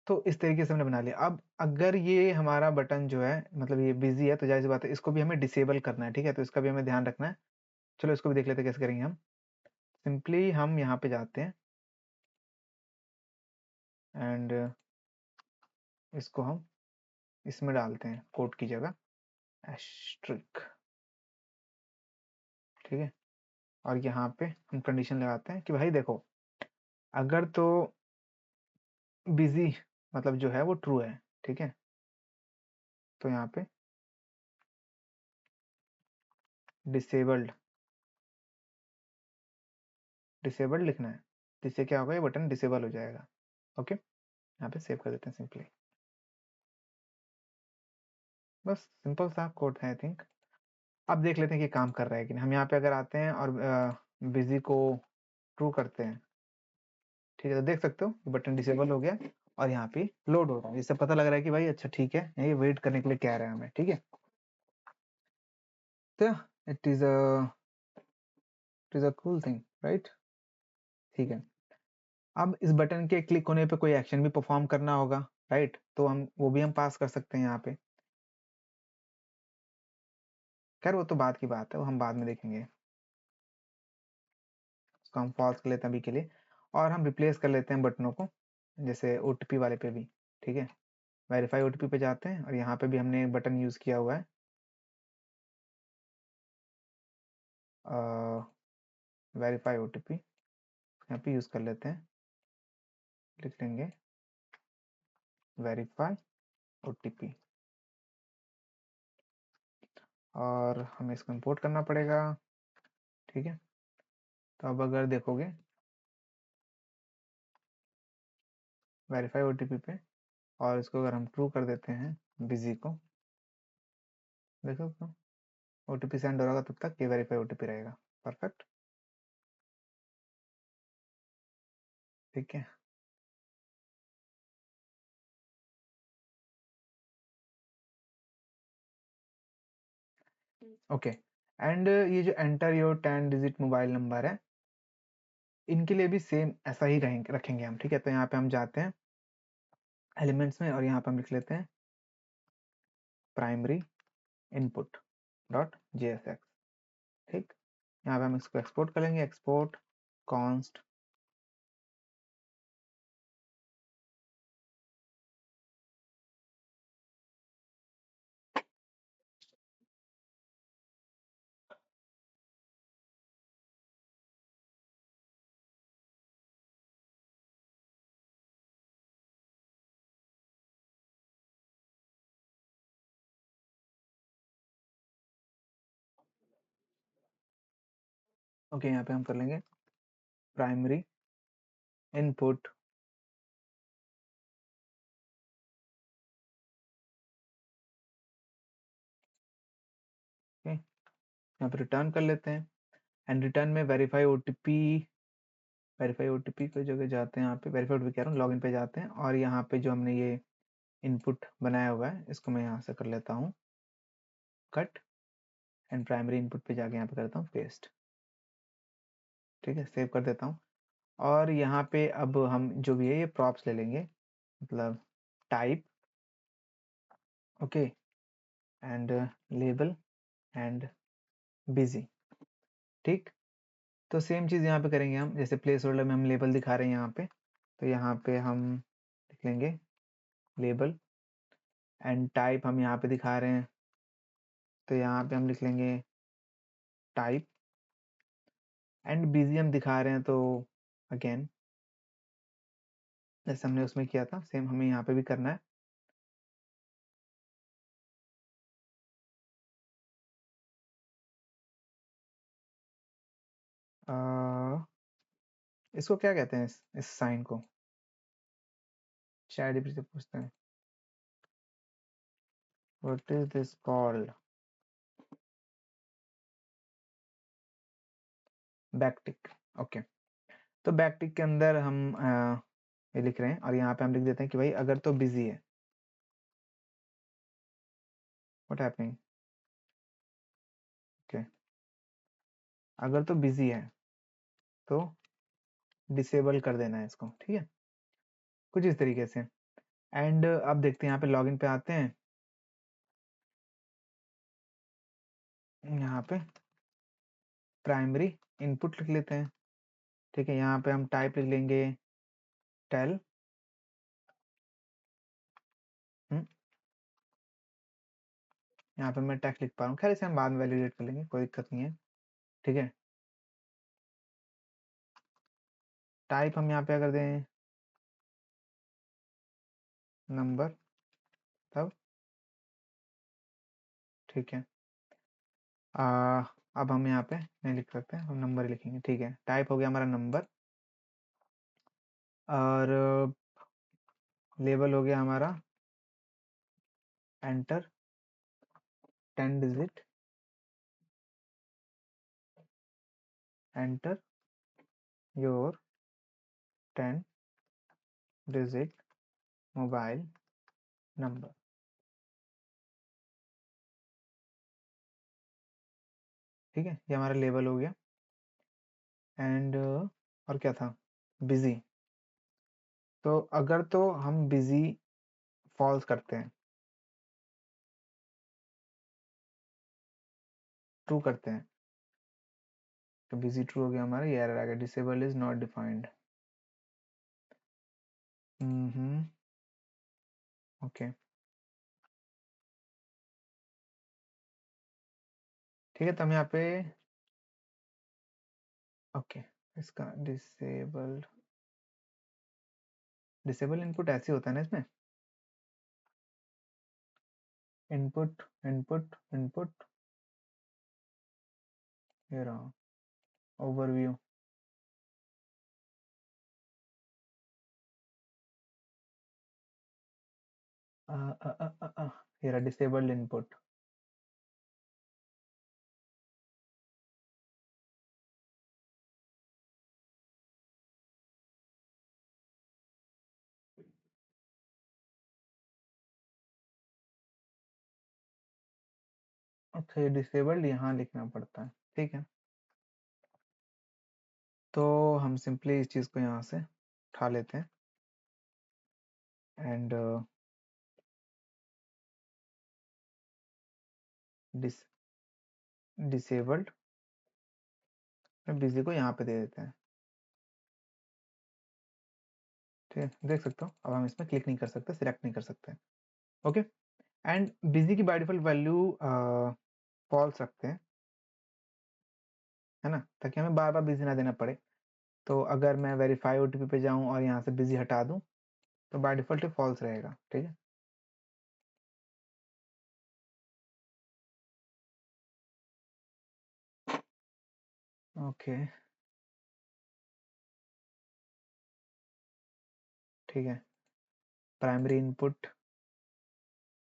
तो इस तरीके से हमने बना लिया। अब अगर ये हमारा बटन जो है मतलब ये बिजी है तो जाहिर सी बात है इसको भी हमें डिसेबल करना है, ठीक है। तो इसका भी हमें ध्यान रखना है। चलो इसको भी देख लेते हैं कैसे करेंगे हम। सिंपली हम यहाँ पे जाते हैं एंड इसको हम इसमें डालते हैं कोड की जगह एस्ट्रिक, ठीक है। और यहाँ पे हम कंडीशन लगाते हैं कि भाई देखो अगर तो बिजी मतलब जो है वो ट्रू है, ठीक है। तो यहाँ पे डिसेबल्ड डिसेबल्ड लिखना है, जिससे क्या होगा ये बटन डिसेबल हो जाएगा। ओके, यहाँ पे सेव कर देते हैं सिंपली। बस सिंपल सा कोड है आई थिंक। अब देख लेते हैं कि काम कर रहा है कि नहीं। हम यहाँ पे अगर आते हैं और बिजी को ट्रू करते हैं, ठीक है, तो देख सकते हो बटन डिसेबल हो गया और यहाँ पे लोड हो रहा है। इससे पता लग रहा है कि भाई अच्छा ठीक है, ये वेट करने के लिए कह रहा है हमें, ठीक है। तो it is a cool thing, right. ठीक है, अब इस बटन के क्लिक होने पे कोई एक्शन भी परफॉर्म करना होगा, राइट। तो हम वो भी हम पास कर सकते हैं यहाँ पे। खैर वो तो बाद की बात है, वो हम बाद में देखेंगे। उसको हम फॉल्स कर लेते हैं अभी के लिए और हम रिप्लेस कर लेते हैं बटनों को, जैसे ओटीपी वाले पे भी, ठीक है। वेरीफाई ओटीपी पे जाते हैं और यहाँ पे भी हमने बटन यूज किया हुआ है वेरीफाई ओटीपी, यहाँ पे यूज कर लेते हैं। लिख लेंगे वेरीफाई ओटीपी और हमें इसको इंपोर्ट करना पड़ेगा, ठीक है। तो अब अगर देखोगे वेरीफाई ओटीपी पे और इसको अगर हम ट्रू कर देते हैं बिजी को, देखो तो ओटीपी सेंड हो रहा तब तक ये वेरीफाई ओटीपी रहेगा। परफेक्ट, ठीक है। ओके, एंड ये जो enter your 10 digit mobile number है, इनके लिए भी सेम ऐसा ही रहेंगे रखेंगे हम, ठीक है। तो यहाँ पे हम जाते हैं एलिमेंट्स में और यहाँ पे हम लिख लेते हैं प्राइमरी इनपुट डॉट JSX, ठीक। यहाँ पे हम इसको एक्सपोर्ट करेंगे, एक्सपोर्ट कॉन्स्ट ओके। यहाँ पे हम कर लेंगे प्राइमरी इनपुट यहाँ पे रिटर्न कर लेते हैं एंड रिटर्न में वेरीफाई ओटीपी की जगह जाते हैं, यहाँ पे वेरीफाई ओटीपी कह रहा हूँ, लॉगिन पे जाते हैं और यहाँ पे जो हमने ये इनपुट बनाया हुआ है इसको मैं यहाँ से कर लेता हूँ कट एंड प्राइमरी इनपुट पे जाके यहाँ पे करता हूँ पेस्ट, ठीक है। सेव कर देता हूँ और यहाँ पे अब हम जो भी है ये प्रॉप्स ले लेंगे, मतलब type, okay, and label and busy, ठीक। तो सेम चीज़ यहाँ पे करेंगे हम, जैसे प्लेस होल्डर में हम लेबल दिखा रहे हैं यहाँ पे, तो यहाँ पे हम लिख लेंगे लेबल एंड टाइप हम यहाँ पे दिखा रहे हैं, तो यहाँ पे हम लिख लेंगे टाइप एंड बिजी हम दिखा रहे हैं, तो अगेन जैसे हमने उसमें किया था सेम हमें यहाँ पे भी करना है। इसको क्या कहते हैं इस साइन को, शायद से पूछते हैं what is this called, backtick, okay. तो बैकटिक के अंदर हम ये लिख रहे हैं और यहाँ पे हम लिख देते हैं कि भाई अगर तो बिजी है, व्हाट हैपनिंग, ओके, अगर तो बिजी है तो डिसेबल कर देना है इसको, ठीक है, कुछ इस तरीके से। एंड अब देखते हैं यहाँ पे लॉगिन पे आते हैं, यहाँ पे प्राइमरी इनपुट लिख लेते हैं, ठीक है, यहाँ पे हम टाइप लिख लेंगे टेल, यहाँ पे मैं टेक्स्ट लिख पा रहा हूँ, खैर इसे हम बाद में वैलिडेट कर लेंगे, कोई दिक्कत नहीं है, ठीक है। टाइप हम यहाँ पे कर दें नंबर, तब ठीक है। अब हम यहाँ पे नहीं लिख सकते, हम नंबर ही लिखेंगे, ठीक है, टाइप हो गया हमारा नंबर, और लेबल हो गया हमारा enter 10 digit, enter your 10 digit mobile number, ठीक है, ये हमारा लेबल हो गया। एंड और क्या था, बिजी, तो अगर तो हम बिजी फॉल्स करते हैं, ट्रू करते हैं, तो बिजी ट्रू हो गया हमारा, ये एरर आ गया, disable is not defined, okay, ठीक है, तो हम यहाँ पे ओके, इसका डिसेबल इनपुट ऐसे होता है ना इसमें, इनपुट इनपुट इनपुट, ये रहा ओवरव्यू, ये रहा डिसेबल्ड इनपुट, अच्छा, ये डिसेबल्ड यहाँ लिखना पड़ता है, ठीक है, तो हम सिंपली इस चीज को यहाँ से उठा लेते हैं, एंड डिसेबल्ड बिजी को यहाँ पे दे देते हैं, ठीक है, देख सकते हो, अब हम इसमें क्लिक नहीं कर सकते, सिलेक्ट नहीं कर सकते, ओके। एंड बिजी की बाय डिफॉल्ट वैल्यू फॉल्स रखते हैं, है ना, ताकि हमें बार बार बिजी ना देना पड़े। तो अगर मैं वेरीफाई ओटीपी पे जाऊं और यहाँ से बिजी हटा दूं, तो बाय डिफॉल्ट फॉल्स रहेगा, ठीक है, ओके, ठीक है, primary input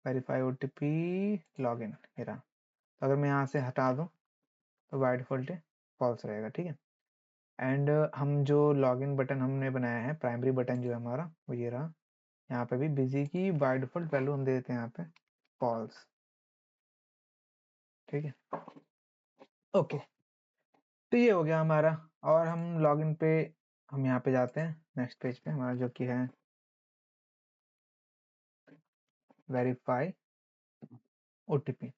verify OTP login, मेरा, तो अगर मैं यहाँ से हटा दूं तो बाय डिफॉल्ट फॉल्स रहेगा, ठीक है। एंड हम जो लॉगिन बटन हमने बनाया है, प्राइमरी बटन जो है हमारा, वो ये रहा, यहाँ पे भी बिजी की बाय डिफॉल्ट वैल्यू हम दे देते हैं यहाँ पे फॉल्स, ठीक है, ओके, तो ये हो गया हमारा। और हम लॉगिन पे, हम यहाँ पे जाते हैं नेक्स्ट पेज पे, हमारा जो कि है वेरीफाई ओटीपी,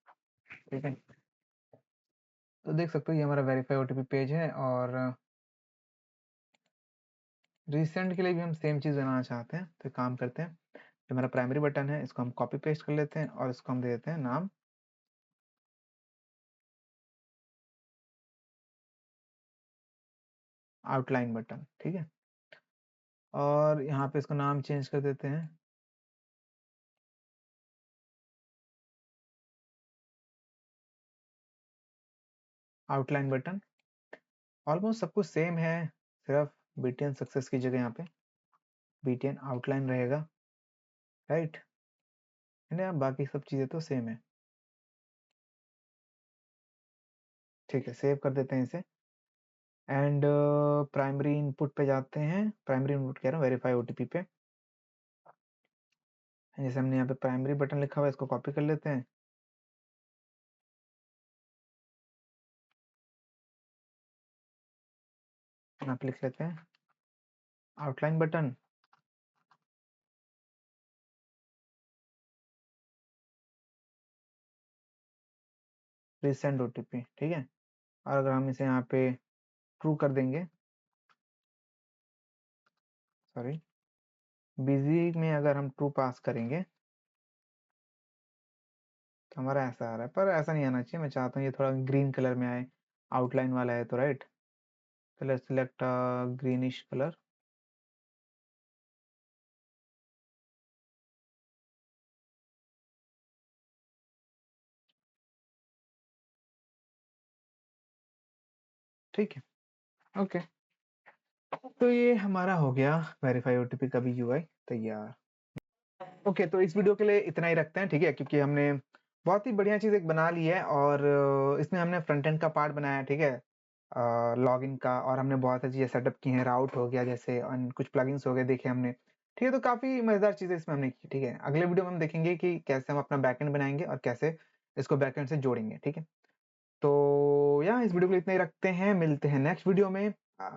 ठीक है, तो देख सकते हो ये हमारा वेरीफाई ओटीपी पेज है, और रिसेंट के लिए भी हम सेम चीज़ बनाना चाहते हैं, तो काम करते हैं, जो हमारा प्राइमरी बटन है इसको हम कॉपी पेस्ट कर लेते हैं, और इसको हम दे देते हैं नाम आउटलाइन बटन, ठीक है, और यहाँ पे इसको नाम चेंज कर देते हैं आउटलाइन बटन, ऑलमोस्ट सब कुछ सेम है, सिर्फ बीटीएन सक्सेस की जगह यहाँ पे बीटीएन आउटलाइन रहेगा, राइट, है, बाकी सब चीज़ें तो सेम है, ठीक है, सेव कर देते हैं इसे। एंड प्राइमरी इनपुट पे जाते हैं, प्राइमरी इनपुट कह रहा हूँ, वेरीफाई ओटीपी पे। जैसे हमने यहाँ पे प्राइमरी बटन लिखा हुआ है, इसको कॉपी कर लेते हैं। यहाँ पे लिख लेते हैं आउटलाइन बटन, रीसेंड ओटीपी, ठीक है। और अगर हम इसे यहाँ पे ट्रू कर देंगे, सॉरी, बिजी में अगर हम ट्रू पास करेंगे तो हमारा ऐसा आ रहा है, पर ऐसा नहीं आना चाहिए। मैं चाहता हूँ ये थोड़ा ग्रीन कलर में आए, आउटलाइन वाला है तो, राइट। तो लेट्स सिलेक्ट ग्रीनिश कलर। ठीक है, ओके। तो ये हमारा हो गया वेरीफाई ओटीपी का भी यूआई तैयार। ओके, तो इस वीडियो के लिए इतना ही रखते हैं, ठीक है, क्योंकि हमने बहुत ही बढ़िया चीज़ एक बना ली है और इसमें हमने फ्रंट एंड का पार्ट बनाया है, ठीक है, लॉगिन का, और हमने बहुत सारी चीज़ें सेटअप की हैं, राउट हो गया जैसे, और कुछ प्लगइन्स हो गए देखे हमने, ठीक है। तो काफ़ी मज़ेदार चीज़ें इसमें हमने की, ठीक है। अगले वीडियो में हम देखेंगे कि कैसे हम अपना बैकएंड बनाएंगे और कैसे इसको बैकएंड से जोड़ेंगे, ठीक है। तो या इस वीडियो को इतना ही रखते हैं, मिलते हैं नेक्स्ट वीडियो में।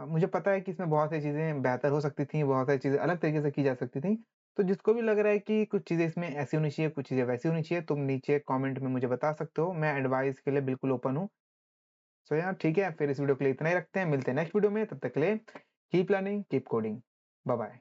मुझे पता है कि इसमें बहुत सारी चीज़ें बेहतर हो सकती थी, बहुत सारी चीज़ें अलग तरीके से की जा सकती थी। तो जिसको भी लग रहा है कि कुछ चीज़ें इसमें ऐसी होनी चाहिए, कुछ चीज़ें वैसी होनी चाहिए, तुम नीचे कमेंट में मुझे बता सकते हो। मैं एडवाइस के लिए बिल्कुल ओपन हूँ। सो यार ठीक है, फिर इस वीडियो के लिए इतना ही रखते हैं, मिलते हैं नेक्स्ट वीडियो में। तब तक के लिए keep learning, keep coding, bye bye.